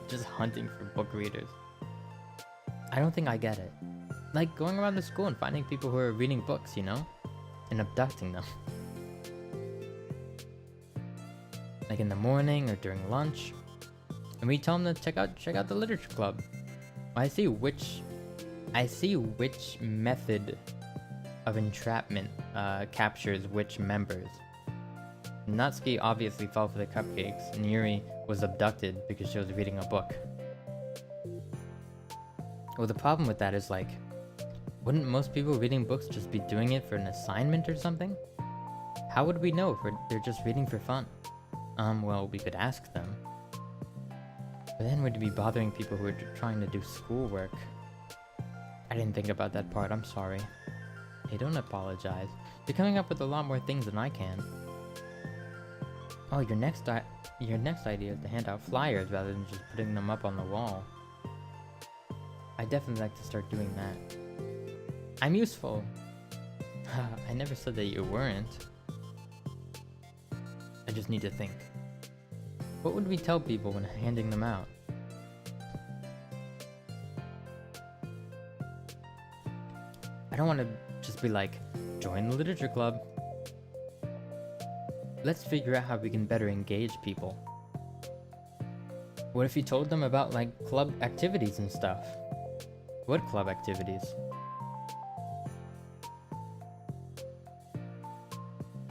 just hunting for book readers. I don't think I get it. Like going around the school and finding people who are reading books, you know? And abducting them. Like in the morning or during lunch. And we tell them to check out the literature club. I see which method of entrapment captures which members. Natsuki obviously fell for the cupcakes, and Yuri was abducted because she was reading a book. Well, the problem with that is, like, wouldn't most people reading books just be doing it for an assignment or something? How would we know if they're just reading for fun? Well, we could ask them. But then we'd be bothering people who are trying to do schoolwork. I didn't think about that part, I'm sorry. Hey, don't apologize. You're coming up with a lot more things than I can. Oh, your next idea is to hand out flyers rather than just putting them up on the wall. I'd definitely like to start doing that. I'm useful. I never said that you weren't. I just need to think. What would we tell people when handing them out? I don't want to just be like, join the literature club. Let's figure out how we can better engage people. What if you told them about, like, club activities and stuff? What club activities?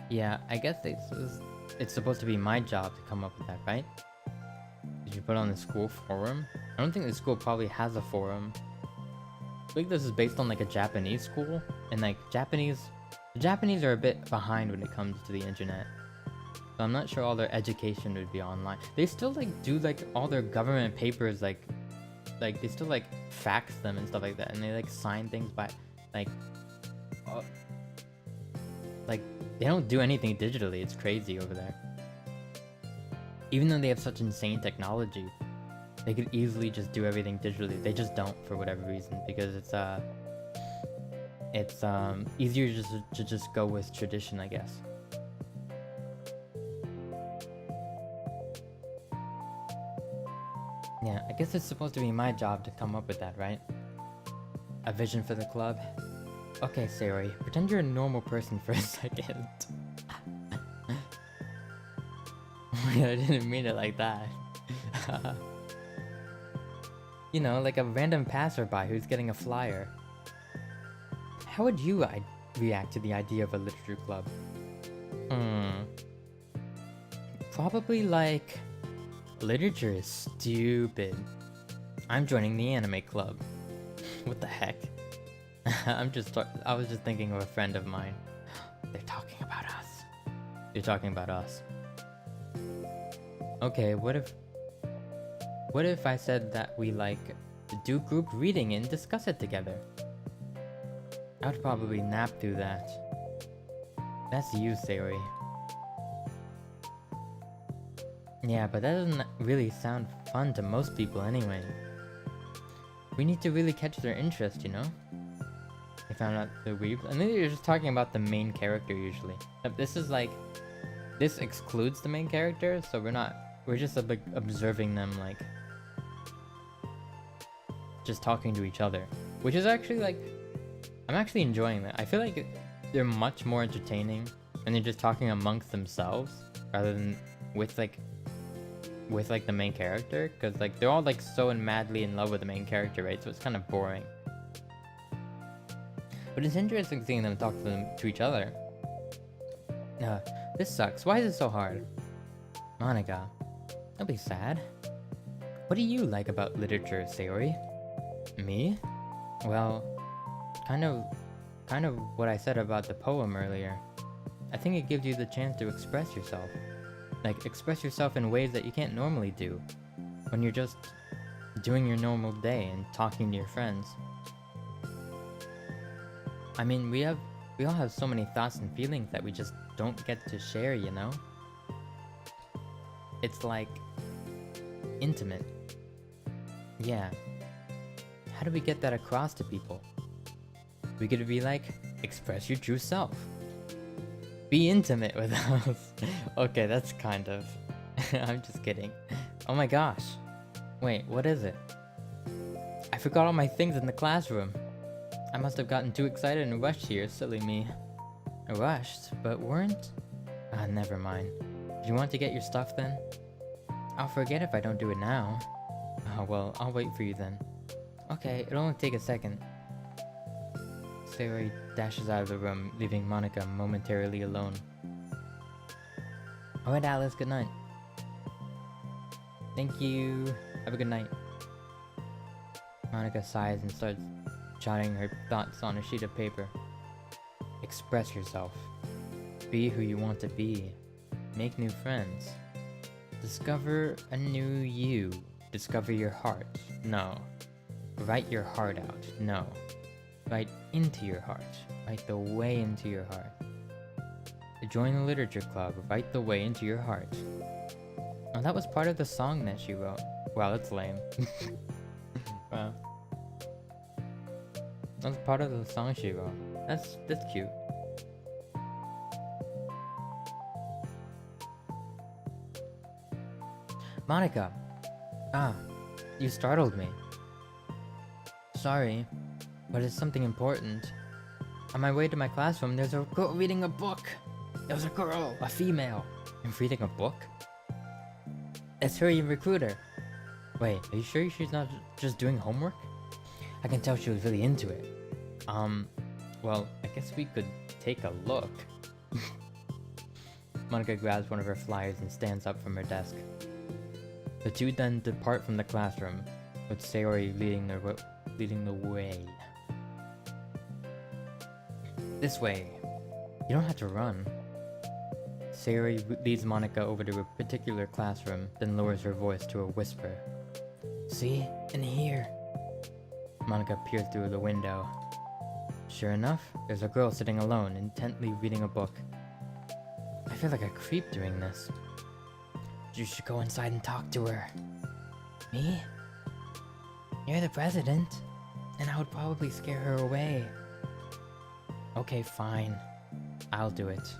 Yeah, I guess it's supposed to be my job to come up with that, right? Did you put on the school forum? I don't think the school probably has a forum. I think this is based on, like, a Japanese school, and, like, the Japanese are a bit behind when it comes to the internet. So I'm not sure all their education would be online. They still, like, do, like, all their government papers, like they still, like, fax them and stuff like that, and they, like, sign things by, like, they don't do anything digitally. It's crazy over there. Even though they have such insane technology, they could easily just do everything digitally. They just don't for whatever reason, because it's easier to just go with tradition, I guess. Yeah, I guess it's supposed to be my job to come up with that, right? A vision for the club? Okay, Sayori, pretend you're a normal person for a second. I didn't mean it like that. You know, like a random passerby who's getting a flyer. How would you react to the idea of a literature club? Probably like, literature is stupid. I'm joining the anime club. What the heck? I was just thinking of a friend of mine. They're talking about us. They're talking about us. Okay, what if I said that we, like, to do group reading and discuss it together. I'd probably nap through that. That's you, Sayori. Yeah, but that doesn't really sound fun to most people anyway. We need to really catch their interest, you know? They found out the weebs. And then you're just talking about the main character usually. This is like... This excludes the main character, so we're just like observing them, like... just talking to each other. Which is actually like... I'm actually enjoying that. I feel like they're much more entertaining when they're just talking amongst themselves rather than with the main character, because like they're all like so madly in love with the main character, right? So it's kind of boring. But it's interesting seeing them talk to each other. This sucks. Why is it so hard? Monica, don't be sad. What do you like about literature, Sayori? Me? Well, kind of what I said about the poem earlier. I think it gives you the chance to express yourself. Like, express yourself in ways that you can't normally do when you're just doing your normal day and talking to your friends. I mean, we all have so many thoughts and feelings that we just don't get to share, you know? It's like intimate. Yeah. How do we get that across to people? We could be like, express your true self. Be intimate with us. Okay, that's kind of... I'm just kidding. Oh my gosh. Wait, what is it? I forgot all my things in the classroom. I must have gotten too excited and rushed here, silly me. I rushed, but weren't? Ah, never mind. Do you want to get your stuff then? I'll forget if I don't do it now. Oh, well, I'll wait for you then. Okay, it'll only take a second. Sayori dashes out of the room, leaving Monica momentarily alone. Alright, Alice, good night. Thank you. Have a good night. Monica sighs and starts jotting her thoughts on a sheet of paper. Express yourself. Be who you want to be. Make new friends. Discover a new you. Discover your heart. No. Write your heart out. No. Write into your heart. Write the way into your heart. Join the literature club. Write the way into your heart. Oh, that was part of the song that she wrote. Wow, that's lame. Wow. That's part of the song she wrote. That's cute. Monica! Ah, you startled me. Sorry, but it's something important. On my way to my classroom, there's a girl reading a book. There was a girl, a female, and reading a book? It's her recruiter. Wait, are you sure she's not just doing homework? I can tell she was really into it. Well, I guess we could take a look. Monica grabs one of her flyers and stands up from her desk. The two then depart from the classroom, with Sayori leading the way. This way. You don't have to run. Sayori leads Monica over to a particular classroom, then lowers her voice to a whisper. See? In here. Monica peers through the window. Sure enough, there's a girl sitting alone, intently reading a book. I feel like a creep doing this. You should go inside and talk to her. Me? You're the president, and I would probably scare her away. Okay, fine. I'll do it.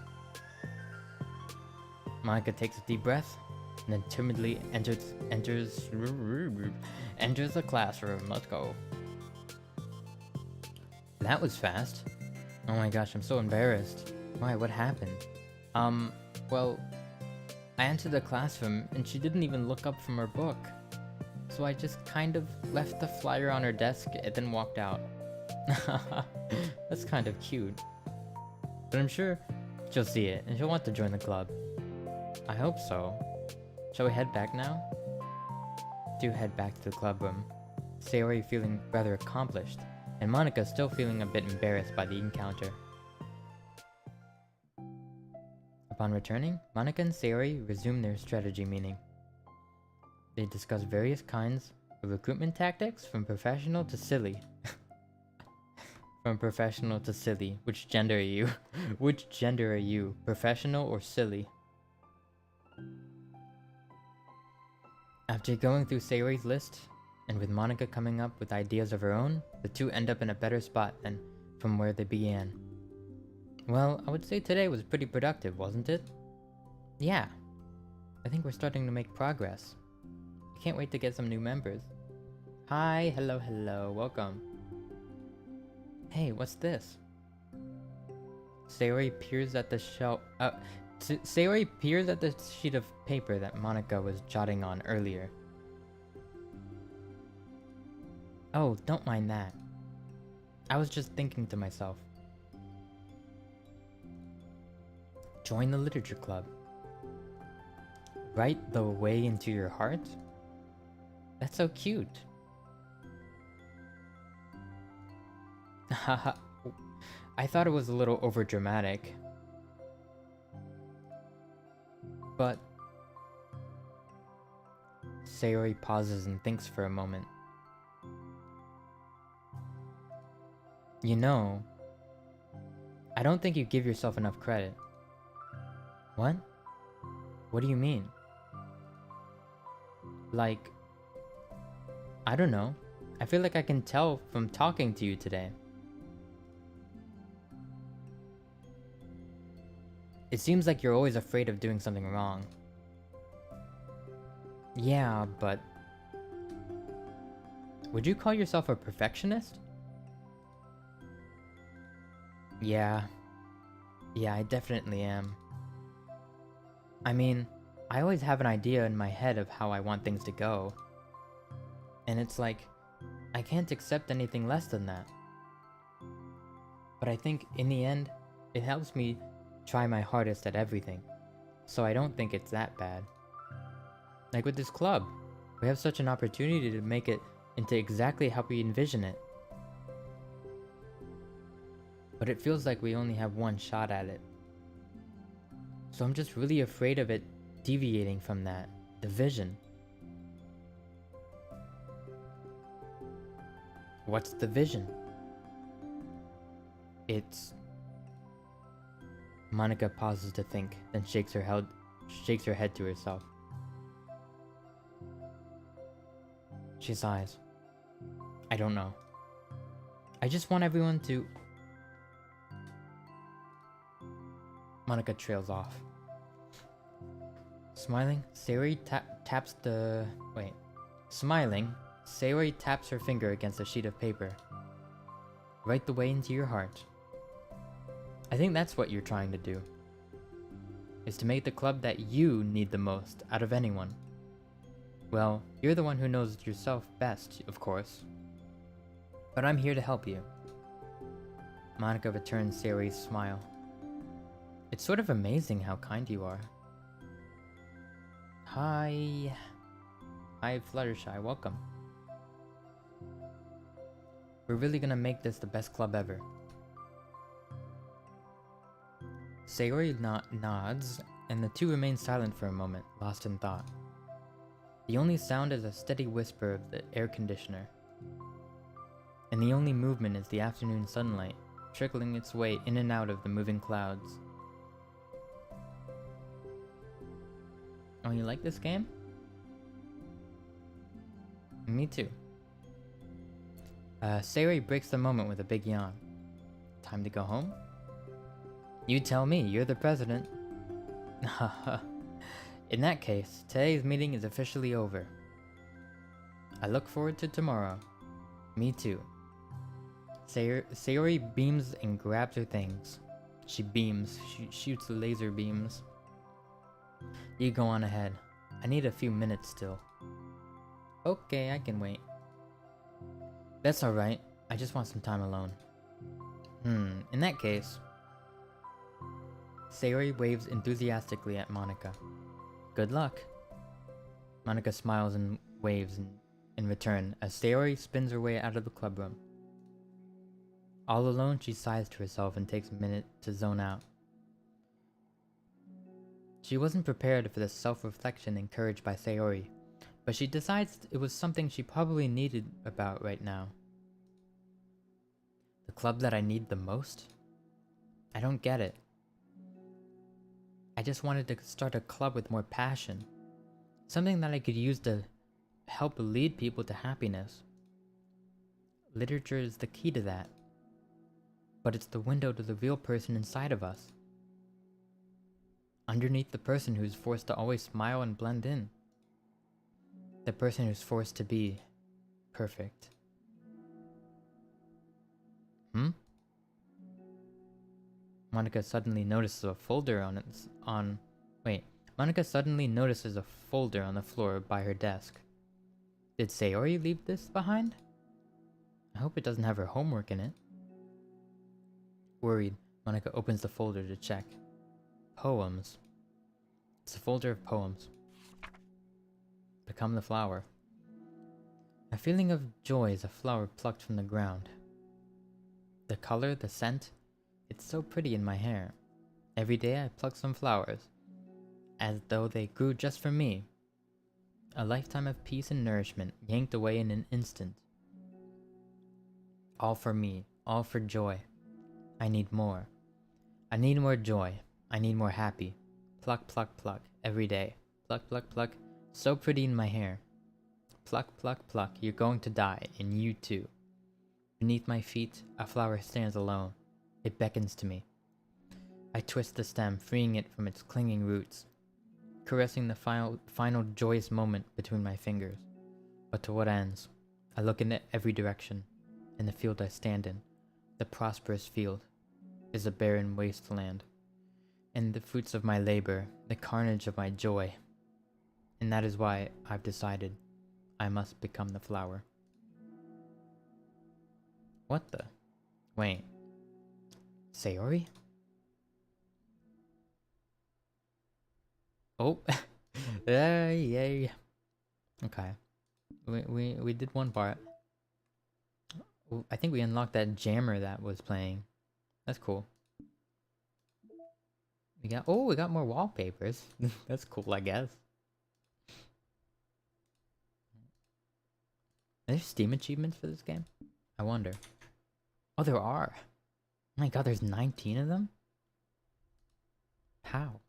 Monica takes a deep breath, and then timidly enters the classroom. Let's go. That was fast. Oh my gosh, I'm so embarrassed. Why, what happened? Well, I entered the classroom and she didn't even look up from her book. So I just kind of left the flyer on her desk and then walked out. That's kind of cute. But I'm sure she'll see it and she'll want to join the club. I hope so. Shall we head back now? Do head back to the club room. Sayori feeling rather accomplished, and Monica still feeling a bit embarrassed by the encounter. Upon returning, Monica and Sayori resume their strategy meeting. They discuss various kinds Recruitment tactics? From professional to silly. From professional to silly. Which gender are you? Which gender are you? Professional or silly? After going through Sayori's list, and with Monika coming up with ideas of her own, the two end up in a better spot than from where they began. Well, I would say today was pretty productive, wasn't it? Yeah. I think we're starting to make progress. I can't wait to get some new members. Hi, hello, hello, welcome. Hey, what's this? Sayori peers at the Sayori peers at the sheet of paper that Monika was jotting on earlier. Oh, don't mind that. I was just thinking to myself. Join the literature club. Write the way into your heart? That's so cute. Haha. I thought it was a little overdramatic. But Sayori pauses and thinks for a moment. You know, I don't think you give yourself enough credit. What? What do you mean? Like, I don't know. I feel like I can tell from talking to you today. It seems like you're always afraid of doing something wrong. Yeah, but... Would you call yourself a perfectionist? Yeah, I definitely am. I mean, I always have an idea in my head of how I want things to go. And it's like, I can't accept anything less than that. But I think, in the end, it helps me try my hardest at everything. So I don't think it's that bad. Like with this club, we have such an opportunity to make it into exactly how we envision it. But it feels like we only have one shot at it. So I'm just really afraid of it deviating from that, the vision. What's the vision? It's... Monika pauses to think, then shakes her head to herself. She sighs. I don't know. I just want everyone to... Monika trails off. Smiling, Sayori taps the... Wait. Smiling, Sayori taps her finger against a sheet of paper. Write the way into your heart. I think that's what you're trying to do. Is to make the club that you need the most out of anyone. Well, you're the one who knows yourself best, of course. But I'm here to help you. Monika returns Sayori's smile. It's sort of amazing how kind you are. Hi, Fluttershy, welcome. We're really gonna make this the best club ever. Sayori nods, and the two remain silent for a moment, lost in thought. The only sound is a steady whisper of the air conditioner. And the only movement is the afternoon sunlight, trickling its way in and out of the moving clouds. Oh, you like this game? Me too. Sayori breaks the moment with a big yawn. Time to go home? You tell me, you're the president. Haha. In that case, today's meeting is officially over. I look forward to tomorrow. Me too. Sayori beams and grabs her things. She beams. She shoots laser beams. You go on ahead. I need a few minutes still. Okay, I can wait. That's alright. I just want some time alone. In that case... Sayori waves enthusiastically at Monika. Good luck. Monika smiles and waves in return as Sayori spins her way out of the club room. All alone, she sighs to herself and takes a minute to zone out. She wasn't prepared for the self-reflection encouraged by Sayori, But she decides it was something she probably needed about right now. The club that I need the most? I don't get it. I just wanted to start a club with more passion. Something that I could use to help lead people to happiness. Literature is the key to that. But it's the window to the real person inside of us. Underneath the person who's forced to always smile and blend in. The person who's forced to be perfect. Monica suddenly notices a folder Monica suddenly notices a folder on the floor by her desk. Did Sayori leave this behind? I hope it doesn't have her homework in it. Worried, Monica opens the folder to check. Poems. It's a folder of poems. Become the flower. A feeling of joy as a flower plucked from the ground. The color, the scent, it's so pretty in my hair. Every day I pluck some flowers, as though they grew just for me. A lifetime of peace and nourishment yanked away in an instant. All for me, all for joy. I need more. I need more joy. I need more happy. Pluck, pluck, pluck, every day. Pluck, pluck, pluck, so pretty in my hair. Pluck, pluck, pluck, you're going to die, and you too. Beneath my feet, a flower stands alone. It beckons to me. I twist the stem, freeing it from its clinging roots, caressing the final joyous moment between my fingers. But to what ends? I look in every direction, and the field I stand in, the prosperous field, is a barren wasteland. And the fruits of my labor, the carnage of my joy. And that is why I've decided I must become the flower. What the? Wait. Sayori? Oh. Yay. Okay. We did one part. I think we unlocked that jammer that was playing. That's cool. We got more wallpapers. That's cool, I guess. Are there Steam achievements for this game? I wonder. Oh, there are. Oh my god, there's 19 of them? How?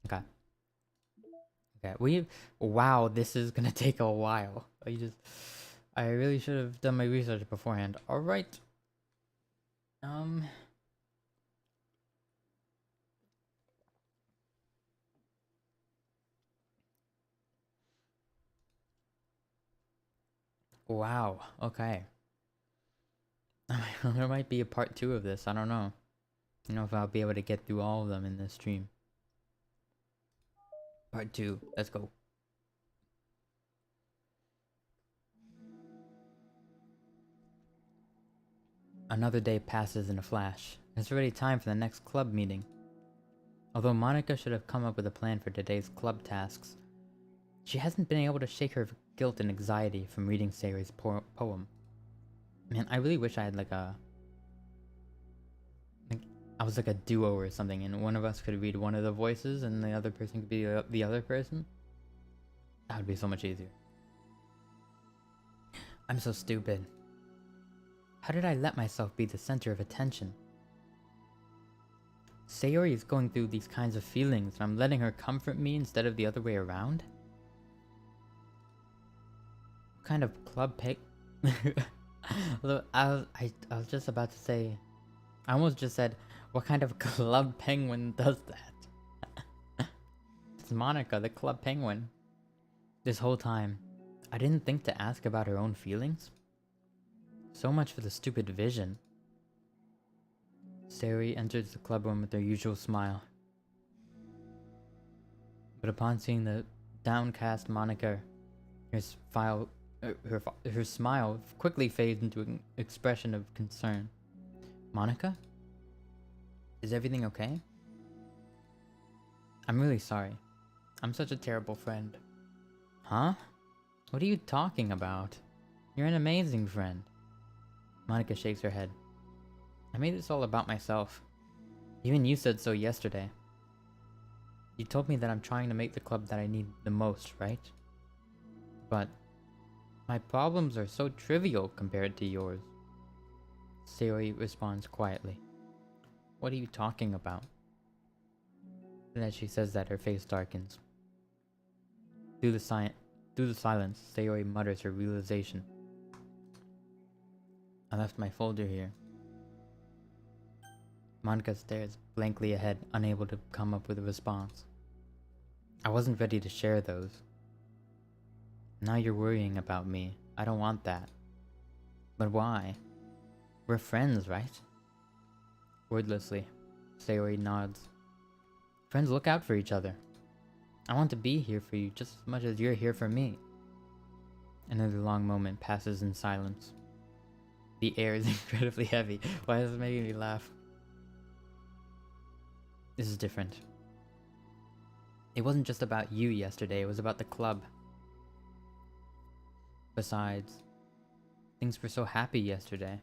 Okay. Okay, wow, this is gonna take a while. I really should have done my research beforehand. Alright. Wow, okay. There might be a part 2 of this, I don't know. I don't know if I'll be able to get through all of them in this stream. Part 2, let's go. Another day passes in a flash. It's already time for the next club meeting. Although Monica should have come up with a plan for today's club tasks, she hasn't been able to shake her guilt and anxiety from reading Sayori's poem. Man, I really wish I had I was like a duo or something, and one of us could read one of the voices and the other person could be the other person. That would be so much easier. I'm so stupid. How did I let myself be the center of attention? Sayori is going through these kinds of feelings, and I'm letting her comfort me instead of the other way around? What kind of club pick? I was just about to say, I almost just said, what kind of club penguin does that? It's Monica, the club penguin. This whole time, I didn't think to ask about her own feelings. So much for the stupid vision. Sayori enters the club room with her usual smile. But upon seeing the downcast Monica, her smile quickly fades into an expression of concern. Monica? Is everything okay? I'm really sorry. I'm such a terrible friend. Huh? What are you talking about? You're an amazing friend. Monica shakes her head. I made this all about myself. Even you said so yesterday. You told me that I'm trying to make the club that I need the most, right? But my problems are so trivial compared to yours. Sayori responds quietly. What are you talking about? And as she says that, her face darkens. Through the silence, Sayori mutters her realization. I left my folder here. Monica stares blankly ahead, unable to come up with a response. I wasn't ready to share those. Now you're worrying about me. I don't want that. But why? We're friends, right? Wordlessly, Sayori nods. Friends look out for each other. I want to be here for you just as much as you're here for me. Another long moment passes in silence. The air is incredibly heavy. Why is it making me laugh? This is different. It wasn't just about you yesterday, it was about the club. Besides, things were so happy yesterday.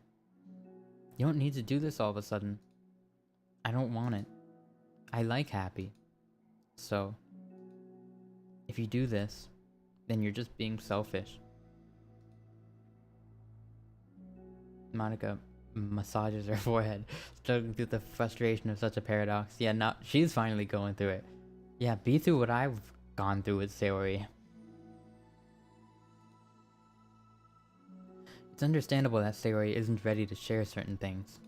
You don't need to do this all of a sudden. I don't want it. I like happy. So, if you do this, then you're just being selfish. Monica massages her forehead, struggling through the frustration of such a paradox. Yeah, now she's finally going through it. Yeah, be through what I've gone through with Sayori. It's understandable that Sayori isn't ready to share certain things.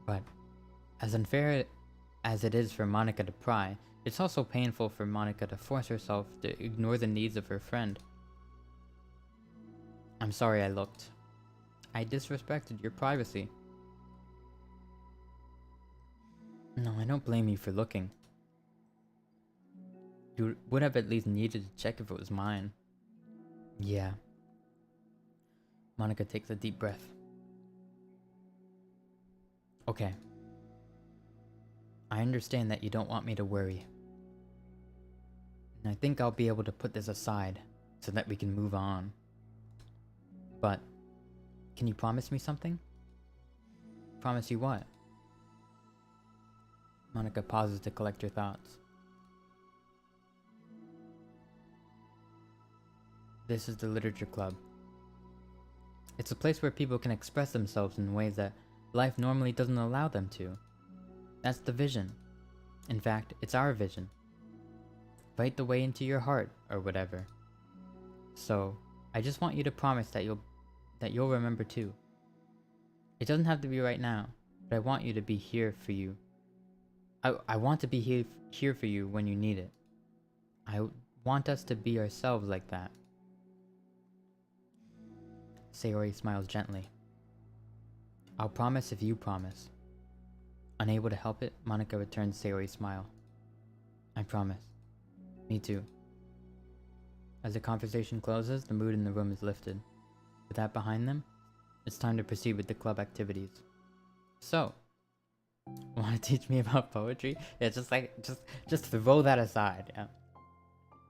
But, as unfair as it is for Monica to pry, it's also painful for Monica to force herself to ignore the needs of her friend. I'm sorry I looked. I disrespected your privacy. No, I don't blame you for looking. You would have at least needed to check if it was mine. Yeah. Monica takes a deep breath. Okay. I understand that you don't want me to worry. And I think I'll be able to put this aside so that we can move on. But, can you promise me something? Promise you what? Monica pauses to collect her thoughts. This is the literature club. It's a place where people can express themselves in ways that life normally doesn't allow them to. That's the vision. In fact, it's our vision. Right the way into your heart, or whatever. So, I just want you to promise that you'll remember too. It doesn't have to be right now, but I want you to be here for you. I want to be here for you when you need it. I want us to be ourselves like that. Sayori smiles gently. I'll promise if you promise. Unable to help it, Monica returns Sayori's smile. I promise. Me too. As the conversation closes, the mood in the room is lifted. With that behind them, it's time to proceed with the club activities. So, want to teach me about poetry? Yeah, just throw that aside. Yeah.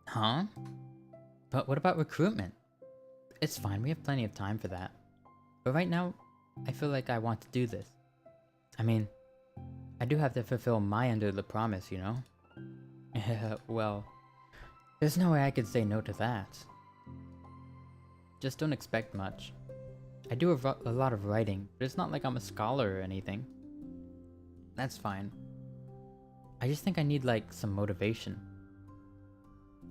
Huh? But what about recruitment? It's fine, we have plenty of time for that. But right now, I feel like I want to do this. I mean, I do have to fulfill my end of the promise, you know? Well, there's no way I could say no to that. Just don't expect much. I do a lot of writing, but it's not like I'm a scholar or anything. That's fine. I just think I need, like, some motivation.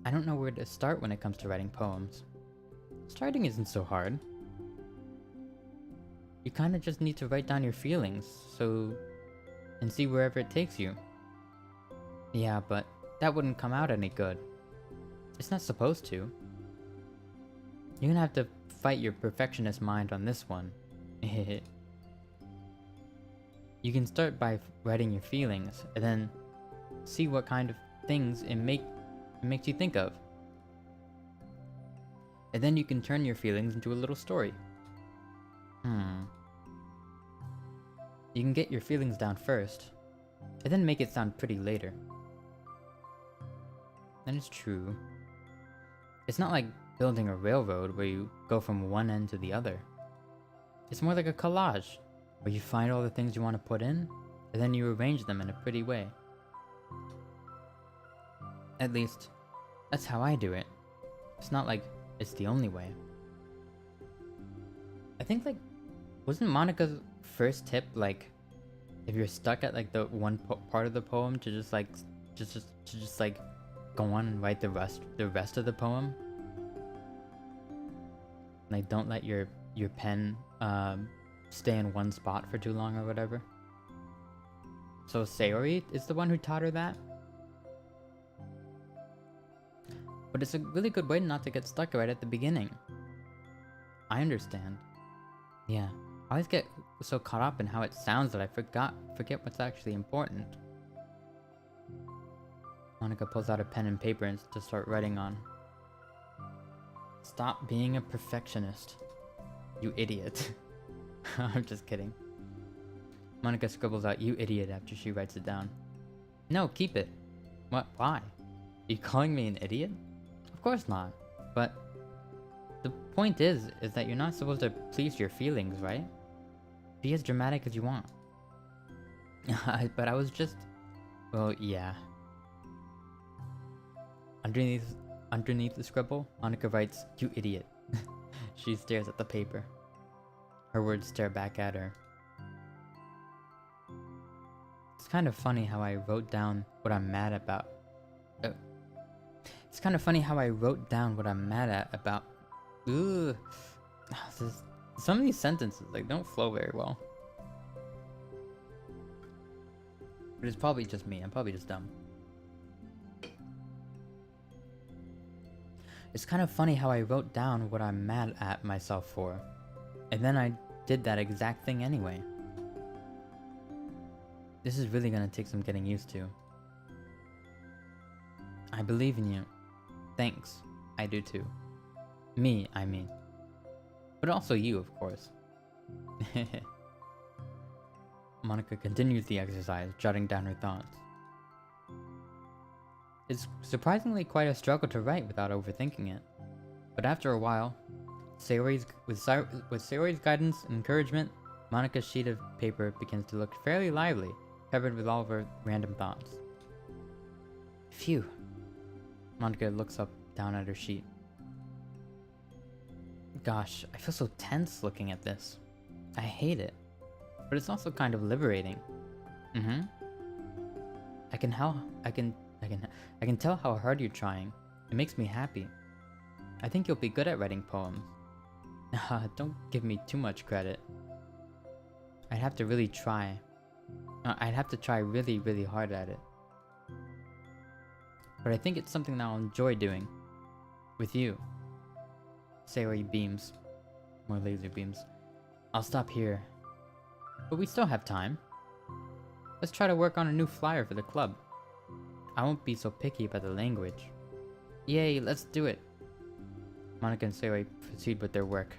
I don't know where to start when it comes to writing poems. Starting isn't so hard. You kinda just need to write down your feelings, and see wherever it takes you. Yeah, but that wouldn't come out any good. It's not supposed to. You're gonna have to fight your perfectionist mind on this one. You can start by writing your feelings, and then see what kind of things it makes you think of. And then you can turn your feelings into a little story. You can get your feelings down first, and then make it sound pretty later. And it's true. It's not like building a railroad where you go from one end to the other. It's more like a collage, where you find all the things you want to put in, and then you arrange them in a pretty way. At least, that's how I do it. It's not like it's the only way. I think, like, wasn't Monica's first tip, like, if you're stuck at, like, the one part of the poem, to just, like, just like, go on and write the rest of the poem? Like, don't let your pen, stay in one spot for too long or whatever. So Sayori is the one who taught her that? But it's a really good way not to get stuck right at the beginning. I understand. Yeah, I always get so caught up in how it sounds that I forget what's actually important. Monica pulls out a pen and paper and to start writing on. Stop being a perfectionist. You idiot. I'm just kidding. Monica scribbles out, "You idiot," after she writes it down. No, keep it. What? Why? Are you calling me an idiot? Of course not. But the point is that you're not supposed to please your feelings, right? Be as dramatic as you want. But I was just... Well, yeah. Underneath the scribble, Monica writes, "You idiot." She stares at the paper. Her words stare back at her. It's kind of funny how I wrote down what I'm mad about. It's kind of funny how I wrote down what I'm mad at about. Ugh. Some of these sentences, like, don't flow very well. But it's probably just me. I'm probably just dumb. It's kind of funny how I wrote down what I'm mad at myself for. And then I did that exact thing anyway. This is really gonna take some getting used to. I believe in you. Thanks. I do too. Me, I mean. But also you, of course. Monica continues the exercise, jotting down her thoughts. It's surprisingly quite a struggle to write without overthinking it. But after a while, with Sayori's guidance and encouragement, Monica's sheet of paper begins to look fairly lively, covered with all of her random thoughts. Phew. Monica looks down at her sheet. Gosh, I feel so tense looking at this. I hate it. But it's also kind of liberating. I can tell how hard you're trying. It makes me happy. I think you'll be good at writing poems. Don't give me too much credit. I'd have to really try. I'd have to try really, really hard at it. But I think it's something that I'll enjoy doing. With you. Sayori beams. More laser beams. I'll stop here. But we still have time. Let's try to work on a new flyer for the club. I won't be so picky about the language. Yay, let's do it. Monica and Sayori proceed with their work.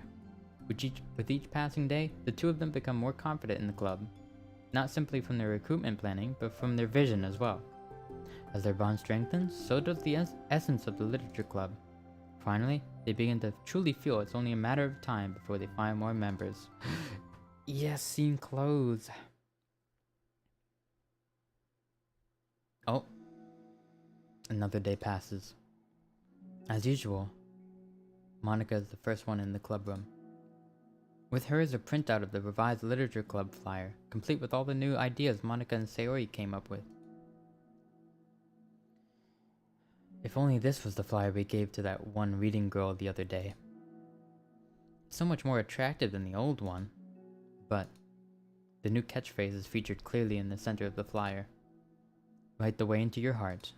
With each passing day, the two of them become more confident in the club. Not simply from their recruitment planning, but from their vision as well. As their bond strengthens, so does the essence of the literature club. Finally, they begin to truly feel it's only a matter of time before they find more members. Yes, scene close. Oh. Another day passes. As usual, Monica is the first one in the club room. With her is a printout of the revised literature club flyer, complete with all the new ideas Monica and Sayori came up with. If only this was the flyer we gave to that one reading girl the other day. It's so much more attractive than the old one. But the new catchphrase is featured clearly in the center of the flyer. Write the way into your heart.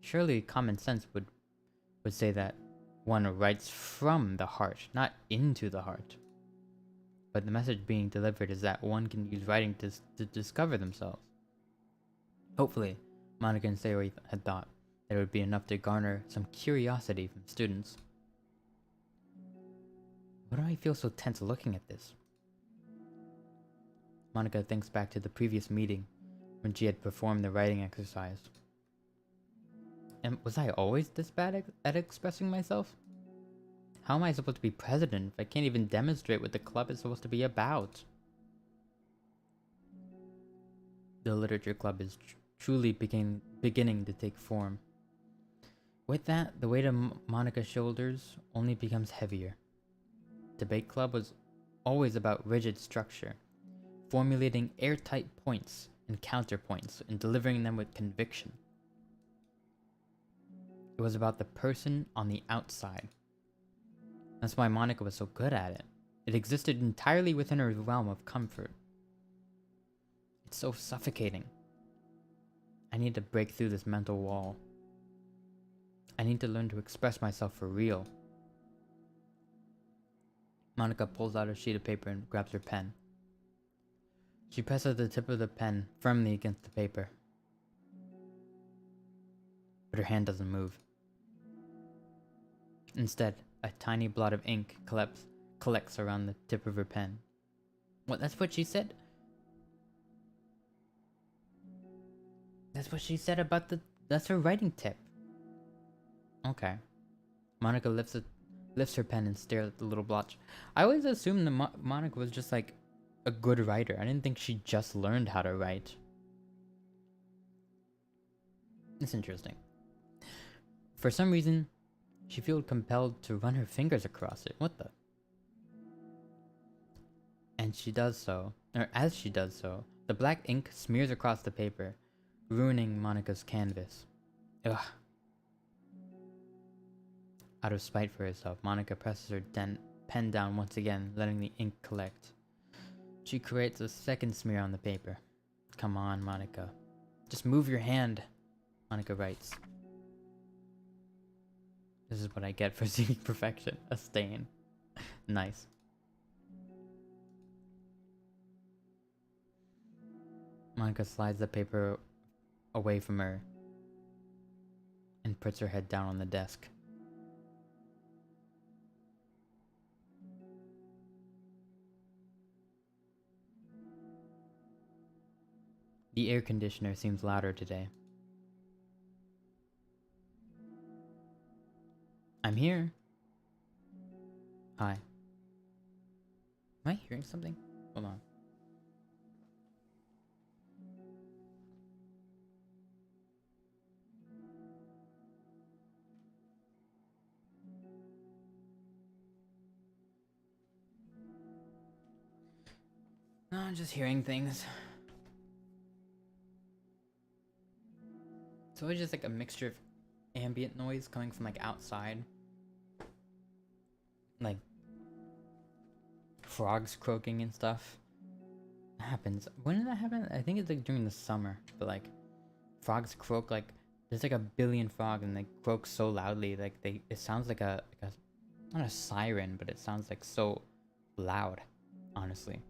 Surely common sense would say that one writes from the heart, not into the heart. But the message being delivered is that one can use writing to discover themselves. Hopefully, Monica and Sayori had thought that it would be enough to garner some curiosity from students. Why do I feel so tense looking at this? Monica thinks back to the previous meeting when she had performed the writing exercise. And was I always this bad at expressing myself? How am I supposed to be president if I can't even demonstrate what the club is supposed to be about? The literature club is truly beginning to take form. With that, the weight of Monica's shoulders only becomes heavier. Debate club was always about rigid structure, formulating airtight points and counterpoints and delivering them with conviction. It was about the person on the outside. That's why Monica was so good at it. It existed entirely within her realm of comfort. It's so suffocating. I need to break through this mental wall. I need to learn to express myself for real. Monica pulls out a sheet of paper and grabs her pen. She presses the tip of the pen firmly against the paper. But her hand doesn't move. Instead, a tiny blot of ink collects around the tip of her pen. What, that's what she said? That's what she said about that's her writing tip. Okay. Monica lifts her pen and stares at the little blotch. I always assumed that Monica was just like a good writer. I didn't think she just learned how to write. It's interesting. For some reason, she feels compelled to run her fingers across it. What the? And she does so, or as she does so, the black ink smears across the paper, ruining Monica's canvas. Ugh. Out of spite for herself, Monica presses her pen down once again, letting the ink collect. She creates a second smear on the paper. Come on, Monica. Just move your hand, Monica writes. This is what I get for seeking perfection. A stain. Nice. Monica slides the paper away from her and puts her head down on the desk. The air conditioner seems louder today. I'm here. Hi. Am I hearing something? Hold on. No, I'm just hearing things. It's always just like a mixture of ambient noise coming from like outside. Like frogs croaking and stuff. It happens. When did that happen? I think it's like during the summer. But like frogs croak like there's like a billion frogs and they croak so loudly like it sounds like a not a siren, but it sounds like so loud, honestly.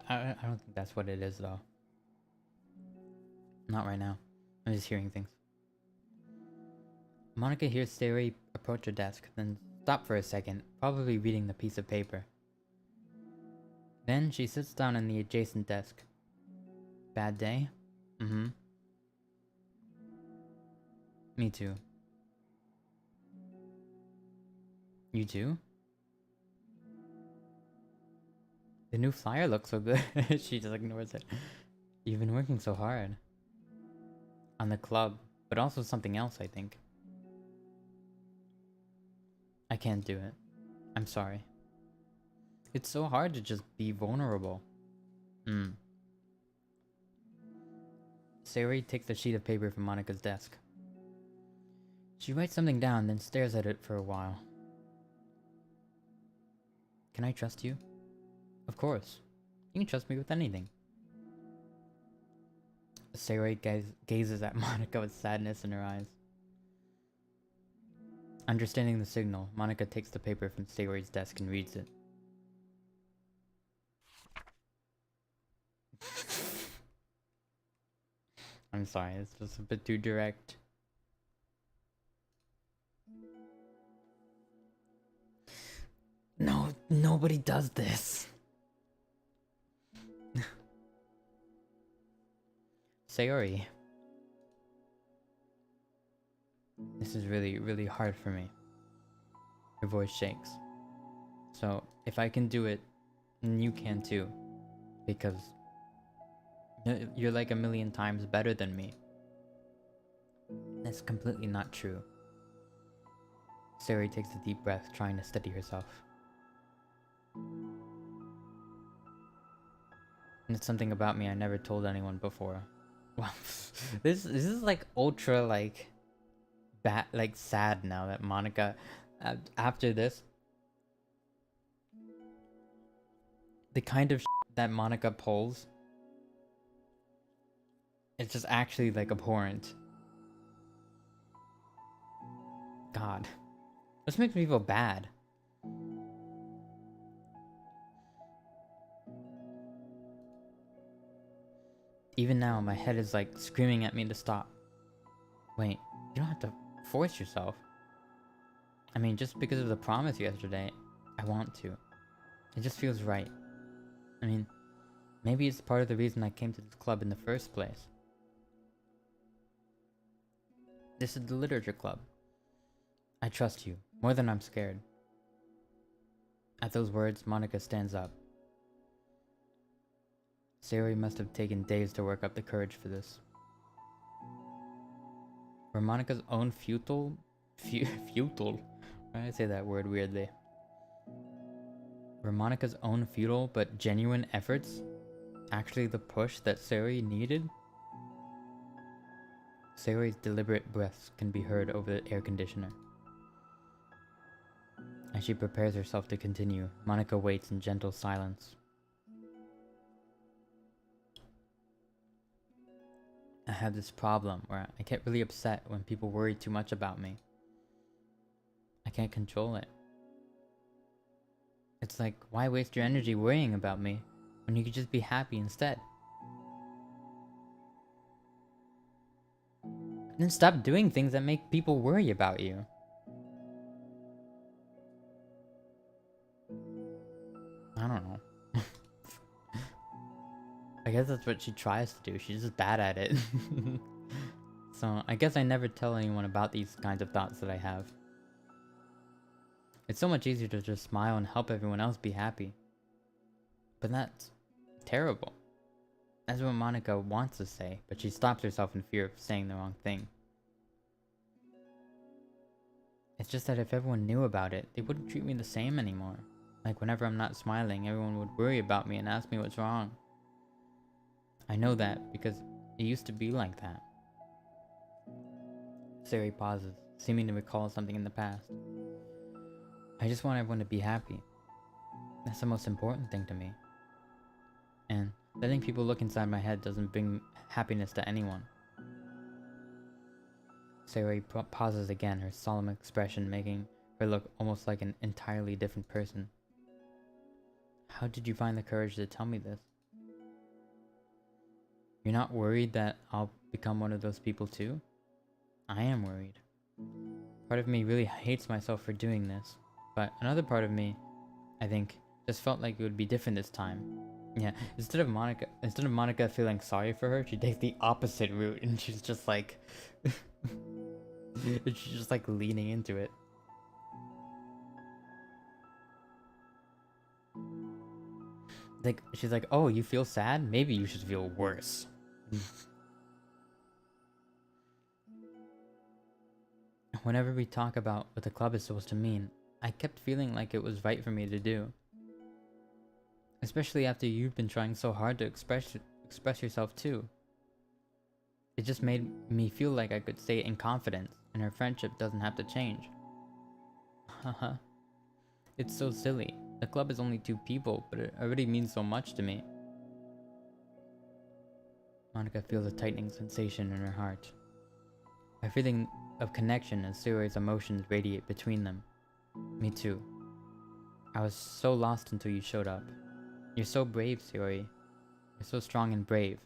I don't think that's what it is though. Not right now. I'm just hearing things. Monica hears Starry approach her desk, then stop for a second, probably reading the piece of paper. Then she sits down on the adjacent desk. Bad day? Mm-hmm. Me too. You too? The new flyer looks so good. She just ignores it. You've been working so hard. On the club, but also something else, I think. I can't do it. I'm sorry. It's so hard to just be vulnerable. Sari takes the sheet of paper from Monica's desk. She writes something down, then stares at it for a while. Can I trust you? Of course. You can trust me with anything. Sari gazes at Monica with sadness in her eyes. Understanding the signal, Monica takes the paper from Sari's desk and reads it. I'm sorry, it's just a bit too direct. No, nobody does this. Sayori. This is really, really hard for me. Her voice shakes. So, if I can do it, then you can too. Because you're like a million times better than me. That's completely not true. Starry takes a deep breath, trying to steady herself. And it's something about me I never told anyone before. Wow, this is like ultra like bad, like sad now that Monica, after this, the kind of that Monica pulls, it's just actually like abhorrent. God, this makes me feel bad. Even now, my head is like screaming at me to stop. Wait, you don't have to force yourself. I mean, just because of the promise yesterday, I want to. It just feels right. I mean, maybe it's part of the reason I came to this club in the first place. This is the literature club. I trust you, more than I'm scared. At those words, Monica stands up. Starry must have taken days to work up the courage for this. Were Monica's own futile? Why did I say that word weirdly? Were Monica's own futile but genuine efforts actually the push that Starry needed? Starry's deliberate breaths can be heard over the air conditioner. As she prepares herself to continue, Monica waits in gentle silence. I have this problem where I get really upset when people worry too much about me. I can't control it. It's like, why waste your energy worrying about me when you could just be happy instead? Then stop doing things that make people worry about you. I don't know. I guess that's what she tries to do. She's just bad at it. So I guess I never tell anyone about these kinds of thoughts that I have. It's so much easier to just smile and help everyone else be happy. But that's terrible. That's what Monica wants to say, but she stops herself in fear of saying the wrong thing. It's just that if everyone knew about it, they wouldn't treat me the same anymore. Like whenever I'm not smiling, everyone would worry about me and ask me what's wrong. I know that because it used to be like that. Starry pauses, seeming to recall something in the past. I just want everyone to be happy. That's the most important thing to me. And letting people look inside my head doesn't bring happiness to anyone. Starry pauses again, her solemn expression making her look almost like an entirely different person. How did you find the courage to tell me this? You're not worried that I'll become one of those people too? I am worried. Part of me really hates myself for doing this, but another part of me, I think, just felt like it would be different this time. Yeah, instead of Monica feeling sorry for her, she takes the opposite route and she's just like she's just like leaning into it. Like she's like, "Oh, you feel sad? Maybe you should feel worse." Whenever we talk about what the club is supposed to mean, I kept feeling like it was right for me to do. Especially after you've been trying so hard to express yourself too. It just made me feel like I could say it in confidence, and our friendship doesn't have to change. Haha. It's so silly. The club is only 2 people, but it already means so much to me. Monica feels a tightening sensation in her heart. A feeling of connection as Starry's emotions radiate between them. Me too. I was so lost until you showed up. You're so brave, Starry. You're so strong and brave.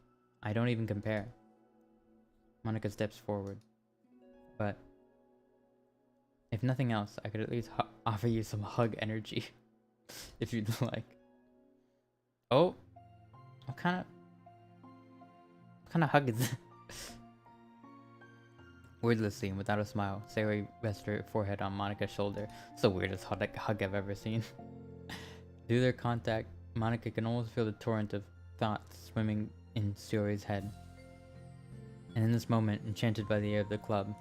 I don't even compare. Monica steps forward. But if nothing else, I could at least offer you some hug energy. If you'd like. Oh, what kind of hug is this? Wordlessly and without a smile, Sayori rests her forehead on Monica's shoulder. It's the weirdest hug I've ever seen. Through their contact, Monica can almost feel the torrent of thoughts swimming in Sayori's head. And in this moment, enchanted by the air of the club.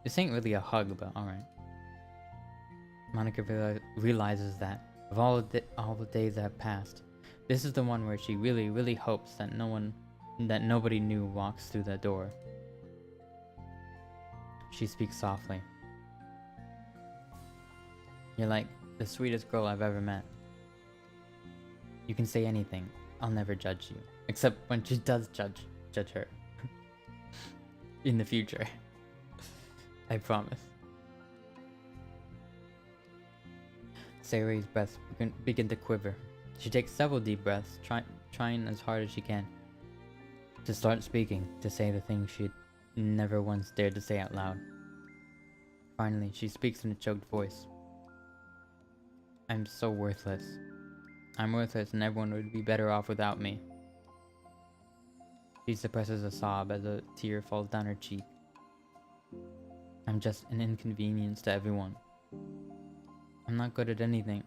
This ain't really a hug, but alright. Monica realizes that, of all the days that have passed, this is the one where she really, really hopes that nobody new walks through the door. She speaks softly. You're like the sweetest girl I've ever met. You can say anything. I'll never judge you. Except when she does judge her. In the future. I promise. Sayori's breaths begin to quiver. She takes several deep breaths, trying as hard as she can to start speaking, to say the things she had never once dared to say out loud. Finally, she speaks in a choked voice. I'm so worthless. I'm worthless and everyone would be better off without me. She suppresses a sob as a tear falls down her cheek. I'm just an inconvenience to everyone. I'm not good at anything.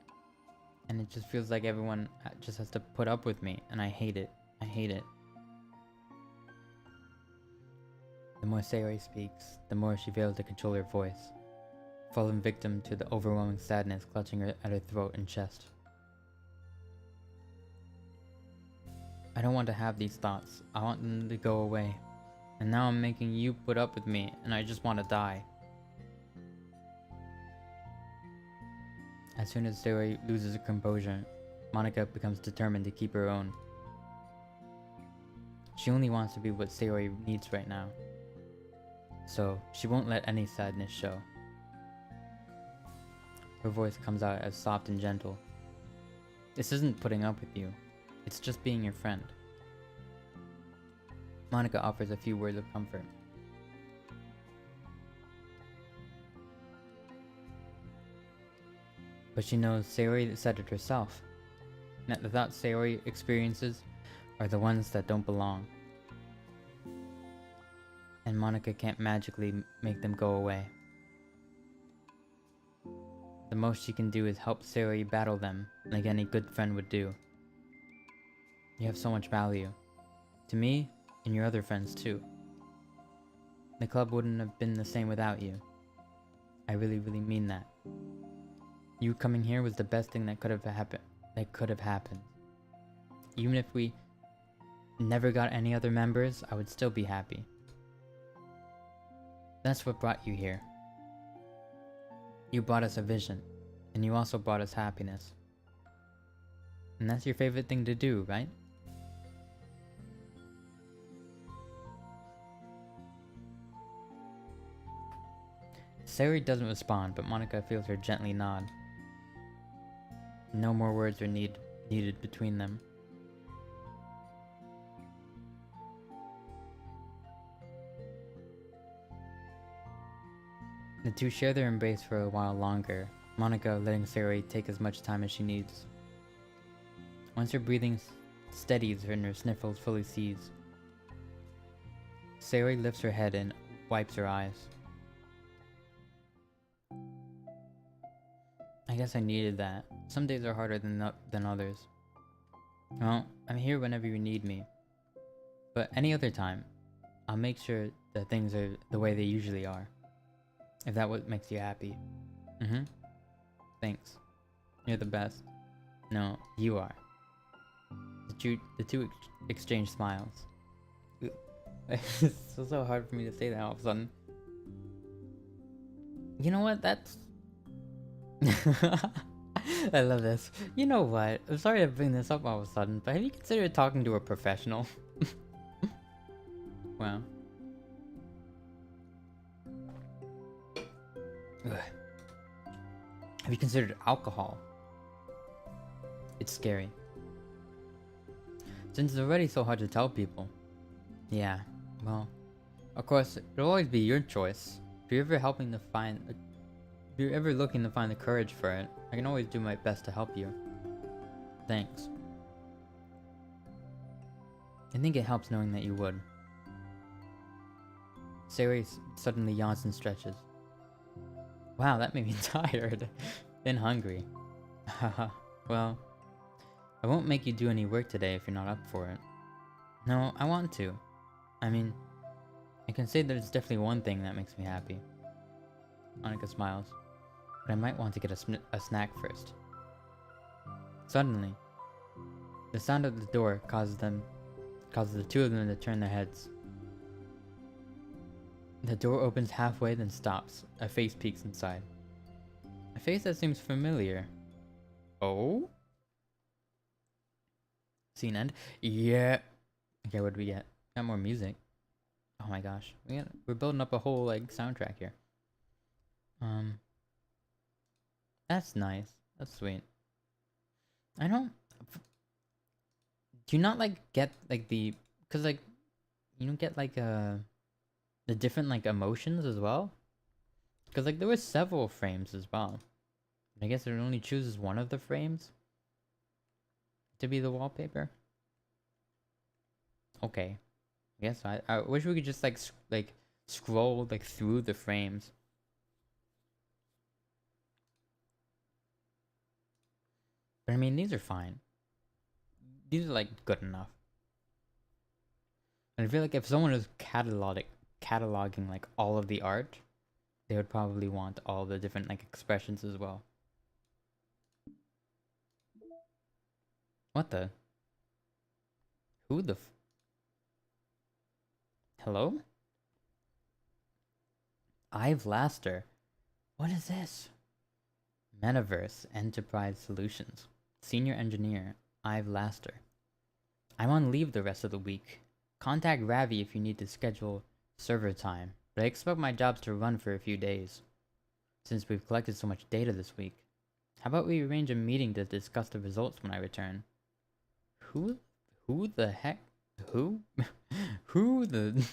And it just feels like everyone just has to put up with me, and I hate it. I hate it. The more Sayori speaks, the more she fails to control her voice, falling victim to the overwhelming sadness clutching her at her throat and chest. I don't want to have these thoughts. I want them to go away. And now I'm making you put up with me, and I just want to die. As soon as Sayori loses her composure, Monica becomes determined to keep her own. She only wants to be what Sayori needs right now. So, she won't let any sadness show. Her voice comes out as soft and gentle. This isn't putting up with you. It's just being your friend. Monica offers a few words of comfort. But she knows Sayori said it herself. That the thoughts Sayori experiences are the ones that don't belong. And Monica can't magically make them go away. The most she can do is help Sayori battle them, like any good friend would do. You have so much value. To me, and your other friends too. The club wouldn't have been the same without you. I really, really mean that. You coming here was the best thing that could have happened. Even if we never got any other members, I would still be happy. That's what brought you here. You brought us a vision, and you also brought us happiness. And that's your favorite thing to do, right? Sayori doesn't respond, but Monica feels her gently nod. No more words are needed between them. The two share their embrace for a while longer, Monica letting Sayori take as much time as she needs. Once her breathing steadies and her sniffles fully cease, Sayori lifts her head and wipes her eyes. I guess I needed that. Some days are harder than others. Well, I'm here whenever you need me. But any other time, I'll make sure that things are the way they usually are. If that what makes you happy. Thanks. You're the best. No, you are. The two exchange smiles. It's so hard for me to say that all of a sudden. You know what? That's... I love this. You know what? I'm sorry to bring this up all of a sudden, but have you considered talking to a professional? Wow. Ugh. Have you considered alcohol? It's scary. Since it's already so hard to tell people. Yeah, well, of course, it'll always be your choice. If you're ever looking to find the courage for it, I can always do my best to help you. Thanks. I think it helps knowing that you would. Sayori suddenly yawns and stretches. Wow, that made me tired. And hungry. Haha, well, I won't make you do any work today if you're not up for it. No, I want to. I mean, I can say there's definitely one thing that makes me happy. Monika smiles. But I might want to get a snack first. Suddenly, the sound of the door causes the two of them to turn their heads. The door opens halfway, then stops. A face peeks inside. A face that seems familiar. Oh? Scene end? Yeah. Okay, what do we get? Got more music. Oh my gosh. We're building up a whole, like, soundtrack here. That's nice. That's sweet. I don't... Do you not, like, get, like, the... Because, like, you don't get, like, the different, like, emotions as well? Because, like, there were several frames as well. I guess it only chooses one of the frames to be the wallpaper. Okay. I guess I wish we could just, like, scroll, like, through the frames. But I mean, these are fine. These are, like, good enough. And I feel like if someone was cataloging like all of the art, they would probably want all the different, like, expressions as well. What the? Who the Hello? I've Laster. What is this? Metaverse Enterprise Solutions. Senior Engineer, I've Laster. I'm on leave the rest of the week. Contact Ravi if you need to schedule server time, but I expect my jobs to run for a few days, since we've collected so much data this week. How about we arrange a meeting to discuss the results when I return? Who the heck? Who? Who the...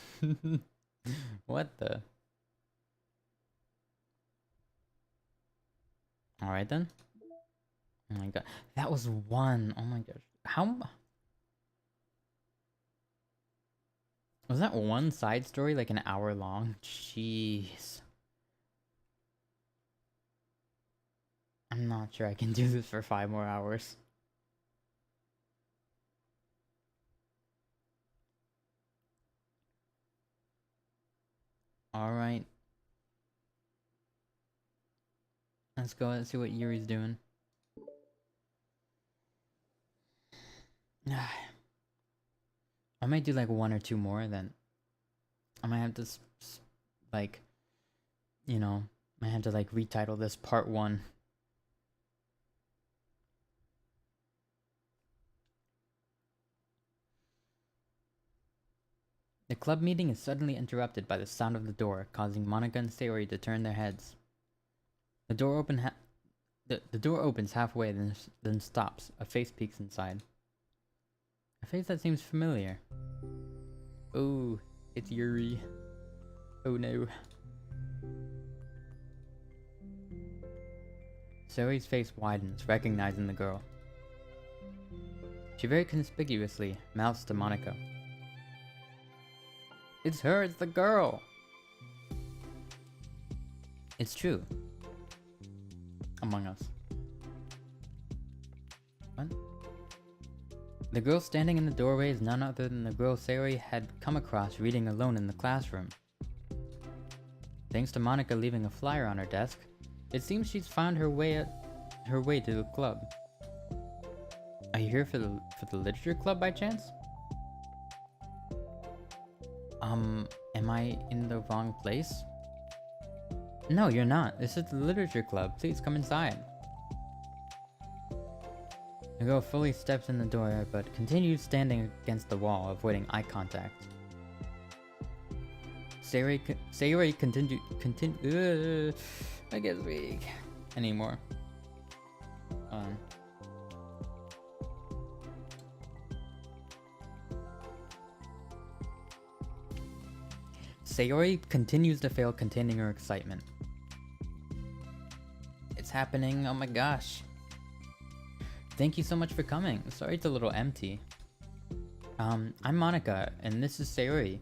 What the... Alright then. Oh my god. That was one. Oh my gosh. How... Was that one side story like an hour long? Jeez. I'm not sure I can do this for 5 more hours. Alright. Let's go and see what Yuri's doing. I might do like 1 or 2 more, then I might have to like, you know, I have to like retitle this part 1. The club meeting is suddenly interrupted by the sound of the door, causing Monika and Sayori to turn their heads. The door opens halfway, then stops. A face peeks inside. A face that seems familiar. Oh, it's Yuri. Oh no. Sayori's face widens, recognizing the girl. She very conspicuously mouths to Monika. It's her, it's the girl! It's true. Among Us. What? The girl standing in the doorway is none other than the girl Sayori had come across reading alone in the classroom. Thanks to Monika leaving a flyer on her desk, it seems she's found her way to the club. Are you here for the literature club by chance? Am I in the wrong place? No, you're not. This is the literature club. Please come inside. The girl fully steps in the door, but continues standing against the wall, avoiding eye contact. Sayori continue. I guess weak anymore. Sayori continues to fail containing her excitement. It's happening, oh my gosh. Thank you so much for coming. Sorry it's a little empty. I'm Monika, and this is Sayori.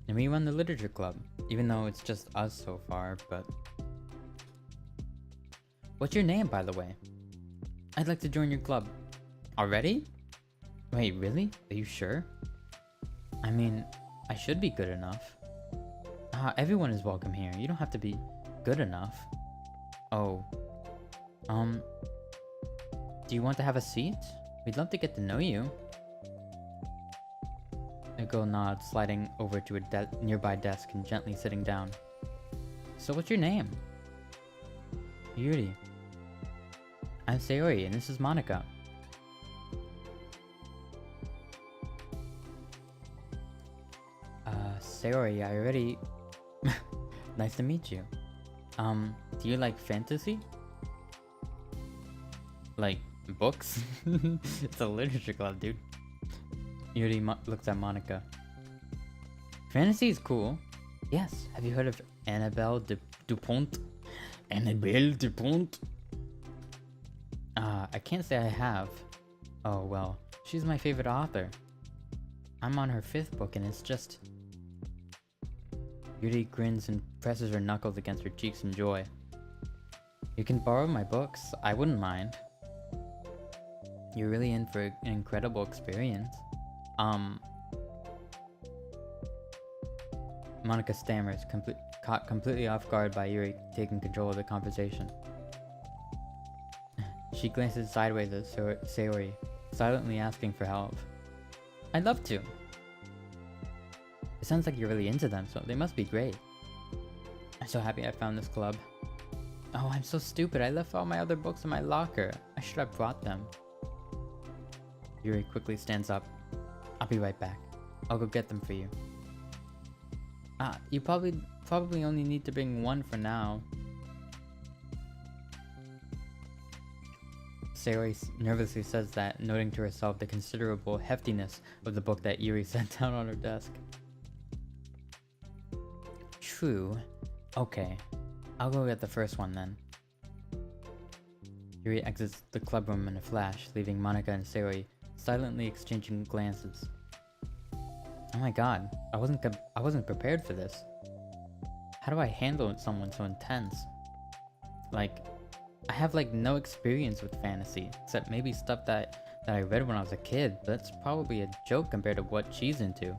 And we run the literature club, even though it's just us so far, but... What's your name, by the way? I'd like to join your club. Already? Wait, really? Are you sure? I mean, I should be good enough. Everyone is welcome here. You don't have to be good enough. Oh. Do you want to have a seat? We'd love to get to know you. A girl nods, sliding over to a nearby desk and gently sitting down. So what's your name? Yuri. I'm Sayori, and this is Monica. Sayori, I already... Nice to meet you. Do you like fantasy? Like, books? It's a literature club, dude. Yuri looks at Monica. Fantasy is cool. Yes, have you heard of Annabelle Dupont? Annabelle Dupont? I can't say I have. Oh, well, she's my favorite author. I'm on her 5th book and it's just... Yuri grins and presses her knuckles against her cheeks in joy. You can borrow my books, I wouldn't mind. You're really in for an incredible experience. Monica stammers, caught completely off guard by Yuri taking control of the conversation. She glances sideways at Sayori, silently asking for help. I'd love to. It sounds like you're really into them, so they must be great. I'm so happy I found this club. Oh, I'm so stupid. I left all my other books in my locker. I should have brought them. Yuri quickly stands up. I'll be right back. I'll go get them for you. You probably only need to bring one for now. Sayori nervously says that, noting to herself the considerable heftiness of the book that Yuri set down on her desk. True. Okay. I'll go get the first one then. Yuri exits the club room in a flash, leaving Monica and Sayori silently exchanging glances. Oh my god, I wasn't prepared for this. How do I handle someone so intense? Like, I have like no experience with fantasy, except maybe stuff that I read when I was a kid, but that's probably a joke compared to what she's into.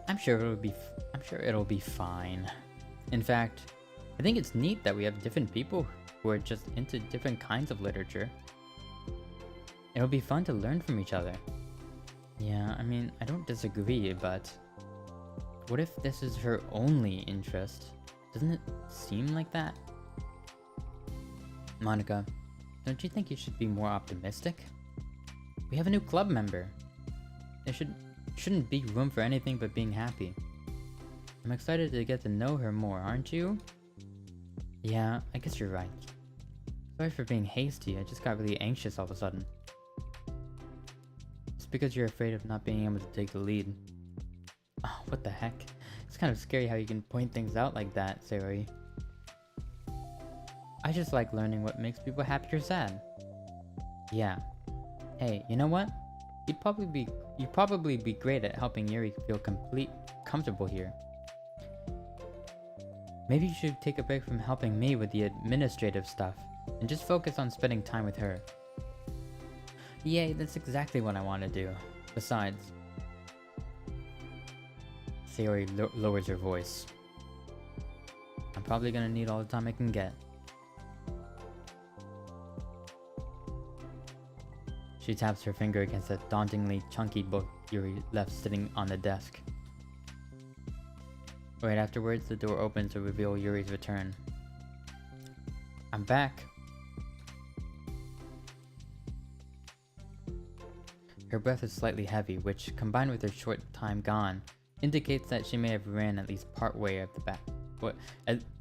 I'm sure it'll be fine. In fact, I think it's neat that we have different people who are just into different kinds of literature. It'll be fun to learn from each other. Yeah, I mean, I don't disagree, but what if this is her only interest? Doesn't it seem like that? Monica, don't you think you should be more optimistic? We have a new club member. There shouldn't be room for anything but being happy. I'm excited to get to know her more, aren't you? Yeah, I guess you're right. Sorry for being hasty, I just got really anxious all of a sudden. It's because you're afraid of not being able to take the lead. Oh, what the heck? It's kind of scary how you can point things out like that, Sayori. I just like learning what makes people happy or sad. Yeah. Hey, you know what? You'd probably be great at helping Yuri feel comfortable here. Maybe you should take a break from helping me with the administrative stuff and just focus on spending time with her. Yay, that's exactly what I want to do. Besides... Sayori lowers her voice. I'm probably gonna need all the time I can get. She taps her finger against a dauntingly chunky book Yuri left sitting on the desk. Right afterwards, the door opens to reveal Yuri's return. I'm back. Her breath is slightly heavy, which, combined with her short time gone, indicates that she may have ran at least part way of the back.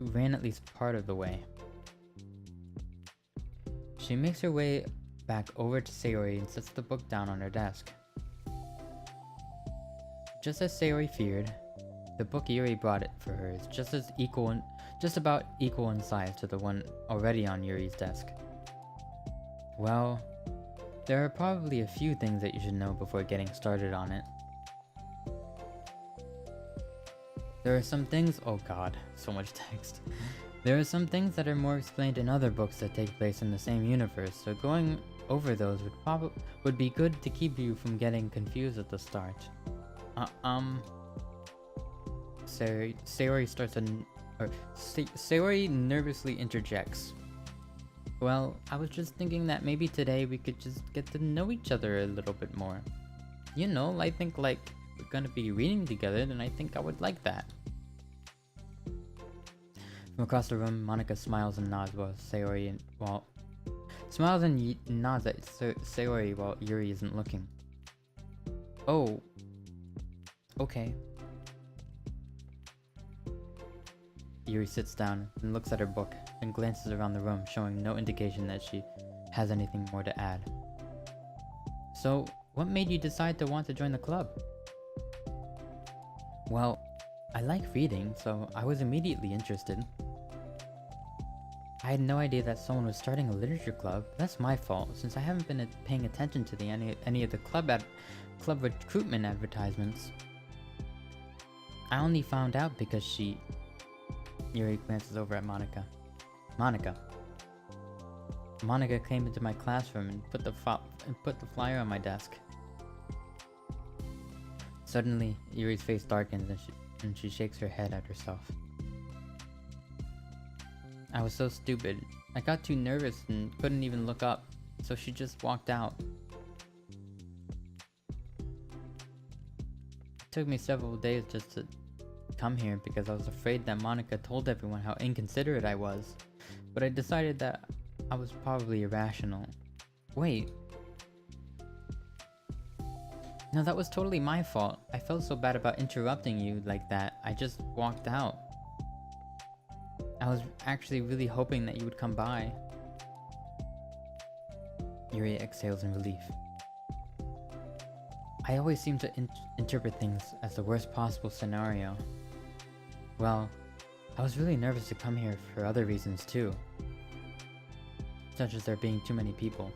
Ran at least part of the way. She makes her way back over to Sayori and sets the book down on her desk. Just as Sayori feared, the book Yuri brought it for her is just about equal in size to the one already on Yuri's desk. Well, there are probably a few things that you should know before getting started on it. There are some things— oh god, so much text. There are some things that are more explained in other books that take place in the same universe, so going over those would be good to keep you from getting confused at the start. Sayori Sayori nervously interjects. Well, I was just thinking that maybe today we could just get to know each other a little bit more. You know, I think like we're gonna be reading together, then I think I would like that. From across the room, Monica smiles and nods while Sayori nods at Sayori while Yuri isn't looking. Oh, okay. Yuri sits down and looks at her book, then glances around the room, showing no indication that she has anything more to add. So, what made you decide to want to join the club? Well, I like reading, so I was immediately interested. I had no idea that someone was starting a literature club. That's my fault, since I haven't been paying attention to any of the club recruitment advertisements. I only found out because she— Yuri glances over at Monica. Monica came into my classroom and put the flyer on my desk. Suddenly, Yuri's face darkens and she shakes her head at herself. I was so stupid. I got too nervous and couldn't even look up, so she just walked out. It took me several days just to come here because I was afraid that Monica told everyone how inconsiderate I was, but I decided that I was probably irrational. Wait. No, that was totally my fault. I felt so bad about interrupting you like that. I just walked out. I was actually really hoping that you would come by. Yuri exhales in relief. I always seem to interpret things as the worst possible scenario. Well, I was really nervous to come here for other reasons too. Such as there being too many people.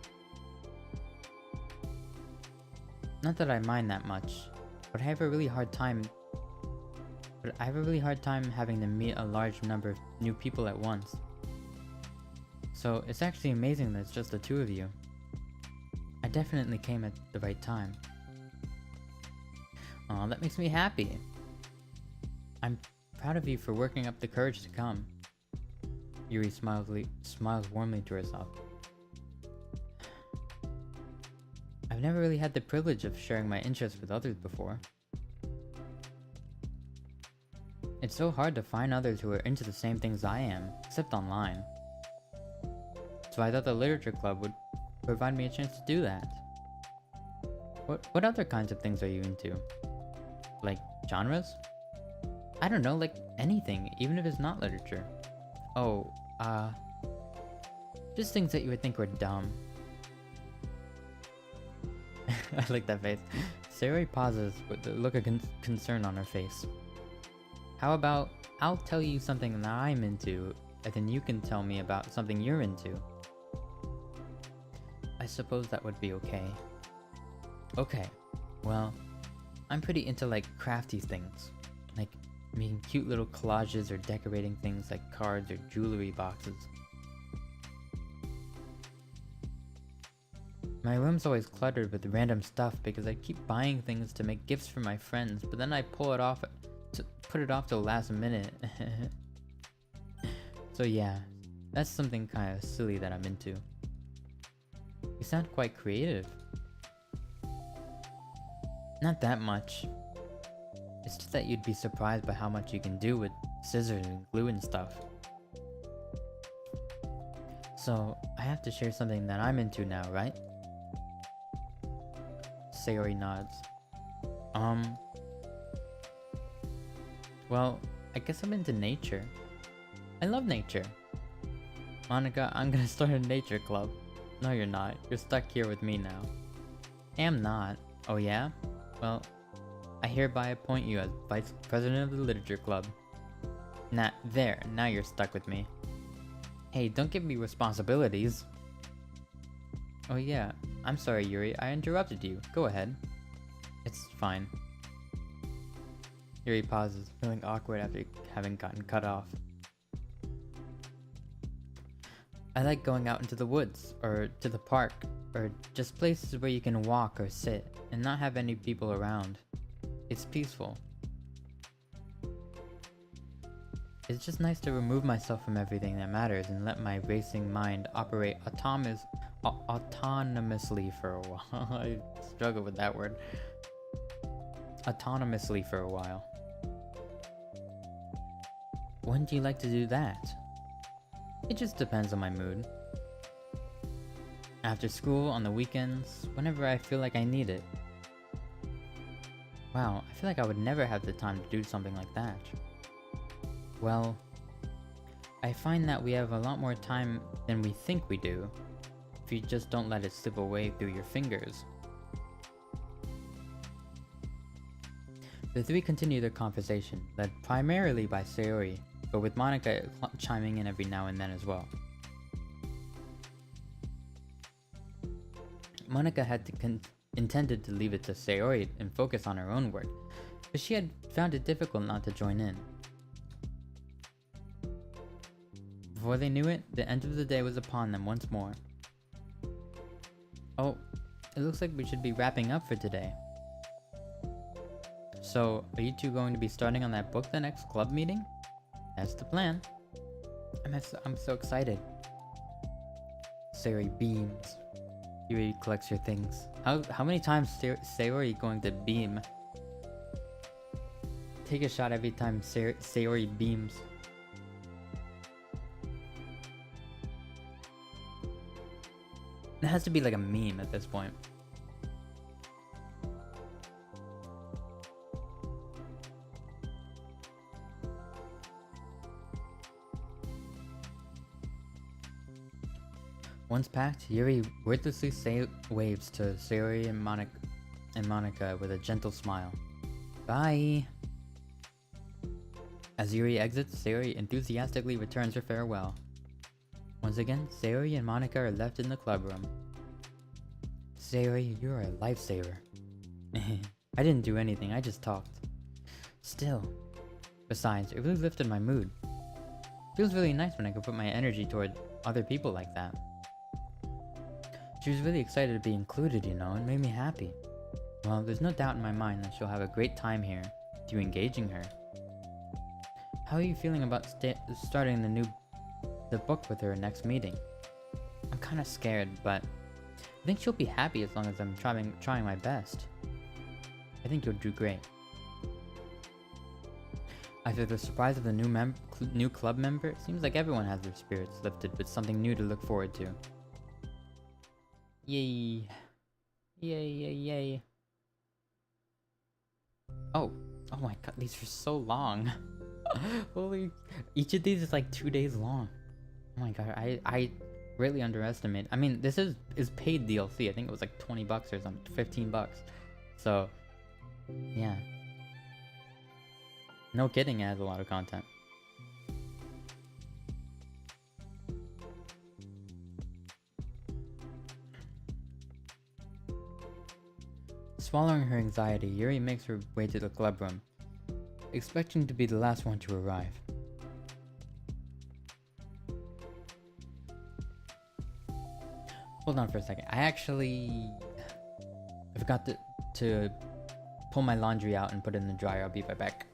Not that I mind that much, but I have a really hard time having to meet a large number of new people at once. So it's actually amazing that it's just the two of you. I definitely came at the right time. Aw, that makes me happy. I'm proud of you for working up the courage to come. Yuri smiles warmly to herself. I've never really had the privilege of sharing my interests with others before. It's so hard to find others who are into the same things I am, except online. So I thought the literature club would provide me a chance to do that. What other kinds of things are you into? Like genres? I don't know, like anything, even if it's not literature. Oh, just things that you would think were dumb. I like that face. Sayori pauses with a look of concern on her face. How about, I'll tell you something that I'm into, and then you can tell me about something you're into. I suppose that would be okay. Okay, well, I'm pretty into like crafty things. Like making cute little collages or decorating things like cards or jewelry boxes. My room's always cluttered with random stuff because I keep buying things to make gifts for my friends, but then I put it off till the last minute. So yeah, that's something kind of silly that I'm into. You sound quite creative. Not that much. It's just that you'd be surprised by how much you can do with scissors and glue and stuff. So, I have to share something that I'm into now, right? Sayori nods. Well, I guess I'm into nature. I love nature. Monica, I'm gonna start a nature club. No, you're not. You're stuck here with me now. Am not. Oh yeah? Well, I hereby appoint you as Vice President of the Literature Club. Now you're stuck with me. Hey, don't give me responsibilities. Oh yeah, I'm sorry Yuri, I interrupted you. Go ahead. It's fine. Yuri pauses, feeling awkward after having gotten cut off. I like going out into the woods, or to the park, or just places where you can walk or sit and not have any people around. It's peaceful. It's just nice to remove myself from everything that matters and let my racing mind operate autonomously for a while. I struggle with that word. Autonomously for a while. When do you like to do that? It just depends on my mood. After school, on the weekends, whenever I feel like I need it. Wow, I feel like I would never have the time to do something like that. Well, I find that we have a lot more time than we think we do, if you just don't let it slip away through your fingers. The three continue their conversation, led primarily by Sayori, but with Monika chiming in every now and then as well. Monika had intended to leave it to Sayori and focus on her own work, but she had found it difficult not to join in. Before they knew it, the end of the day was upon them once more. Oh, it looks like we should be wrapping up for today. So, are you two going to be starting on that book the next club meeting? That's the plan. I'm so excited. Sayori beams. Yuri collects your things. How many times Sayori going to beam? Take a shot every time Sayori beams. It has to be like a meme at this point. Once packed, Yuri wordlessly waves to Sayori and Monika with a gentle smile. Bye! As Yuri exits, Sayori enthusiastically returns her farewell. Once again, Sayori and Monika are left in the clubroom. Sayori, you're a lifesaver. I didn't do anything, I just talked. Still. Besides, it really lifted my mood. Feels really nice when I can put my energy toward other people like that. She was really excited to be included, you know, and made me happy. Well, there's no doubt in my mind that she'll have a great time here, with you engaging her. How are you feeling about starting the book with her next meeting? I'm kinda scared, but I think she'll be happy as long as I'm trying my best. I think you'll do great. After the surprise of the new club member, it seems like everyone has their spirits lifted with something new to look forward to. Yay. Yay, yay, yay. Oh my god, these are so long. Holy, each of these is like 2 days long. Oh my god, I really underestimate. I mean, this is paid DLC. I think it was like 20 bucks or something, 15 bucks. So, yeah. No kidding, it has a lot of content. Swallowing her anxiety, Yuri makes her way to the club room, expecting to be the last one to arrive. Hold on for a second. I forgot to pull my laundry out and put it in the dryer. I'll be right back.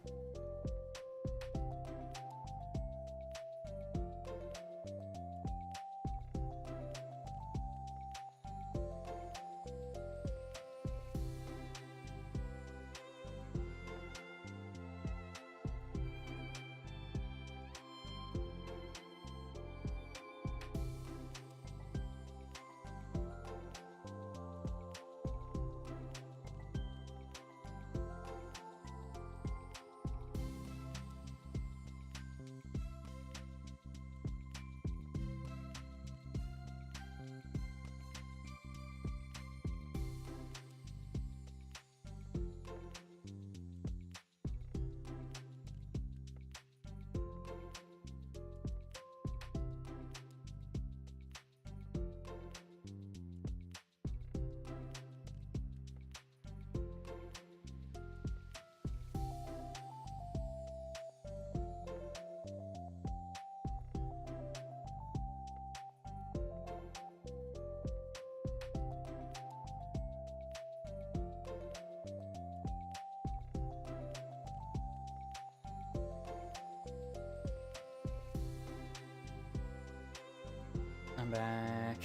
back.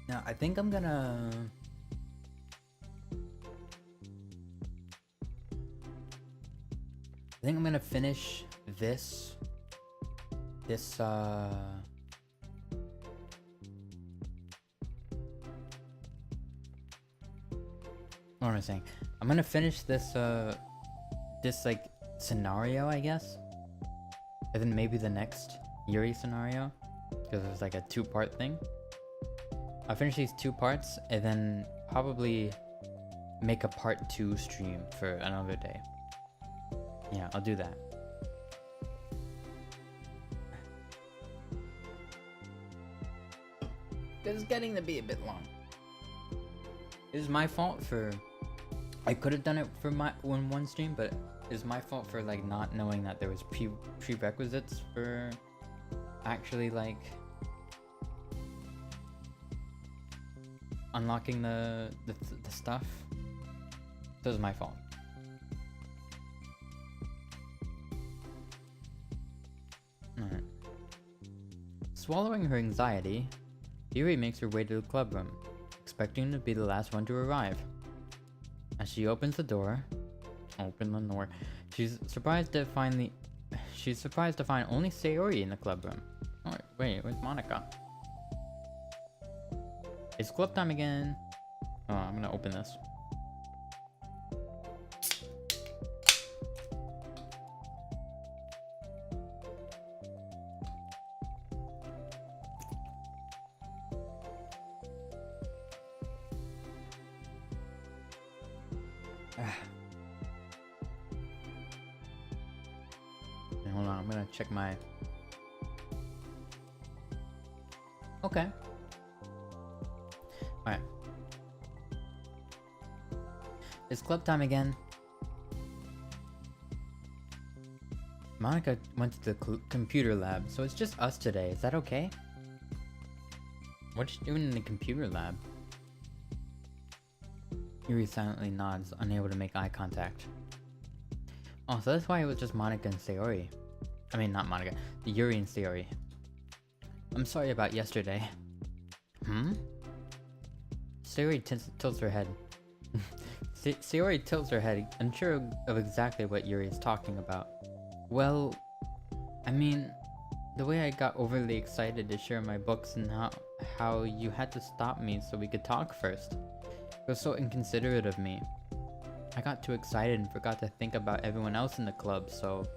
Now, I think I'm gonna... finish this... What am I saying? I'm gonna finish this, like, scenario, I guess? And then maybe the next Yuri scenario? Because it's like a two-part thing. I'll finish these 2 parts, and then probably make a part 2 stream for another day. Yeah, I'll do that. It's getting to be a bit long. It's my fault for... I could have done it for my one stream, but it's my fault for like not knowing that there was prerequisites for actually like unlocking the stuff. So it was my fault. Alright. Swallowing her anxiety, Yuri makes her way to the club room, expecting to be the last one to arrive. As she opens the door, she's surprised to find only Sayori in the club room. Oh wait, where's Monica? It's club time again. Oh, I'm gonna open this. Okay, hold on, I'm gonna check my... Okay. Alright. It's club time again. Monica went to the computer lab, so it's just us today. Is that okay? What you doing in the computer lab? Yuri silently nods, unable to make eye contact. Oh, so that's why it was just Monica and Sayori. I mean, not Monica. Yuri and Sayori. I'm sorry about yesterday. Sayori tilts her head. Sayori tilts her head, unsure of exactly what Yuri is talking about. Well, I mean, the way I got overly excited to share my books and how you had to stop me so we could talk first. It was so inconsiderate of me. I got too excited and forgot to think about everyone else in the club, so...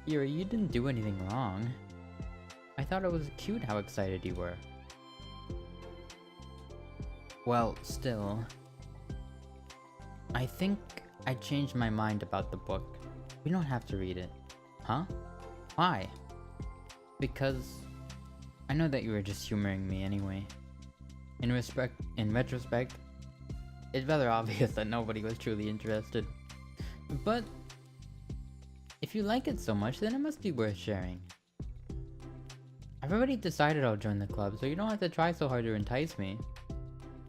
Yuri, you didn't do anything wrong. I thought it was cute how excited you were. Well, still... I think I changed my mind about the book. We don't have to read it. Huh? Why? Because... I know that you were just humoring me anyway. In retrospect, it's rather obvious that nobody was truly interested. But if you like it so much, then it must be worth sharing. I've already decided I'll join the club, so you don't have to try so hard to entice me.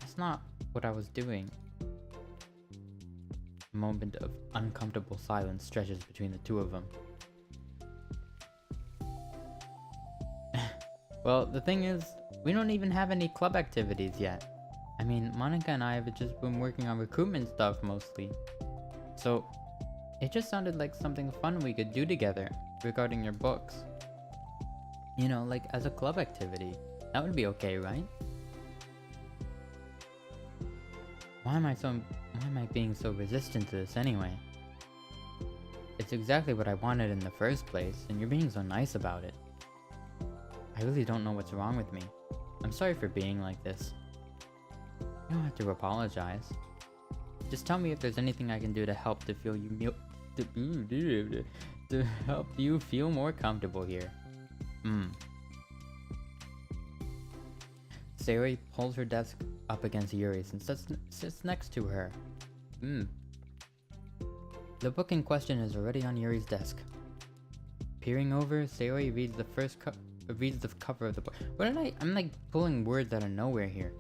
That's not what I was doing. A moment of uncomfortable silence stretches between the two of them. Well, the thing is, we don't even have any club activities yet. I mean, Monica and I have just been working on recruitment stuff mostly. So, it just sounded like something fun we could do together regarding your books. You know, like as a club activity. That would be okay, right? Why am I being so resistant to this anyway? It's exactly what I wanted in the first place, and you're being so nice about it. I really don't know what's wrong with me. I'm sorry for being like this. You don't have to apologize. Just tell me if there's anything I can do to help to help you feel more comfortable here. Sayori pulls her desk up against Yuri's and sits next to her, The book in question is already on Yuri's desk. Peering over, Sayori reads the cover of the book. I'm like pulling words out of nowhere here.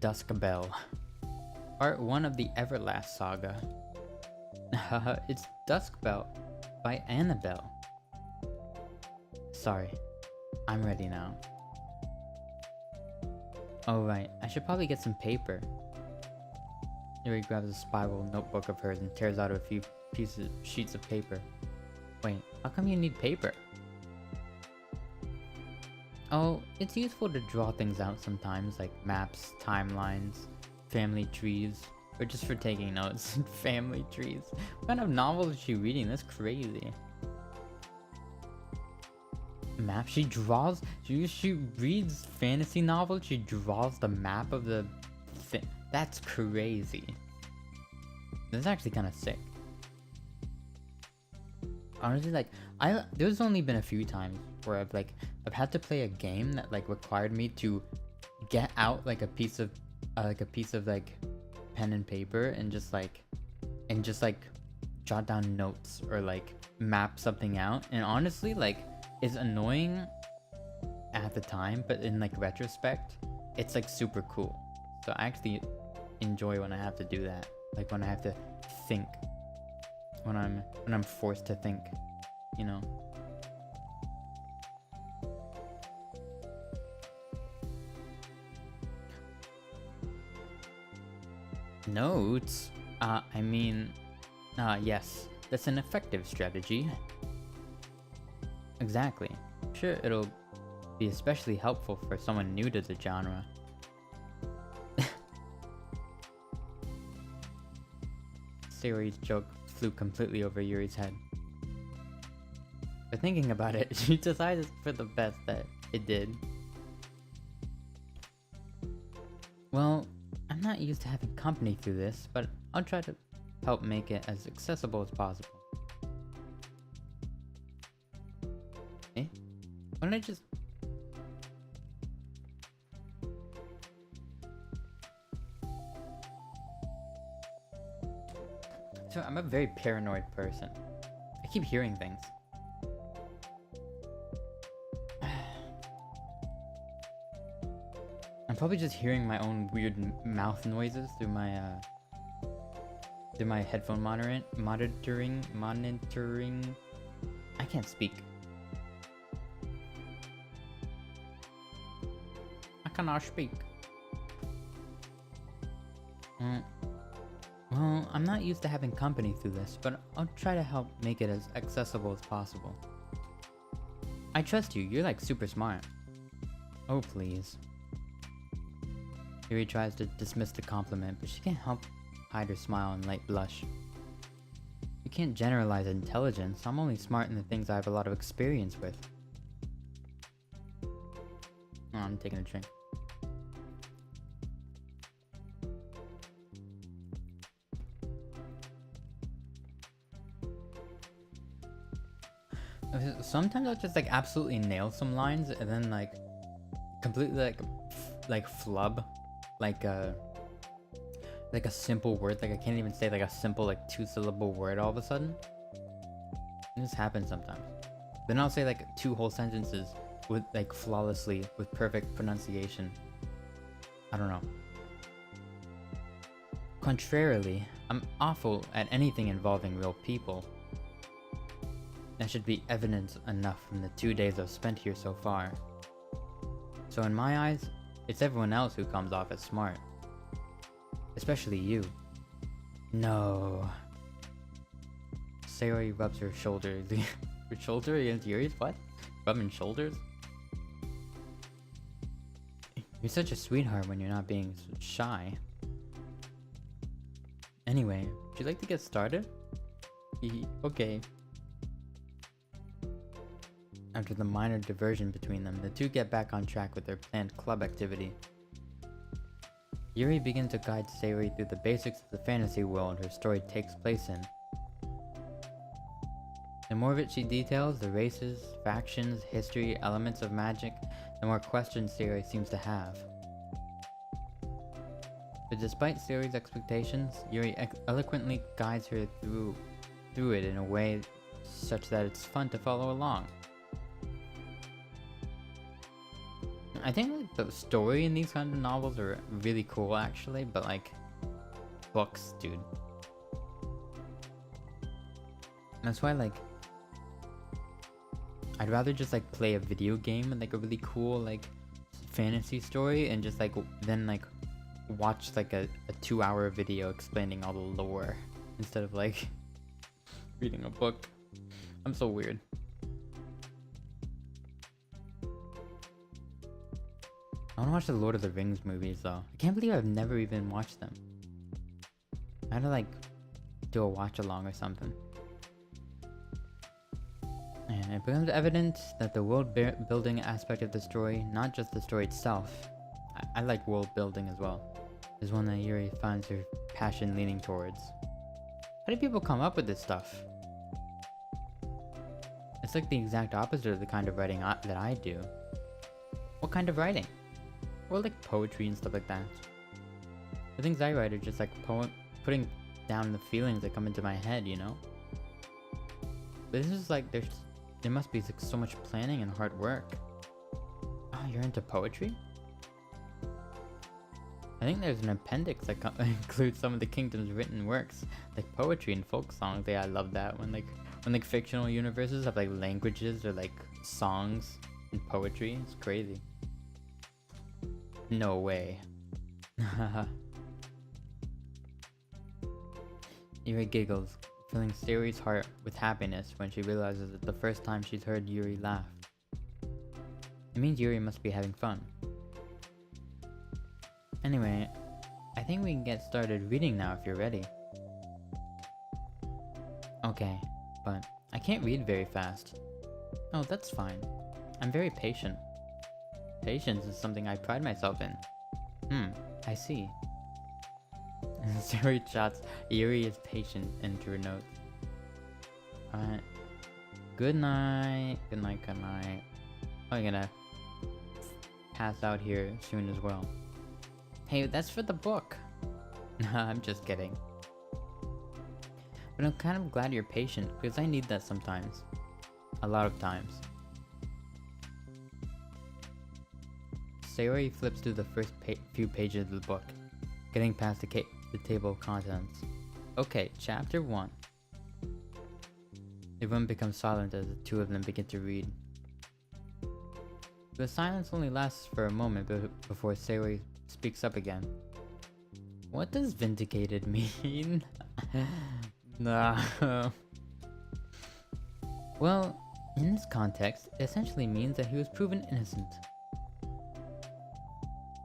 Dusk Bell. Part 1 of the Everlast Saga. It's Dusk Bell by Annabelle. Sorry, I'm ready now. Oh right, I should probably get some paper. Yuri grabs a spiral notebook of hers and tears out a few sheets of paper. Wait, how come you need paper? Oh, it's useful to draw things out sometimes, like maps, timelines, family trees, or just for taking notes. Family trees. What kind of novel is she reading? That's crazy. Map? She draws? She reads fantasy novels? She draws the map of the thing? That's crazy. That's actually kind of sick. Honestly, like, there's only been a few times where I've had to play a game that like required me to get out like a piece of pen and paper and just jot down notes or like map something out. And honestly, like, it's annoying at the time, but in like retrospect, it's like super cool. So I actually enjoy when I have to do that. Like when I have to think. When I'm forced to think, you know. Notes? Yes. That's an effective strategy. Exactly. I'm sure it'll be especially helpful for someone new to the genre. Sayori's joke flew completely over Yuri's head. But thinking about it, she decided for the best that it did. Well, I'm not used to having company through this, but I'll try to help make it as accessible as possible. Eh? Why don't I just... So I'm a very paranoid person. I keep hearing things. I'm probably just hearing my own weird mouth noises through my headphone monitoring. I can't speak. I cannot speak. Well, I'm not used to having company through this, but I'll try to help make it as accessible as possible. I trust you, you're like super smart. Oh please. Yuri tries to dismiss the compliment, but she can't help hide her smile and light blush. You can't generalize intelligence, I'm only smart in the things I have a lot of experience with. Oh, I'm taking a drink. Sometimes I'll just like absolutely nail some lines and then like completely like flub like a simple word. Like I can't even say like a simple like 2-syllable word all of a sudden. This happens sometimes. Then I'll say like 2 whole sentences with like flawlessly with perfect pronunciation. I don't know. Contrarily, I'm awful at anything involving real people. That should be evidence enough from the 2 days I've spent here so far. So in my eyes, it's everyone else who comes off as smart. Especially you. No. Sayori rubs her shoulder. Her shoulder against Yuri's? What? Rubbing shoulders? You're such a sweetheart when you're not being shy. Anyway, would you like to get started? Okay. After the minor diversion between them, the two get back on track with their planned club activity. Yuri begins to guide Sayori through the basics of the fantasy world her story takes place in. The more of it she details, the races, factions, history, elements of magic, the more questions Sayori seems to have. But despite Sayori's expectations, Yuri eloquently guides her through it in a way such that it's fun to follow along. I think like the story in these kind of novels are really cool actually, but like books, dude. That's why like I'd rather just like play a video game and like a really cool like fantasy story and just like then like watch like a 2-hour video explaining all the lore instead of like reading a book. I'm so weird. I wanna watch the Lord of the Rings movies though. I can't believe I've never even watched them. I had to like do a watch along or something. And it becomes evident that the world building aspect of the story, not just the story itself, I like world building as well, is one that Yuri finds her passion leaning towards. How do people come up with this stuff? It's like the exact opposite of the kind of writing that I do. What kind of writing? Or like poetry and stuff like that. The things I write are just like putting down the feelings that come into my head, you know? But this is like, there must be like so much planning and hard work. Oh, you're into poetry? I think there's an appendix that includes some of the kingdom's written works, like poetry and folk songs. Yeah, I love that when like fictional universes have like languages or like songs and poetry. It's crazy. No way. Yuri giggles, filling Sayori's heart with happiness when she realizes it's the first time she's heard Yuri laugh. It means Yuri must be having fun. Anyway, I think we can get started reading now if you're ready. Okay, but I can't read very fast. Oh, that's fine. I'm very patient. Patience is something I pride myself in. I see. Sayori shots Yuri is patient into her notes. Alright. Good night. Good night, good night. I'm gonna pass out here soon as well. Hey, that's for the book. Nah, I'm just kidding. But I'm kind of glad you're patient, because I need that sometimes. A lot of times. Sayori flips through the first few pages of the book, getting past the table of contents. Okay, chapter 1. Everyone becomes silent as the two of them begin to read. The silence only lasts for a moment before Sayori speaks up again. What does vindicated mean? Nah. Well, in this context, it essentially means that he was proven innocent.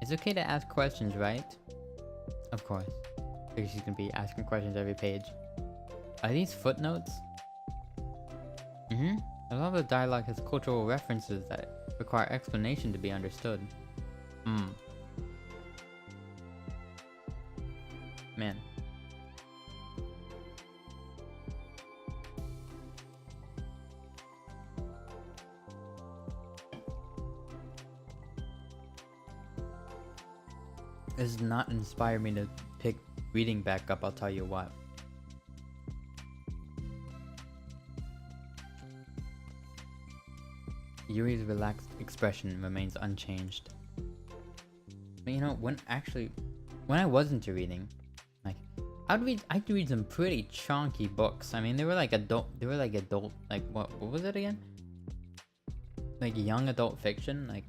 It's okay to ask questions, right? Of course. Because she's gonna be asking questions every page. Are these footnotes? A lot of the dialogue has cultural references that require explanation to be understood. Man. This does not inspire me to pick reading back up, I'll tell you what. Yuri's relaxed expression remains unchanged. But you know, when I was into reading, like, I'd read some pretty chunky books. I mean, they were like adult, like, what was it again? Like young adult fiction, like,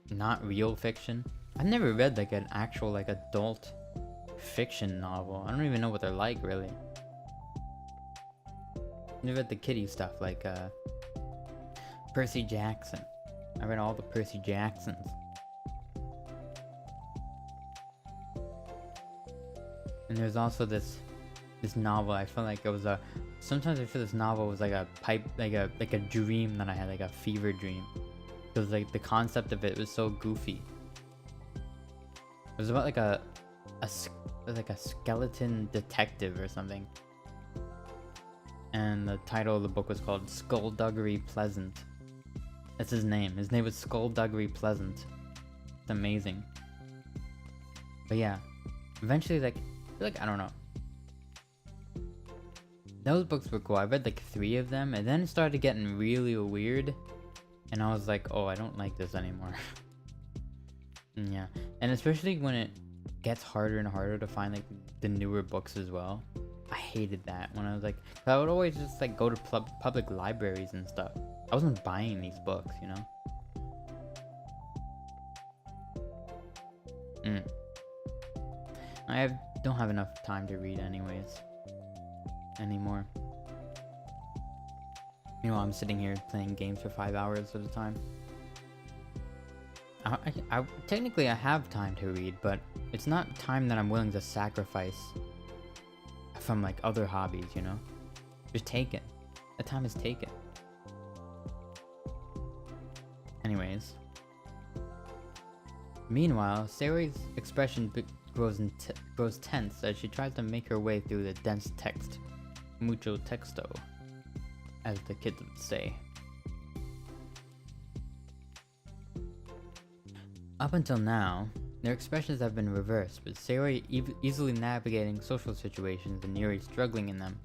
not real fiction. I've never read like an actual like adult fiction novel. I don't even know what they're like really. I read the kiddie stuff like Percy Jackson. I read all the Percy Jacksons. And there's also this novel. I felt like it was sometimes I feel this novel was like a dream that I had, like a fever dream. Because like the concept of it was so goofy. It was about like a skeleton detective or something. And the title of the book was called Skullduggery Pleasant. That's his name. His name was Skullduggery Pleasant. It's amazing. But yeah, eventually, like, I don't know. Those books were cool. I read like 3 of them, and then it started getting really weird. And I was like, oh, I don't like this anymore. Yeah, and especially when it gets harder and harder to find like the newer books as well. I hated that when I was like, I would always just like go to public libraries and stuff. I wasn't buying these books, you know. Don't have enough time to read anyways anymore. Meanwhile, I'm sitting here playing games for 5 hours at a time. I technically I have time to read, but it's not time that I'm willing to sacrifice from like other hobbies, you know? Just take it. The time is taken. Anyways. Meanwhile, Starry's expression grows tense as she tries to make her way through the dense text. Mucho texto, as the kids would say. Up until now, their expressions have been reversed, with Starry easily navigating social situations and Yuri struggling in them.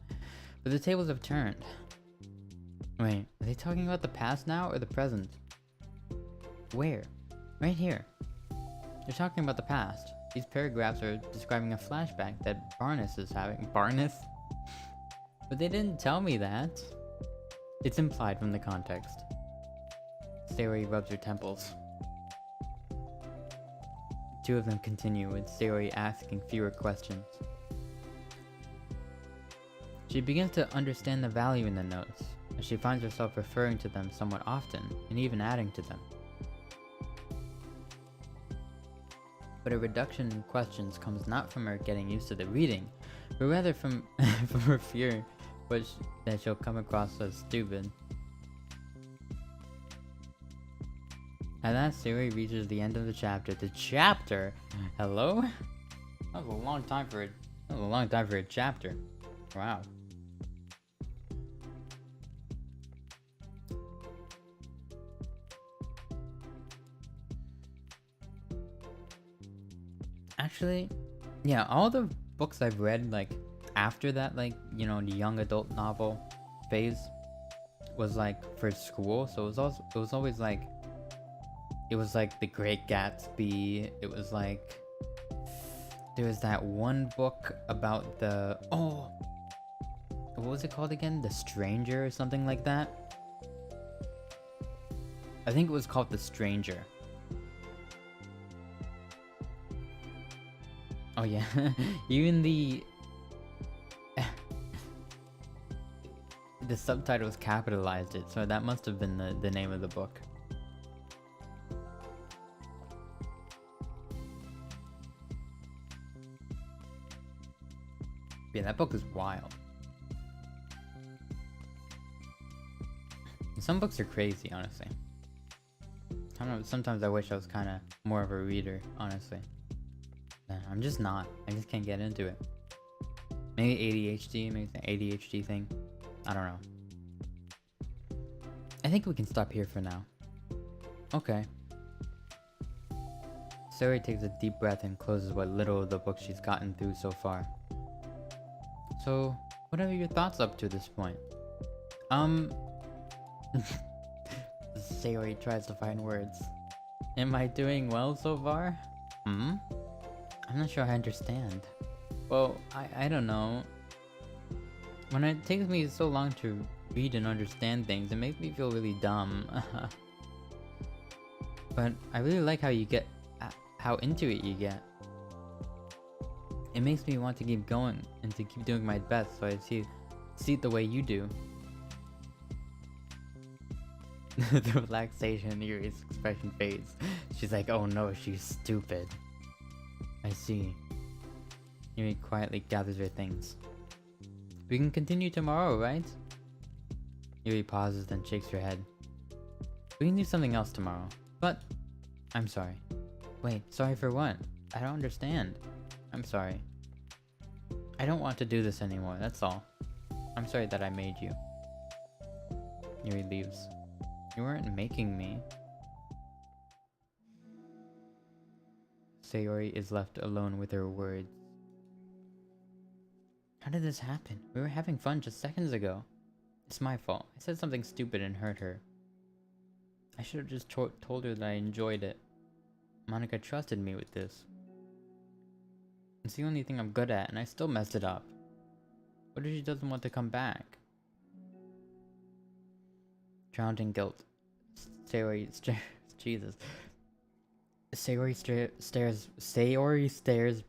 But the tables have turned. Wait, are they talking about the past now or the present? Where? Right here. They're talking about the past. These paragraphs are describing a flashback that Barnes is having. Barnes? But they didn't tell me that. It's implied from the context. Starry rubs her temples. Two of them continue, with Starry asking fewer questions. She begins to understand the value in the notes, as she finds herself referring to them somewhat often, and even adding to them. But a reduction in questions comes not from her getting used to the reading, but rather from her fear that she'll come across as stupid. At last, Starry reaches the end of the chapter. The chapter? Hello? That was a long time for a chapter. Wow. Actually, yeah, all the books I've read, like, after that, like, you know, the young adult novel phase was, like, for school, so it was always, like, it was, like, The Great Gatsby, it was, like, there was that one book about the, oh, what was it called again? The Stranger or something like that? I think it was called The Stranger. Oh yeah, even the subtitles capitalized it, so that must have been the name of the book. Yeah, that book is wild. Some books are crazy, honestly. I don't know, sometimes I wish I was kind of more of a reader, honestly. I'm just not. I just can't get into it. Maybe ADHD, maybe it's an ADHD thing. I don't know. I think we can stop here for now. Okay. Starry takes a deep breath and closes what little of the book she's gotten through so far. So, what are your thoughts up to this point? Starry tries to find words. Am I doing well so far? I'm not sure I understand. Well, I don't know. When it takes me so long to read and understand things, it makes me feel really dumb. But I really like how you get, how into it you get. It makes me want to keep going and to keep doing my best, so I see it the way you do. The relaxation in Yuri's expression fades. She's like, oh no, she's stupid. I see. Yuri quietly gathers her things. We can continue tomorrow, right? Yuri pauses, then shakes her head. We can do something else tomorrow. But, I'm sorry. Wait, sorry for what? I don't understand. I'm sorry. I don't want to do this anymore, that's all. I'm sorry that I made you. Yuri leaves. You weren't making me. Sayori is left alone with her words. How did this happen? We were having fun just seconds ago. It's my fault. I said something stupid and hurt her. I should have just told her that I enjoyed it. Monica trusted me with this. It's the only thing I'm good at, and I still messed it up. What if she doesn't want to come back? Drowned in guilt. Sayori stares. Jesus. Sayori stares. Sayori stares.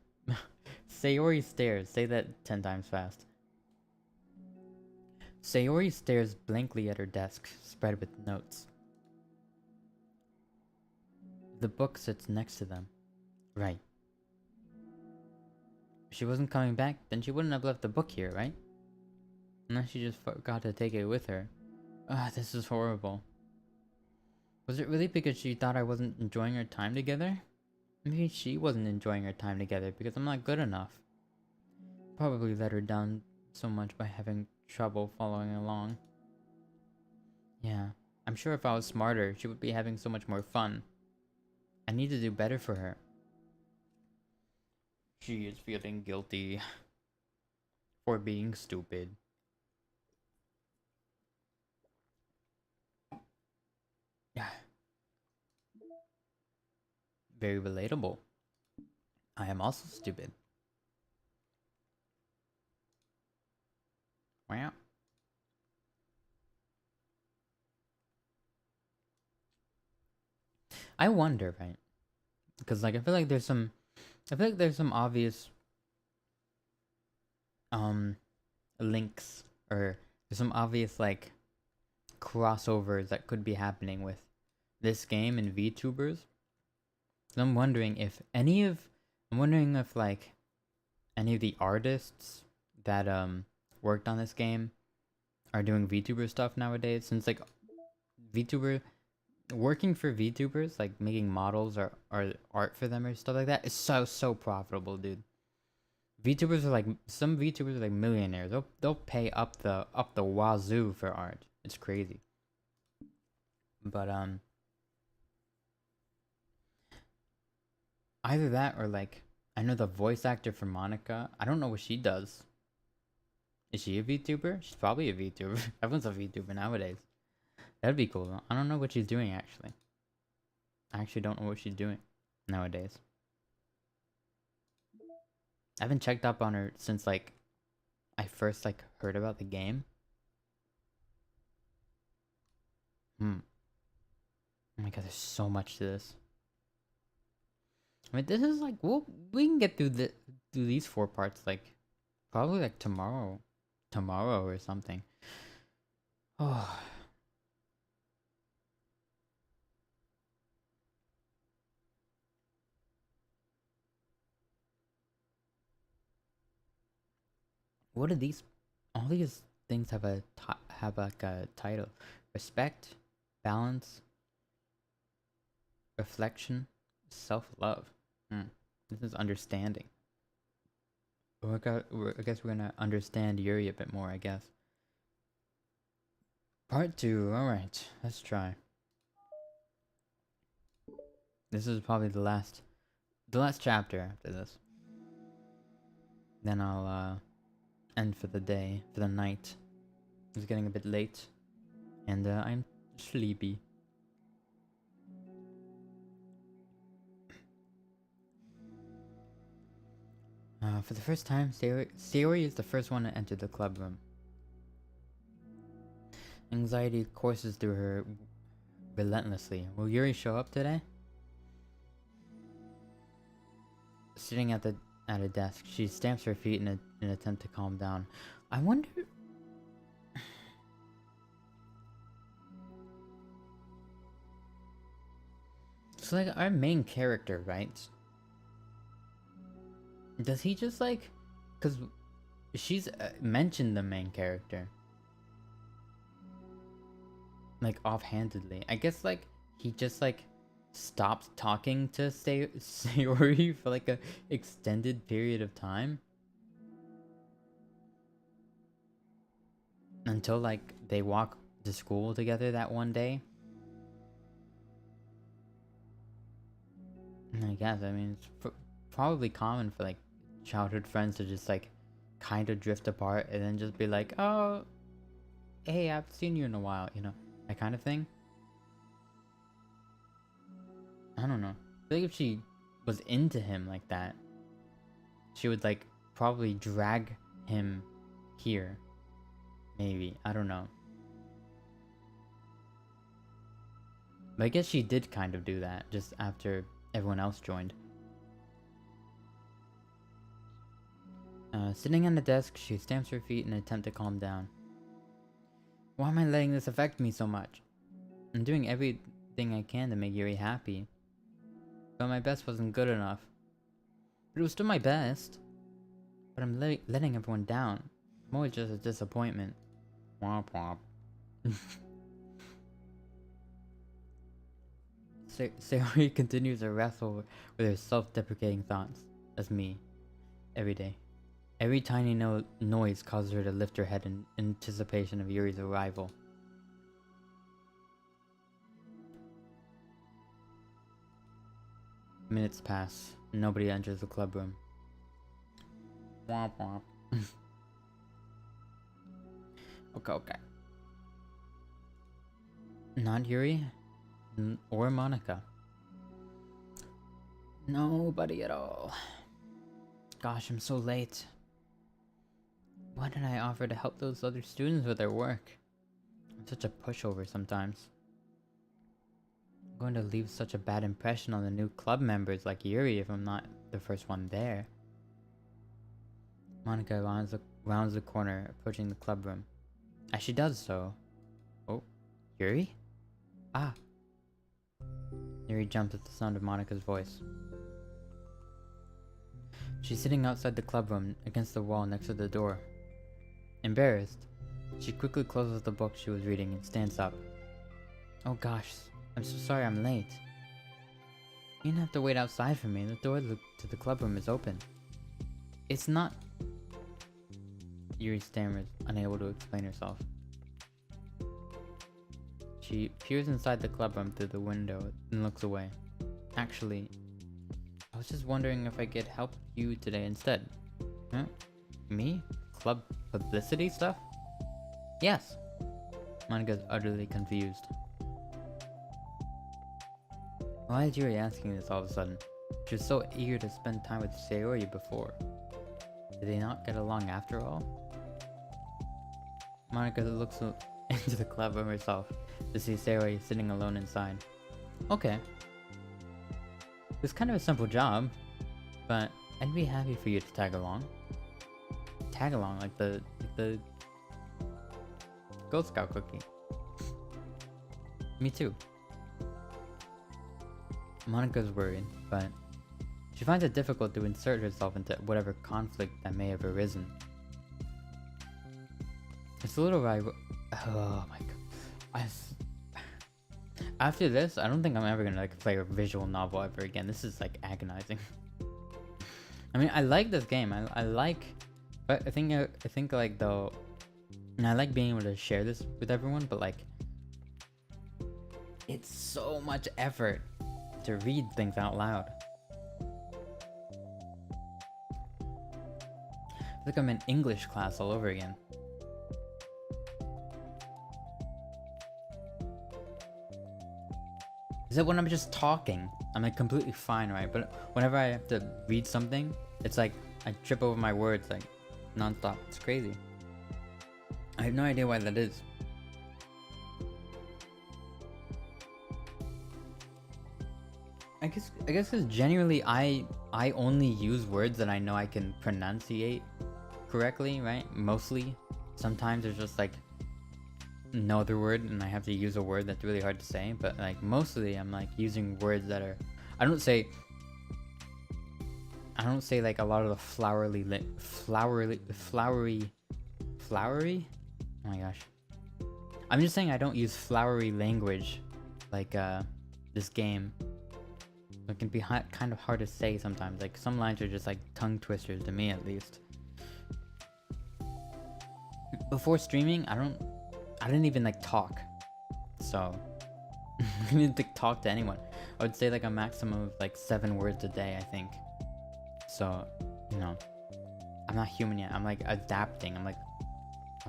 Sayori stares. Say that 10 times fast. Sayori stares blankly at her desk, spread with notes. The book sits next to them. Right. If she wasn't coming back, then she wouldn't have left the book here, right? Unless she just forgot to take it with her. Ah, this is horrible. Was it really because she thought I wasn't enjoying our time together? Maybe she wasn't enjoying our time together because I'm not good enough. Probably let her down so much by having trouble following along. Yeah, I'm sure if I was smarter, she would be having so much more fun. I need to do better for her. She is feeling guilty for being stupid. Yeah. Very relatable. I am also stupid. Wow. I wonder, right? Because like I feel like there's some obvious links, or there's some obvious like crossovers that could be happening with this game and VTubers. So I'm wondering if like any of the artists that worked on this game are doing VTuber stuff nowadays, since like working for VTubers, like making models or art for them or stuff like that, is so profitable, dude. VTubers are like, some VTubers are like millionaires. They'll pay up the wazoo for art. It's crazy. But either that or like, I know the voice actor for Monica. I don't know what she does. Is she a VTuber? She's probably a VTuber. Everyone's a VTuber nowadays. That'd be cool. I don't know what she's doing actually. I actually don't know what she's doing nowadays. I haven't checked up on her since like I first like heard about the game. Oh my god, there's so much to this. I mean, this is like, we can get through these 4 parts like probably like tomorrow or something. Oh. What are these? All these things have like a title: respect, balance, reflection, self-love. This is understanding. I guess we're gonna understand Yuri a bit more, I guess. Part 2. All right, let's try. This is probably the last chapter after this. Then I'll end for the day, for the night. It's getting a bit late, and I'm sleepy. For the first time, Sayori is the first one to enter the club room. Anxiety courses through her relentlessly. Will Yuri show up today? Sitting at a desk, she stamps her feet in an attempt to calm down. I wonder. So like our main character, right? Does he just like, cause she's mentioned the main character, like offhandedly. I guess like he just like stopped talking to Sayori for like a extended period of time until like they walk to school together that one day. I guess, I mean, it's probably common for like childhood friends to just like kind of drift apart and then just be like, oh, hey, I've seen you in a while, you know, that kind of thing. I don't know. I feel like if she was into him like that, she would like probably drag him here. Maybe. I don't know. But I guess she did kind of do that just after everyone else joined. Sitting on the desk, she stamps her feet in an attempt to calm down. Why am I letting this affect me so much? I'm doing everything I can to make Yuri happy. But my best wasn't good enough. But it was still my best. But I'm letting everyone down. I'm always just a disappointment. Womp womp. Sayori continues to wrestle with her self-deprecating thoughts. That's me. Every day. Every tiny noise causes her to lift her head in anticipation of Yuri's arrival. Minutes pass. Nobody enters the club room. Womp womp. Okay. Not Yuri or Monica. Nobody at all. Gosh, I'm so late. Why did I offer to help those other students with their work? I'm such a pushover sometimes. I'm going to leave such a bad impression on the new club members like Yuri if I'm not the first one there. Monica rounds the corner, approaching the club room. As she does so... Oh, Yuri? Ah. Yuri jumps at the sound of Monica's voice. She's sitting outside the club room, against the wall next to the door. Embarrassed, she quickly closes the book she was reading and stands up. Oh gosh, I'm so sorry I'm late. You didn't have to wait outside for me. The door to the club room is open. It's not... Yuri stammers, unable to explain herself. She peers inside the club room through the window and looks away. Actually, I was just wondering if I could help you today instead. Huh? Me? Club publicity stuff? Yes. Monica's utterly confused. Why is Yuri asking this all of a sudden? She was so eager to spend time with Sayori before. Did they not get along after all? Monica looks into the club room herself to see Sayori sitting alone inside. Okay. It was kind of a simple job, but I'd be happy for you to tag along. Tag along like the Girl Scout cookie. Me too. Monica's worried, but she finds it difficult to insert herself into whatever conflict that may have arisen. It's a little oh my god. After this, I don't think I'm ever gonna like play a visual novel ever again. This is like agonizing. I mean, I like this game. I like, but I think like though, and I like being able to share this with everyone. But like, it's so much effort to read things out loud. It's like I'm in English class all over again. Is that when I'm just talking, I'm like completely fine, right? But whenever I have to read something, it's like I trip over my words like non-stop. It's crazy. I have no idea why that is. I guess because genuinely I only use words that I know I can pronunciate correctly, right? Mostly. Sometimes there's just like no other word and I have to use a word that's really hard to say, but like mostly I'm like using words that are, I don't say like a lot of the flowery, oh my gosh, I'm just saying I don't use flowery language like this game. It can be kind of hard to say sometimes, like some lines are just like tongue twisters to me at least. Before streaming, I didn't even like talk, so I need to talk to anyone. I would say like a maximum of like 7 words a day, I think. So, you know, I'm not human yet. I'm like adapting. I'm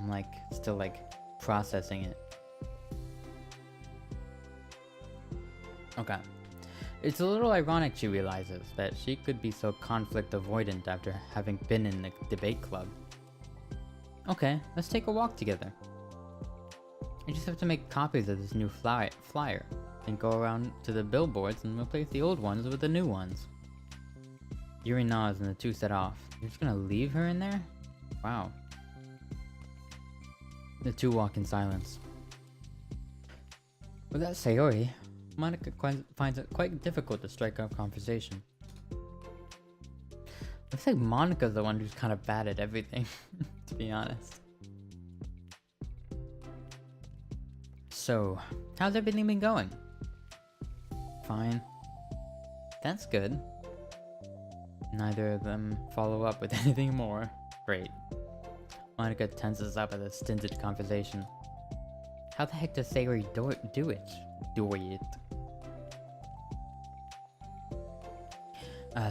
like still like processing it. Okay. It's a little ironic, she realizes, that she could be so conflict avoidant after having been in the debate club. Okay, let's take a walk together. I just have to make copies of this new flyer, and go around to the billboards and replace the old ones with the new ones. Yuri nods and the two set off. You're just gonna leave her in there? Wow. The two walk in silence. Without Sayori, Monica finds it quite difficult to strike up conversation. Looks like Monica's the one who's kind of bad at everything, to be honest. So, how's everything been going? Fine. That's good. Neither of them follow up with anything more. Great. Monica tenses up at the stinted conversation. How the heck does Sayori do it?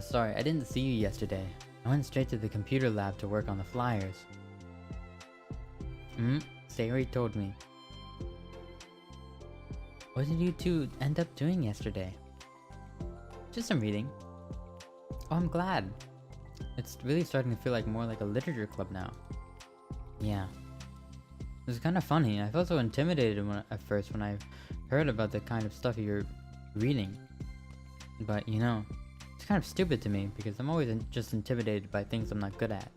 Sorry, I didn't see you yesterday. I went straight to the computer lab to work on the flyers. Sayori told me. What did you two end up doing yesterday? Just some reading. Oh, I'm glad. It's really starting to feel like more like a literature club now. Yeah. It was kind of funny. I felt so intimidated at first when I heard about the kind of stuff you're reading. But, you know, it's kind of stupid to me because I'm always just intimidated by things I'm not good at.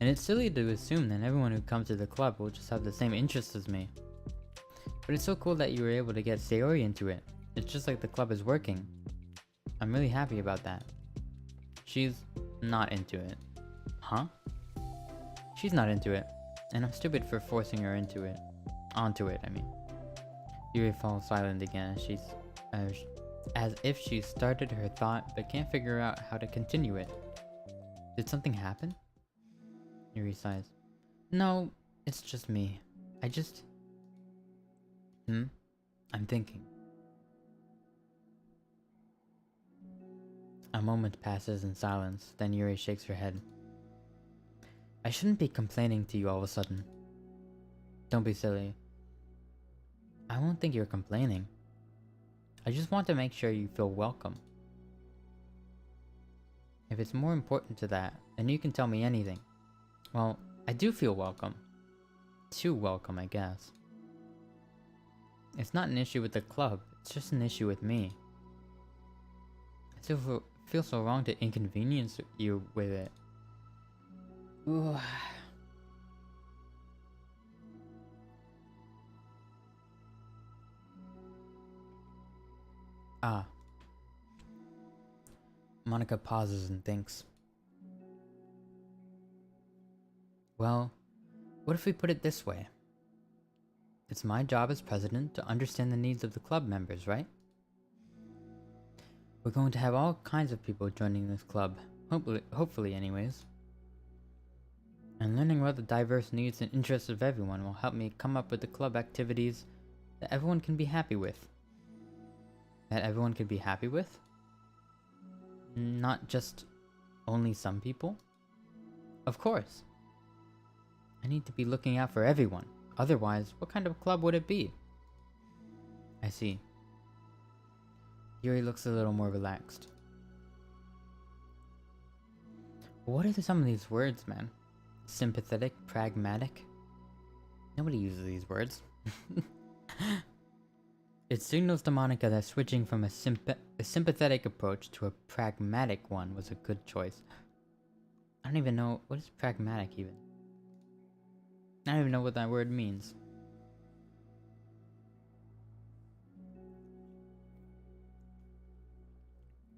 And it's silly to assume that everyone who comes to the club will just have the same interests as me. But it's so cool that you were able to get Sayori into it. It's just like the club is working. I'm really happy about that. She's not into it. Huh? She's not into it. And I'm stupid for forcing her into it. Onto it, I mean. Yuri falls silent again as if she started her thought but can't figure out how to continue it. Did something happen? Yuri sighs. No, it's just me. I'm thinking. A moment passes in silence, then Yuri shakes her head. I shouldn't be complaining to you all of a sudden. Don't be silly. I won't think you're complaining. I just want to make sure you feel welcome. If it's more important to that, then you can tell me anything. Well, I do feel welcome. Too welcome, I guess. It's not an issue with the club, it's just an issue with me. I still feel so wrong to inconvenience you with it. Ooh. Ah. Monica pauses and thinks. Well, what if we put it this way? It's my job as president to understand the needs of the club members, right? We're going to have all kinds of people joining this club, hopefully anyways. And learning about the diverse needs and interests of everyone will help me come up with the club activities that everyone can be happy with. That everyone can be happy with? Not just only some people? Of course. I need to be looking out for everyone. Otherwise, what kind of club would it be? I see. Yuri looks a little more relaxed. What are some of these words, man? Sympathetic, pragmatic? Nobody uses these words. It signals to Monica that switching from a sympathetic approach to a pragmatic one was a good choice. I don't even know, what is pragmatic even? I don't even know what that word means.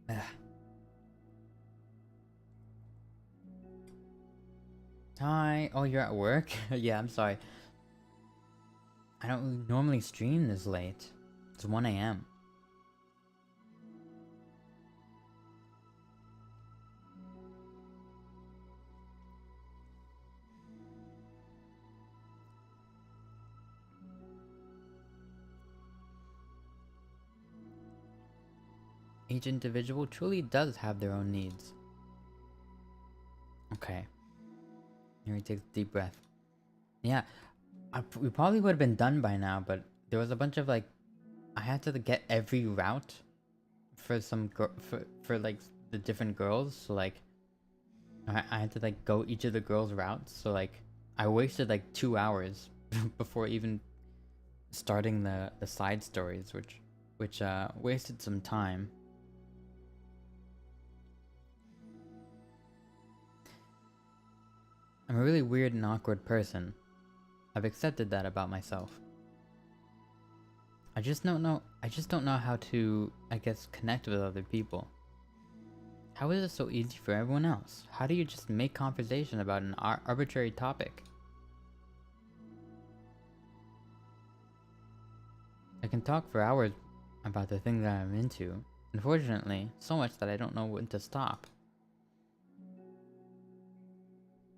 Ugh. Hi. Oh, you're at work? Yeah, I'm sorry. I don't normally stream this late. It's 1 AM. Each individual truly does have their own needs. Okay. Yuri takes a deep breath. Yeah, we probably would have been done by now, but there was a bunch of like, I had to get every route for some for like the different girls. So like, I had to like go each of the girls' routes. So like, I wasted like 2 hours before even starting the side stories, which wasted some time. I'm a really weird and awkward person. I've accepted that about myself. I just don't know how to, I guess, connect with other people. How is it so easy for everyone else? How do you just make conversation about an arbitrary topic? I can talk for hours about the thing that I'm into. Unfortunately, so much that I don't know when to stop.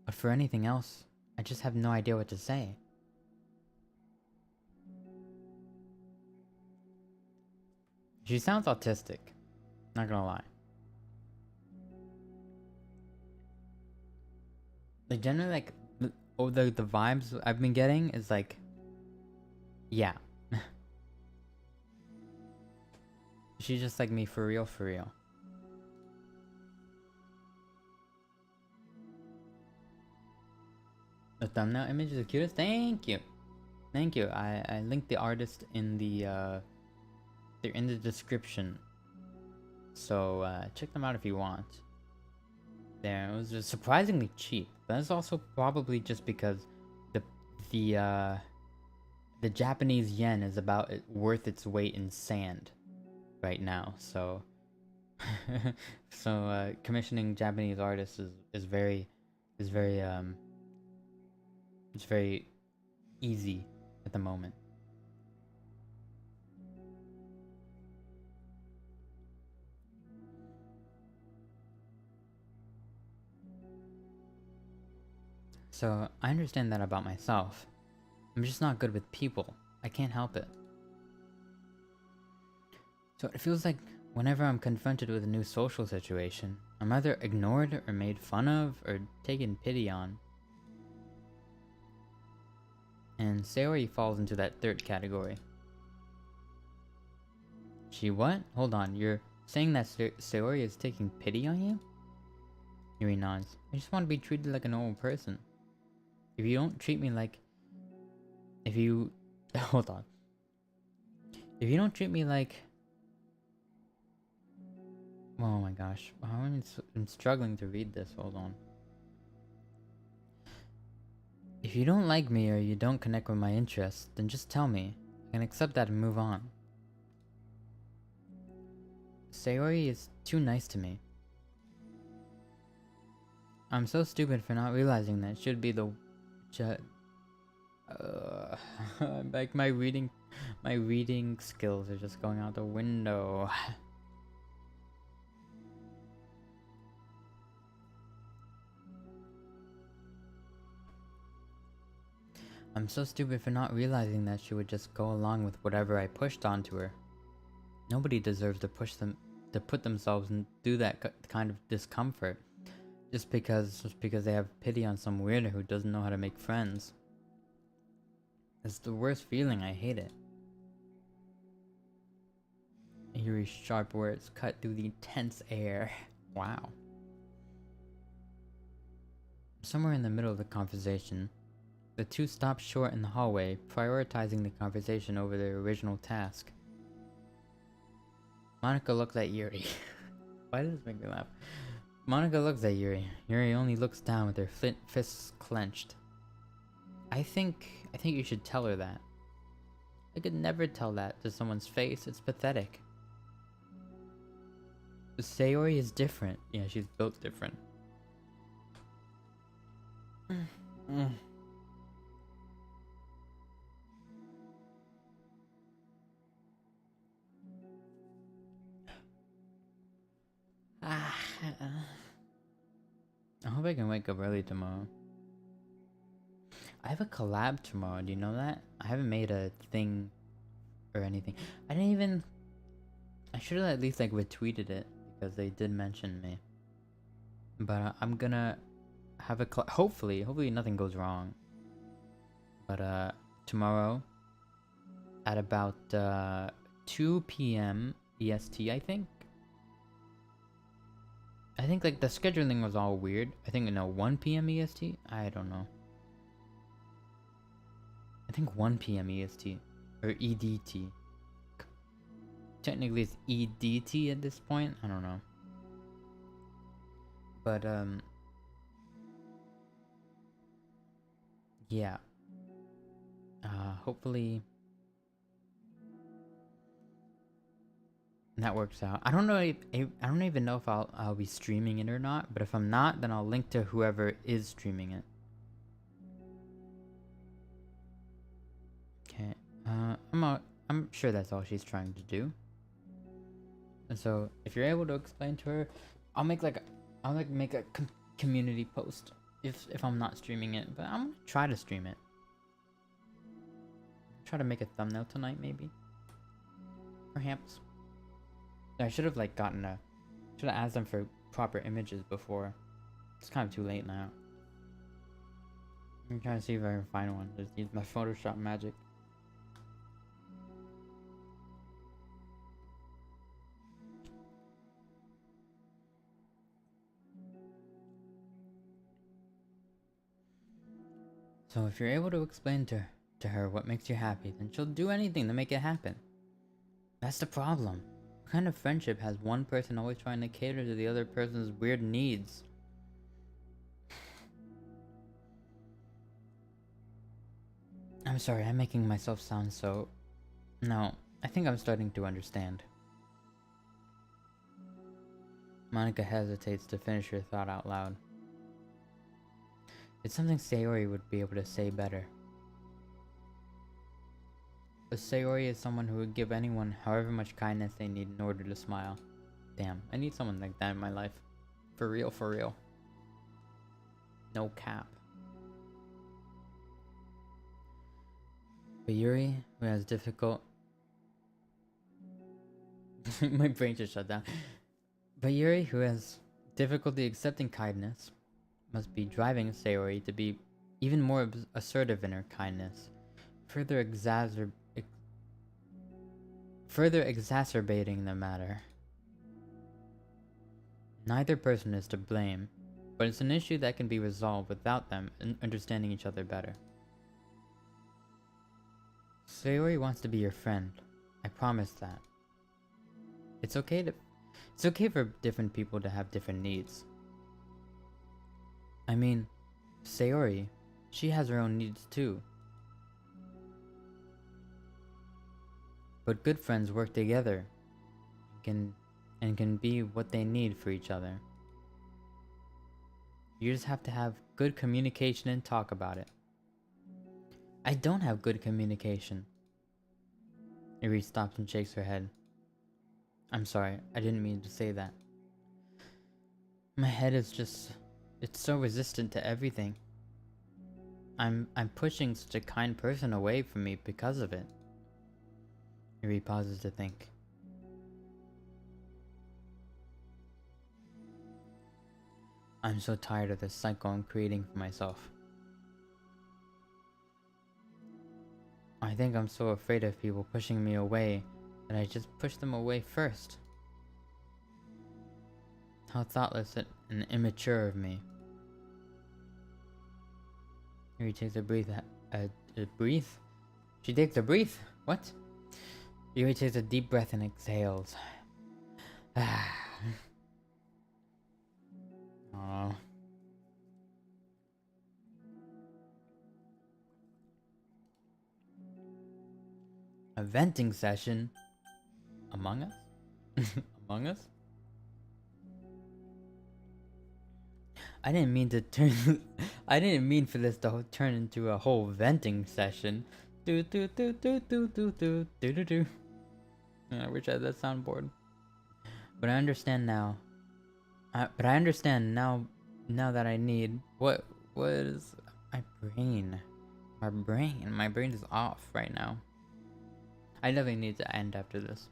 But for anything else, I just have no idea what to say. She sounds autistic. Not gonna lie. Like generally, like the vibes I've been getting is like, yeah. She's just like me for real, for real. The thumbnail image is the cutest. Thank you, thank you. I linked the artist in the they're in the description. So check them out if you want. There, it was just surprisingly cheap. That's also probably just because the Japanese yen is about worth its weight in sand right now. So so commissioning Japanese artists is very it's very easy at the moment. So I understand that about myself. I'm just not good with people. I can't help it. So it feels like whenever I'm confronted with a new social situation, I'm either ignored or made fun of or taken pity on. And Sayori falls into that third category. She what? Hold on, you're saying that Sayori is taking pity on you? Yuri nods. I just want to be treated like a normal person. If you don't treat me like... If you... Hold on. If you don't treat me like... Oh my gosh. I'm struggling to read this. Hold on. If you don't like me or you don't connect with my interests, then just tell me. I can accept that and move on. Sayori is too nice to me. I'm so stupid for not realizing that it should be the... like my reading skills are just going out the window. I'm so stupid for not realizing that she would just go along with whatever I pushed onto her. Nobody deserves to put themselves and do that kind of discomfort just because they have pity on some weirdo who doesn't know how to make friends. It's the worst feeling. I hate it. Yuri's sharp words cut through the tense air. Wow. Somewhere in the middle of the conversation, the two stopped short in the hallway, prioritizing the conversation over their original task. Monica looked at Yuri. Why does this make me laugh? Monica looks at Yuri. Yuri only looks down with her fists clenched. I think you should tell her that. I could never tell that to someone's face. It's pathetic. Sayori is different. Yeah, she's built different. I hope I can wake up early tomorrow. I have a collab tomorrow, do you know that? I haven't made a thing or anything. I I should have at least like retweeted it because they did mention me. But I'm gonna have a hopefully nothing goes wrong. But tomorrow at about 2 p.m. EST, I think. I think like the scheduling was all weird. I think 1 p.m. EST. I don't know. I think 1 p.m. EST or EDT. Technically, it's EDT at this point. I don't know. But yeah. Hopefully that works out. I don't know. I don't even know if I'll be streaming it or not. But if I'm not, then I'll link to whoever is streaming it. Okay. I'm sure that's all she's trying to do. And so if you're able to explain to her, I'll make a community post if I'm not streaming it. But I'm gonna try to stream it. Try to make a thumbnail tonight, maybe. Perhaps. I should have like should have asked them for proper images before. It's kind of too late now. I'm trying to see if I can find one. Just use my Photoshop magic. So if you're able to explain to her what makes you happy, then she'll do anything to make it happen. That's the problem. What kind of friendship has one person always trying to cater to the other person's weird needs? I'm sorry, I'm making myself sound so... No, I think I'm starting to understand. Monica hesitates to finish her thought out loud. It's something Sayori would be able to say better. A Sayori is someone who would give anyone however much kindness they need in order to smile. Damn, I need someone like that in my life. For real, for real. No cap. But Yuri, who has difficult... My brain just shut down. But Yuri, who has difficulty accepting kindness, must be driving Sayori to be even more assertive in her kindness, further exacerbating the matter. Neither person is to blame, but it's an issue that can be resolved without them understanding each other better. Sayori wants to be your friend. I promise that. It's okay for different people to have different needs. I mean, Sayori, she has her own needs too. But good friends work together and can be what they need for each other. You just have to have good communication and talk about it. I don't have good communication. Yuri stops and shakes her head. I'm sorry, I didn't mean to say that. My head is just... It's so resistant to everything. I'm pushing such a kind person away from me because of it. Yuri pauses to think. I'm so tired of this cycle I'm creating for myself. I think I'm so afraid of people pushing me away that I just push them away first. How thoughtless and immature of me. Yuri takes a breath. She takes a breath. What? Yuri takes a deep breath and exhales. Oh. A venting session? Among Us? Among Us? I didn't mean to turn... I didn't mean for this to turn into a whole venting session. Do do do do do do do do do do. I wish I had that soundboard. But I understand now. But I understand now that I need... What is... My brain. My brain is off right now. I definitely need to end after this.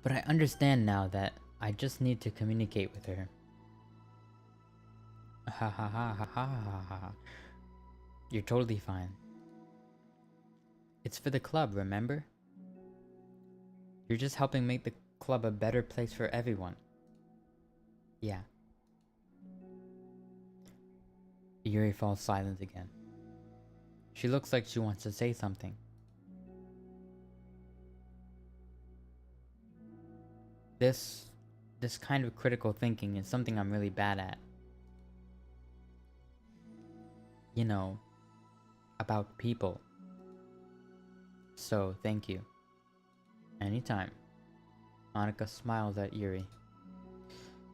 But I understand now that I just need to communicate with her. Ha ha ha ha ha ha ha. You're totally fine. It's for the club, remember? You're just helping make the club a better place for everyone. Yeah. Yuri falls silent again. She looks like she wants to say something. This kind of critical thinking is something I'm really bad at. You know, about people. So, thank you. Anytime. Monica smiles at Yuri.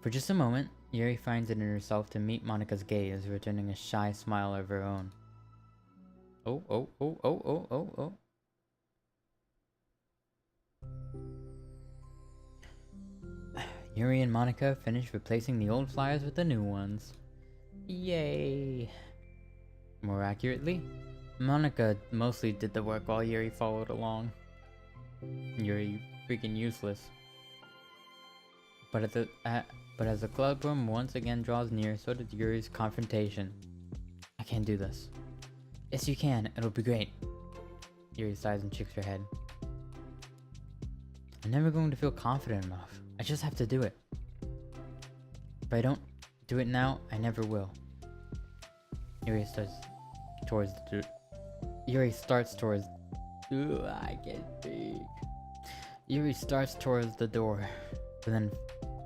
For just a moment, Yuri finds it in herself to meet Monica's gaze, returning a shy smile of her own. Oh, oh, oh, oh, oh, oh, oh. Yuri and Monica finish replacing the old flyers with the new ones. Yay! More accurately, Monica mostly did the work while Yuri followed along. Yuri freaking useless. But as the club room once again draws near, so does Yuri's confrontation. I can't do this. Yes, you can. It'll be great. Yuri sighs and shakes her head. I'm never going to feel confident enough. I just have to do it. If I don't do it now, I never will. Yuri starts towards the Ooh, I can't speak. Yuri starts towards the door, but then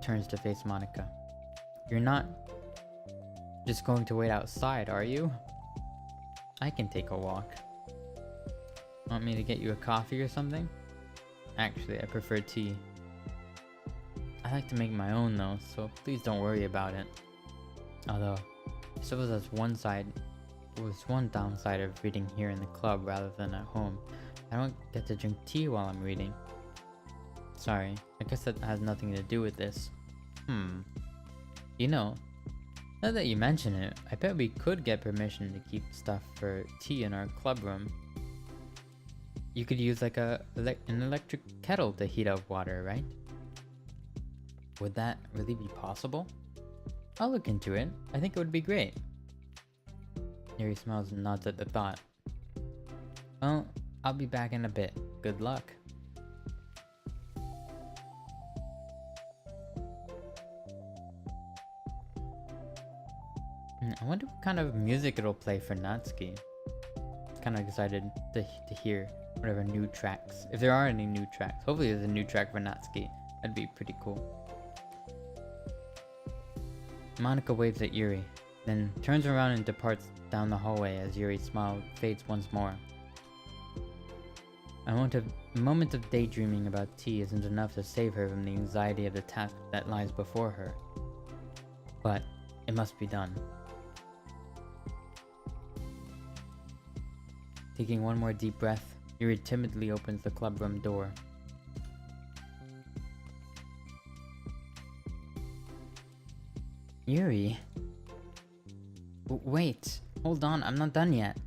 turns to face Monica. You're not just going to wait outside, are you? I can take a walk. Want me to get you a coffee or something? Actually, I prefer tea. I like to make my own though, so please don't worry about it. Although, I suppose that's one downside of reading here in the club rather than at home. I don't get to drink tea while I'm reading. Sorry, I guess that has nothing to do with this. You know, now that you mention it, I bet we could get permission to keep stuff for tea in our club room. You could use like an electric kettle to heat up water, right? Would that really be possible? I'll look into it. I think it would be great. Yuri smiles and nods at the thought. Well, I'll be back in a bit. Good luck. I wonder what kind of music it'll play for Natsuki. Kind of excited to hear whatever new tracks, if there are any new tracks. Hopefully there's a new track for Natsuki. That'd be pretty cool. Monica waves at Yuri, then turns around and departs down the hallway as Yuri's smile fades once more. A moment of daydreaming about tea isn't enough to save her from the anxiety of the task that lies before her. But it must be done. Taking one more deep breath, Yuri timidly opens the clubroom door. Yuri? Wait, hold on, I'm not done yet.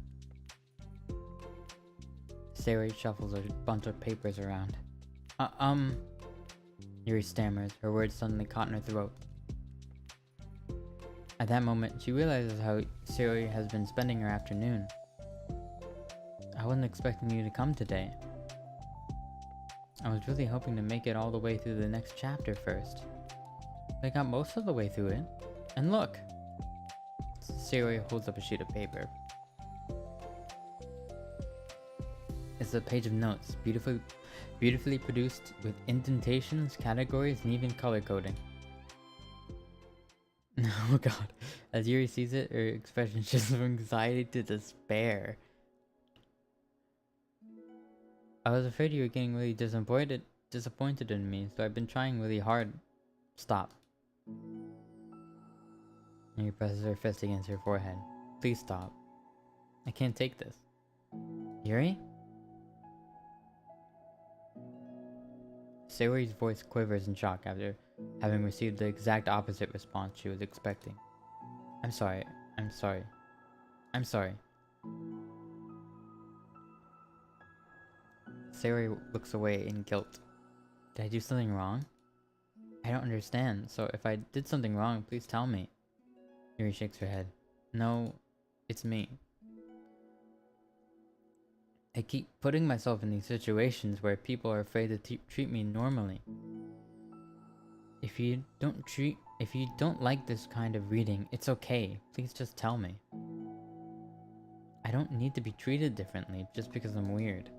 Starry shuffles a bunch of papers around. Yuri stammers, her words suddenly caught in her throat. At that moment, she realizes how Starry has been spending her afternoon. I wasn't expecting you to come today. I was really hoping to make it all the way through the next chapter first. I got most of the way through it. And look! Starry holds up a sheet of paper. It's a page of notes, beautifully produced with indentations, categories, and even color coding. Oh god. As Yuri sees it, her expression shifts from anxiety to despair. I was afraid you were getting really disappointed in me, so I've been trying really hard. Stop. Yuri presses her fist against her forehead. Please stop. I can't take this. Yuri? Sayori's voice quivers in shock after having received the exact opposite response she was expecting. I'm sorry. I'm sorry. I'm sorry. Sayori looks away in guilt. Did I do something wrong? I don't understand, so if I did something wrong, please tell me. Yuri shakes her head. No, it's me. I keep putting myself in these situations where people are afraid to treat me normally. If you don't like this kind of reading, it's okay. Please just tell me. I don't need to be treated differently just because I'm weird.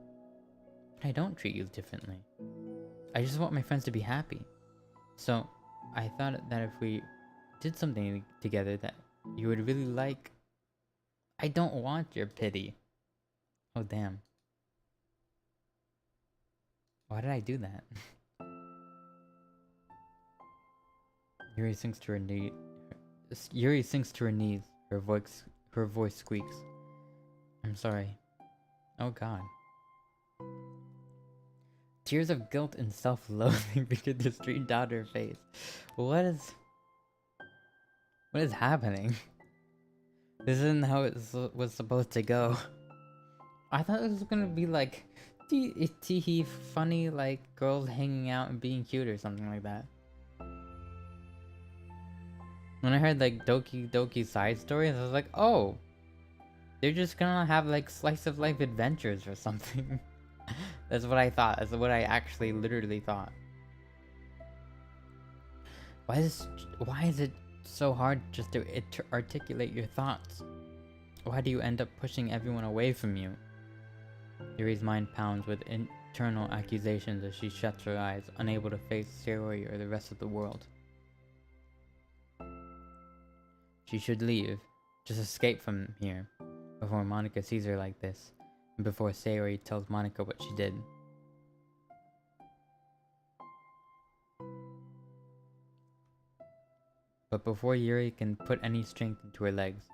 But I don't treat you differently. I just want my friends to be happy. So, I thought that if we did something together that you would really like. I don't want your pity. Oh damn. Why did I do that? Yuri sinks to her knee. Yuri sinks to her knees. Her voice squeaks. I'm sorry. Oh god. Tears of guilt and self-loathing begin to stream down her face. What is happening? This isn't how it was supposed to go. I thought it was gonna be like tee funny, like girls hanging out and being cute or something like that. When I heard like Doki Doki side stories, I was like, oh, they're just gonna have like slice of life adventures or something. That's what I thought. That's what I actually literally thought. Why is it so hard just to articulate your thoughts? Why do you end up pushing everyone away from you? Yuri's mind pounds with internal accusations as she shuts her eyes, unable to face Sayori or the rest of the world. She should leave, just escape from here, before Monica sees her like this, and before Sayori tells Monica what she did. But before Yuri can put any strength into her legs,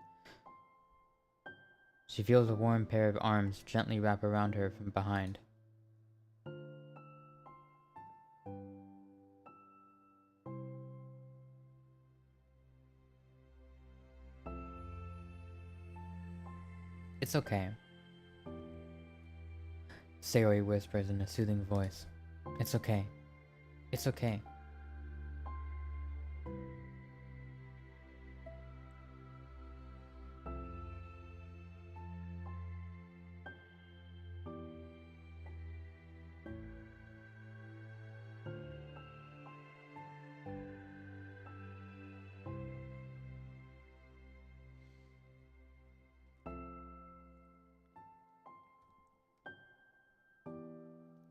she feels a warm pair of arms gently wrap around her from behind. It's okay, Sayori whispers in a soothing voice. It's okay. It's okay.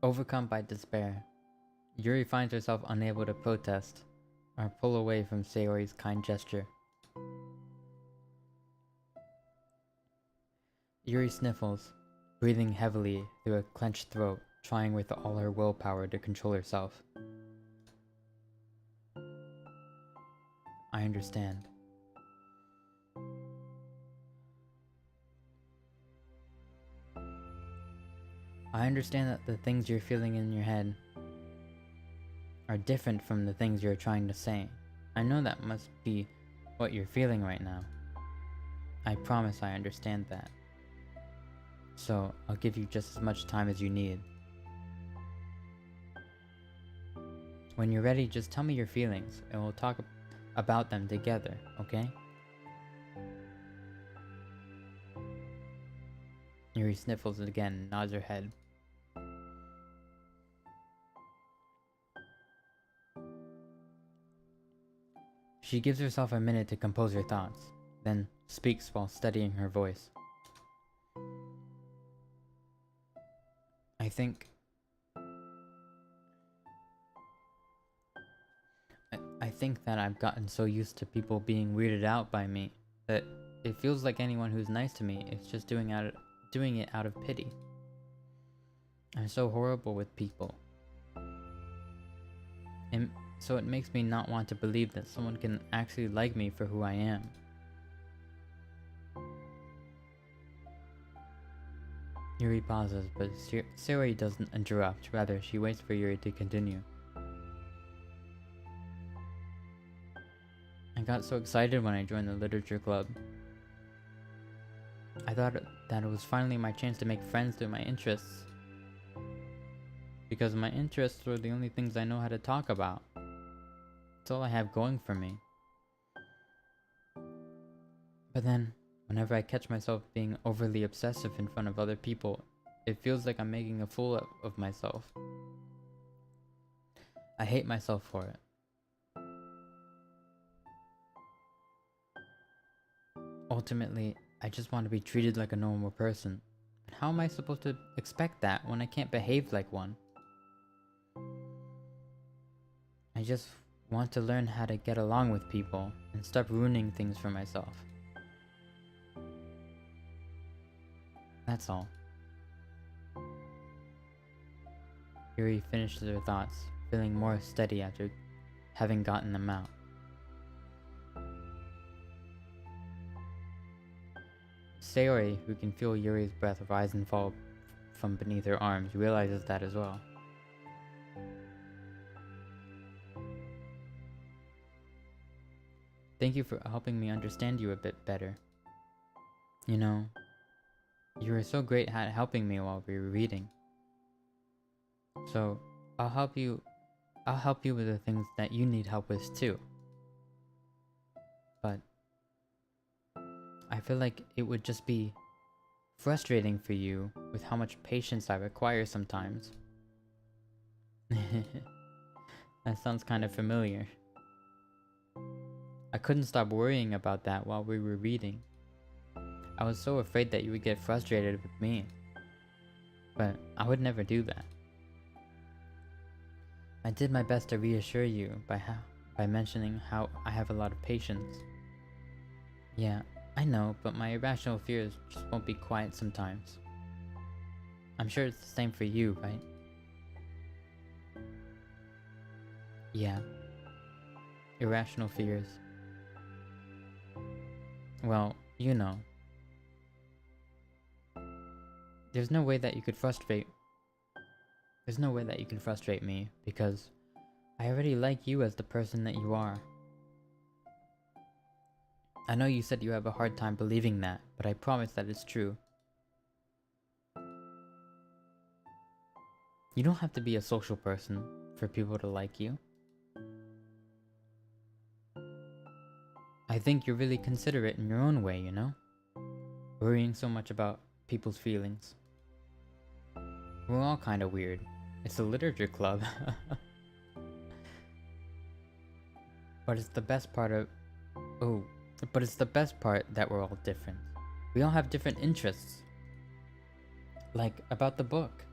Overcome by despair, Yuri finds herself unable to protest or pull away from Sayori's kind gesture. Yuri sniffles, breathing heavily through a clenched throat, trying with all her willpower to control herself. I understand. I understand that the things you're feeling in your head are different from the things you're trying to say. I know that must be what you're feeling right now. I promise I understand that. So, I'll give you just as much time as you need. When you're ready, just tell me your feelings, and we'll talk about them together, okay? Yuri sniffles again and nods her head. She gives herself a minute to compose her thoughts, then speaks while steadying her voice. I think that I've gotten so used to people being weirded out by me that it feels like anyone who's nice to me is just doing it out of pity. I'm so horrible with people. And so it makes me not want to believe that someone can actually like me for who I am. Yuri pauses, but Sayori doesn't interrupt. Rather, she waits for Yuri to continue. I got so excited when I joined the literature club. I thought that it was finally my chance to make friends through my interests. because my interests are the only things I know how to talk about. It's all I have going for me. But then, whenever I catch myself being overly obsessive in front of other people, it feels like I'm making a fool of myself. I hate myself for it. Ultimately, I just want to be treated like a normal person. And how am I supposed to expect that when I can't behave like one? I just want to learn how to get along with people and stop ruining things for myself. That's all. Yuri finished her thoughts, feeling more steady after having gotten them out. Sayori, who can feel Yuri's breath rise and fall from beneath her arms, realizes that as well. Thank you for helping me understand you a bit better. You know, you were so great at helping me while we were reading. So, I'll help you with the things that you need help with too. But I feel like it would just be frustrating for you with how much patience I require sometimes. That sounds kind of familiar. I couldn't stop worrying about that while we were reading. I was so afraid that you would get frustrated with me. But I would never do that. I did my best to reassure you by mentioning how I have a lot of patience. Yeah, I know, but my irrational fears just won't be quiet sometimes. I'm sure it's the same for you, right? Yeah. Irrational fears. Well, you know. There's no way that you could frustrate me because I already like you as the person that you are. I know you said you have a hard time believing that, but I promise that it's true. You don't have to be a social person for people to like you. I think you're really considerate in your own way, you know? Worrying so much about people's feelings. We're all kind of weird. It's a literature club. But it's the best part that we're all different. We all have different interests. Like about the book.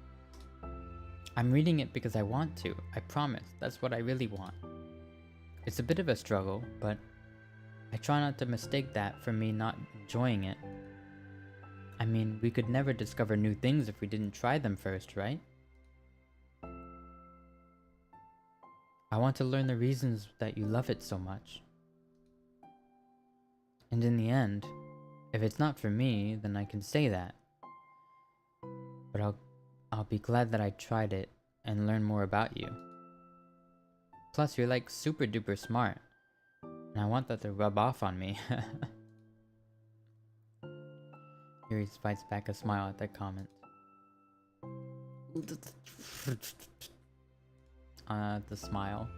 I'm reading it because I want to. I promise. That's what I really want. It's a bit of a struggle, but I try not to mistake that for me not enjoying it. I mean, we could never discover new things if we didn't try them first, right? I want to learn the reasons that you love it so much. And in the end, if it's not for me, then I can say that. But I'll be glad that I tried it and learned more about you. Plus, you're like super duper smart. And I want that to rub off on me. Yuri fights back a smile at that comment. The smile.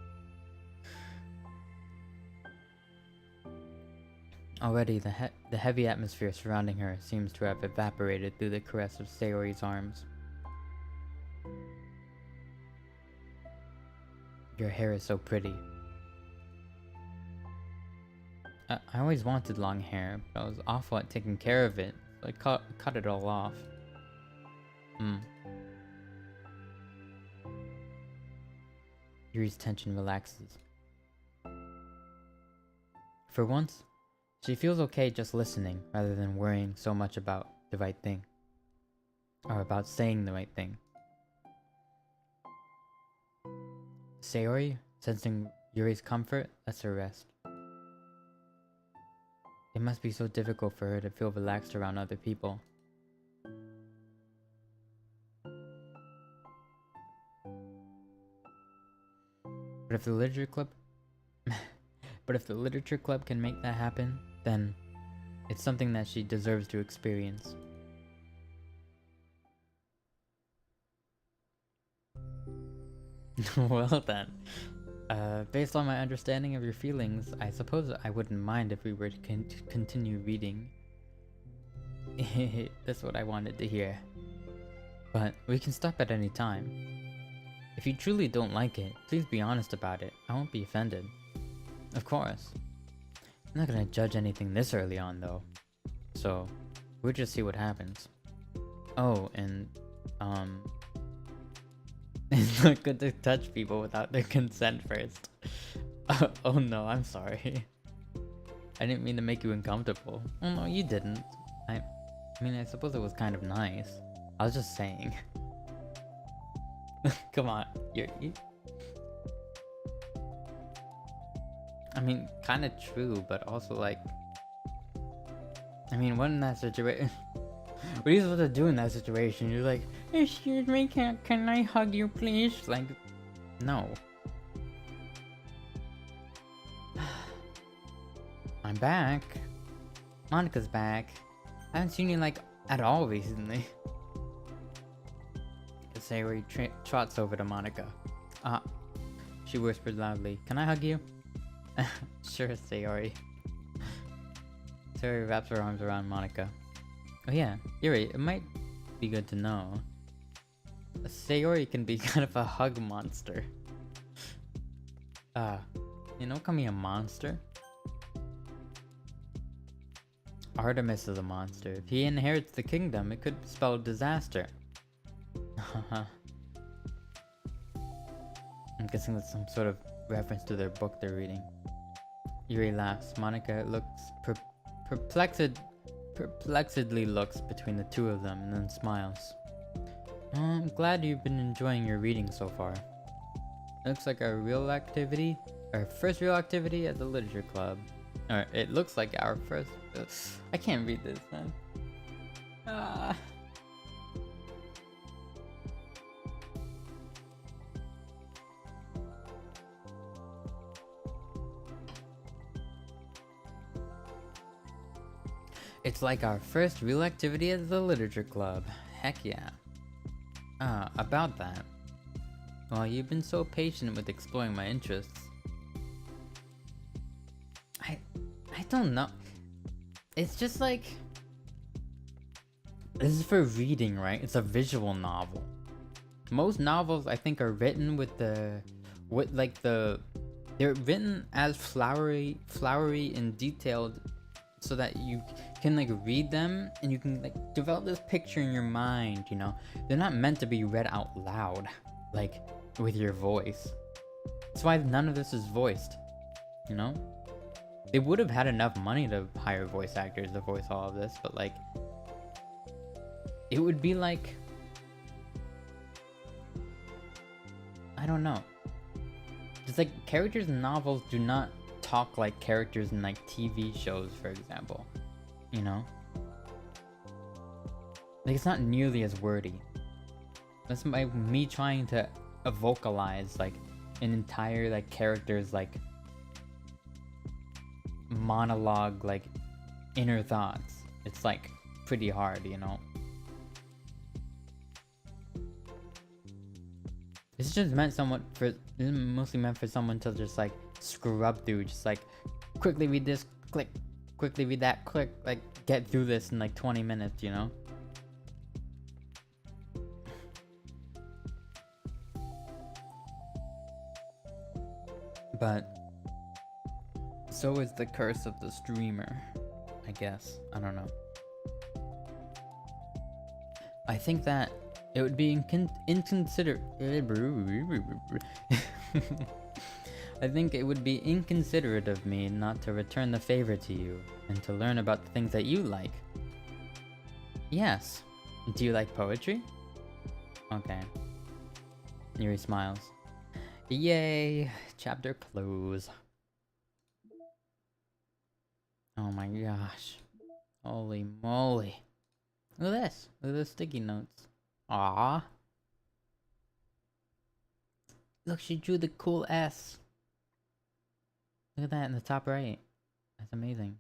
Already, the heavy atmosphere surrounding her seems to have evaporated through the caress of Sayori's arms. Your hair is so pretty. I always wanted long hair, but I was awful at taking care of it, so I cut it all off. Yuri's tension relaxes. For once, she feels okay just listening rather than worrying so much about the right thing. Or about saying the right thing. Sayori, sensing Yuri's comfort, lets her rest. It must be so difficult for her to feel relaxed around other people. But if the literature club can make that happen, then it's something that she deserves to experience. Well then, based on my understanding of your feelings, I suppose I wouldn't mind if we were to continue reading. That's what I wanted to hear. But we can stop at any time. If you truly don't like it, please be honest about it. I won't be offended. Of course. I'm not gonna judge anything this early on though. So, we'll just see what happens. Oh, and, it's not good to touch people without their consent first. Oh no, I'm sorry. I didn't mean to make you uncomfortable. Oh no, you didn't. I mean, I suppose it was kind of nice. I was just saying. Come on, you. I mean, kind of true, but also like. I mean, what in that situation? What are you supposed to do in that situation? You're like, excuse me, can I hug you, please? Like, no. I'm back. Monica's back. I haven't seen you like at all recently. Sayori trots over to Monica. She whispered loudly, "Can I hug you?" Sure, Sayori. Sayori wraps her arms around Monica. Oh yeah, you're right, it might be good to know. Sayori can be kind of a hug monster. Don't call me a monster. Artemis is a monster. If he inherits the kingdom, it could spell disaster. I'm guessing that's some sort of reference to their book they're reading. Yuri laughs. Monica looks perplexedly looks between the two of them and then smiles. I'm glad you've been enjoying your reading so far. Looks like our first real activity at the literature club. Or it looks like our first. I can't read this, man. It's like our first real activity at the literature club. Heck yeah. About that. Well, you've been so patient with exploring my interests. I don't know. It's just like, this is for reading, right? It's a visual novel. Most novels I think are written they're written as flowery and detailed so that you can like read them and you can like develop this picture in your mind, you know? They're not meant to be read out loud, like with your voice. That's why none of this is voiced, you know? They would have had enough money to hire voice actors to voice all of this, but like, it would be like, I don't know. Just like characters in novels do not talk like characters in like TV shows, for example, you know? Like it's not nearly as wordy. That's me trying to vocalize like an entire like character's like monologue, like inner thoughts. It's like pretty hard, you know? This is just mostly meant for someone to just like scrub through, just like quickly read this, click, quickly read that, click, like get through this in like 20 minutes, you know? But so is the curse of the streamer, I guess. I don't know. I think that it would be inconsiderate. I think it would be inconsiderate of me not to return the favor to you and to learn about the things that you like. Yes. Do you like poetry? Okay. Yuri smiles. Yay! Chapter close. Oh my gosh. Holy moly. Look at this. Look at the sticky notes. Aww. Look, she drew the cool S. Look at that in the top right. That's amazing.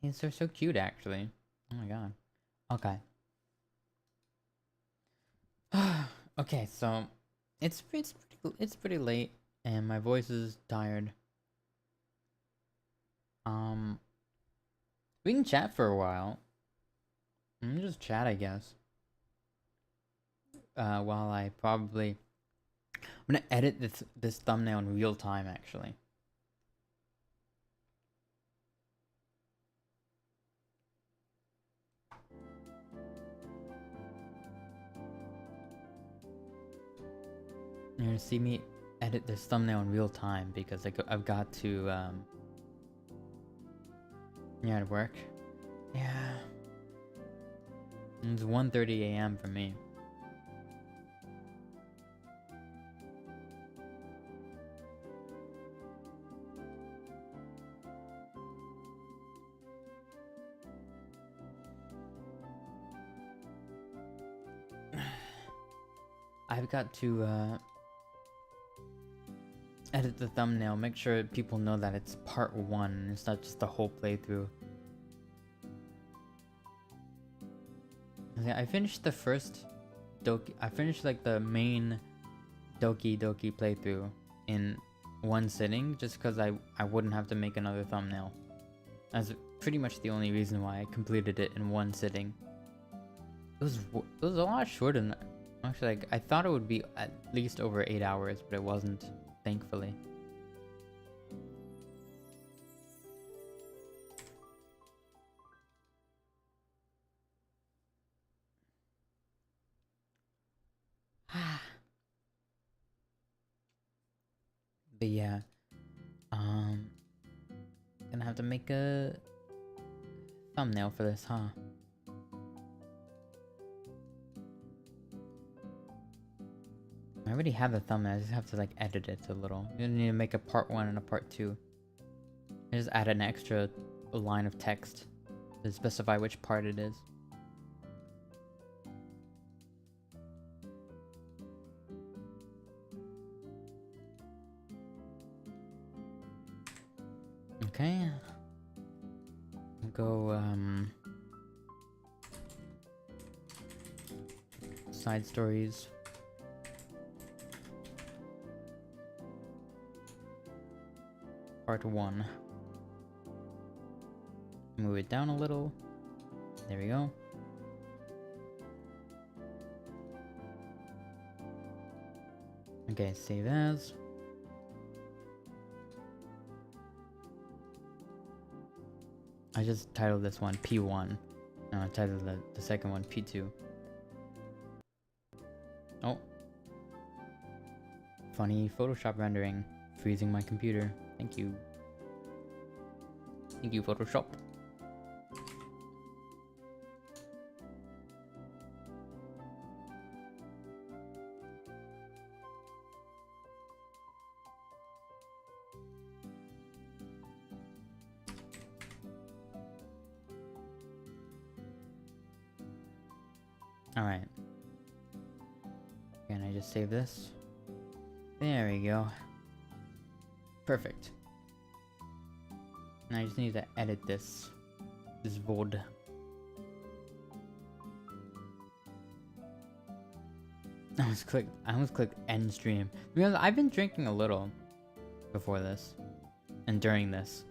These are so cute, actually. Oh my god. Okay. Okay, so it's pretty late, and my voice is tired. We can chat for a while. Just chat, I guess. While I'm gonna edit this thumbnail in real time, actually. You're gonna see me edit this thumbnail in real time because I've got to yeah, at work. Yeah. It's 1:30 a.m. for me. I've got to edit the thumbnail, make sure people know that it's part 1, it's not just the whole playthrough. Yeah, I finished the first I finished like the main Doki Doki playthrough in one sitting just because I wouldn't have to make another thumbnail. That's pretty much the only reason why I completed it in one sitting. It was a lot shorter than actually, like, I thought it would be at least over 8 hours, but it wasn't, thankfully. But yeah, gonna have to make a thumbnail for this, huh? I already have the thumbnail, I just have to like edit it a little. You need to make a part 1 and a part 2. I just add an extra line of text to specify which part it is. Okay. I'll go, side stories. Part 1. Move it down a little. There we go. Okay, save as. I just titled this one P1. No, I titled the second one P2. Oh. Funny Photoshop rendering. Freezing my computer. Thank you. Thank you, Photoshop. Alright. Can I just save this? There we go. Perfect. And I just need to edit this VOD. I almost clicked end stream. Because I've been drinking a little before this and during this.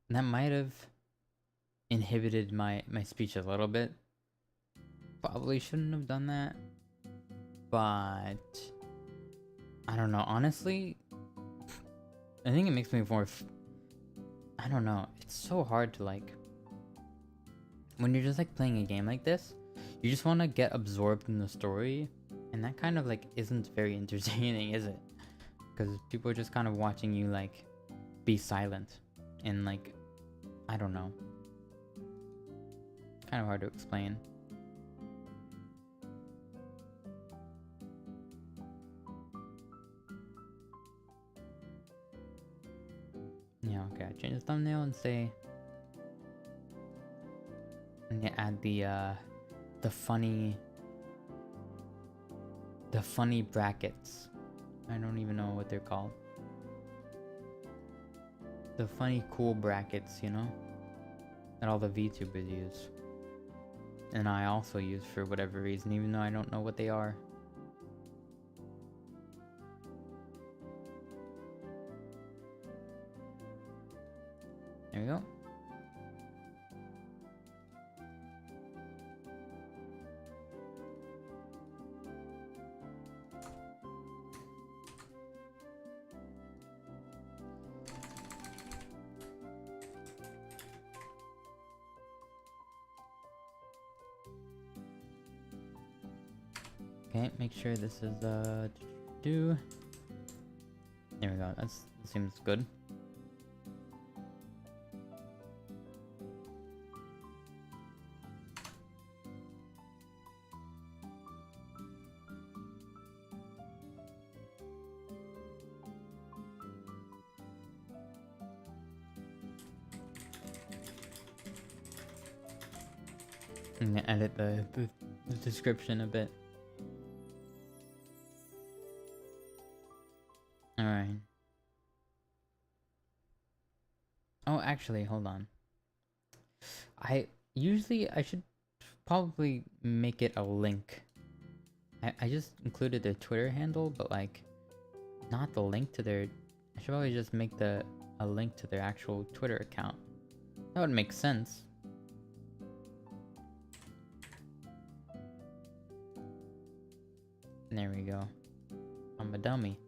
And that might have inhibited my speech a little bit. Probably shouldn't have done that. But I don't know, honestly, I think it makes me more I don't know, it's so hard to like, when you're just like playing a game like this, you just want to get absorbed in the story, and that kind of like isn't very entertaining, is it? Because people are just kind of watching you like be silent and like, I don't know, kind of hard to explain. Yeah, okay, I change the thumbnail and say, and yeah, add the funny the funny brackets. I don't even know what they're called. The funny cool brackets, you know? That all the VTubers use. And I also use for whatever reason, even though I don't know what they are. There we go. Okay, make sure this is do. There we go. That seems good. I'm gonna edit the description a bit. Alright. Oh, actually, hold on. I should probably make it a link. I just included their Twitter handle, but like, not the link to their... I should probably just make a link to their actual Twitter account. That would make sense. There we go. I'm a dummy.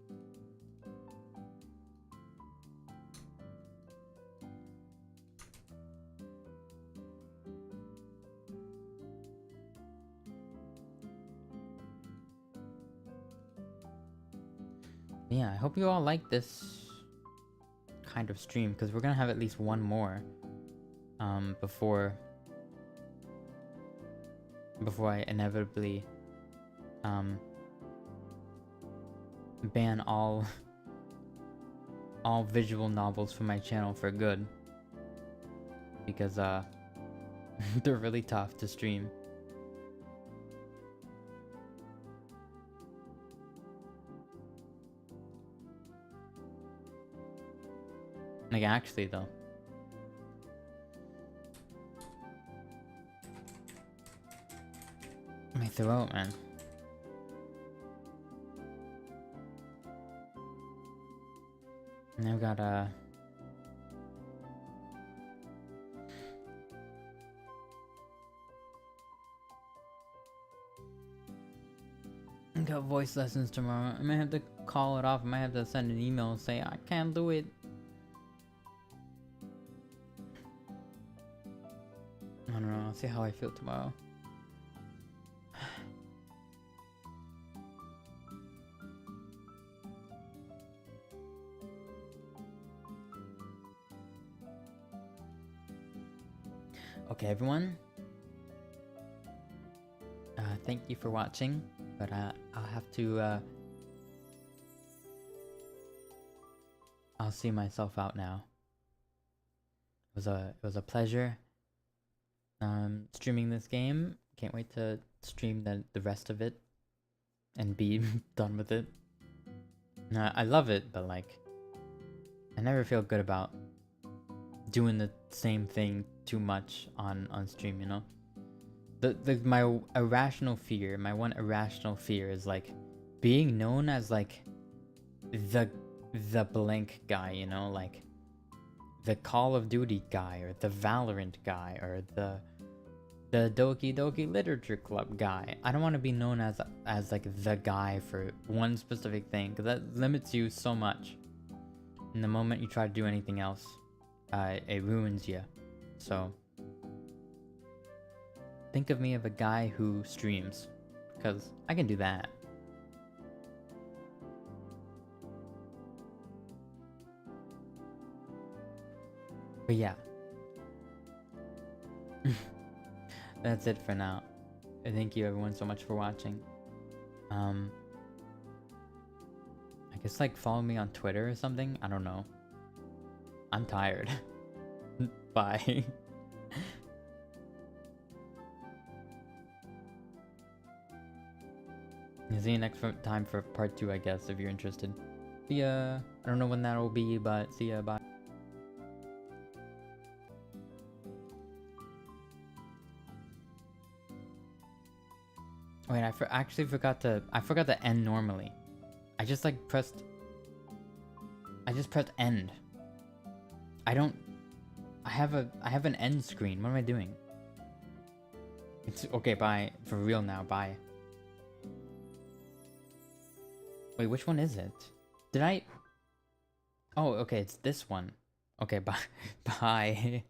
Yeah, I hope you all like this kind of stream, because we're gonna have at least one more before I inevitably ban all visual novels from my channel for good, because they're really tough to stream. Like, actually though. My throat, man. And I've got voice lessons tomorrow. I might have to call it off. I might have to send an email and say I can't do it. I don't know. I'll see how I feel tomorrow. Okay, everyone. Thank you for watching, but I'll have to. I'll see myself out now. It was a pleasure. Streaming this game. Can't wait to stream the rest of it and be done with it. I love it, but like, I never feel good about doing the same thing too much on stream, you know? My irrational fear, my one irrational fear is like being known as like the blank guy, you know, like the Call of Duty guy, or the Valorant guy, or the Doki Doki Literature Club guy. I don't want to be known as like the guy for one specific thing, because that limits you so much. And the moment you try to do anything else, it ruins you. So think of me as a guy who streams, because I can do that. But yeah. That's it for now. Thank you everyone so much for watching. I guess like follow me on Twitter or something. I don't know. I'm tired. Bye. See you next time for part 2, I guess, if you're interested. See ya. I don't know when that will be, but see ya. Bye. Wait, I actually forgot to. I forgot to end normally. I just like pressed. I just pressed end. I don't. I have an end screen. What am I doing? It's okay. Bye. For real now. Bye. Wait, which one is it? Did I? Oh, okay. It's this one. Okay. Bye. Bye.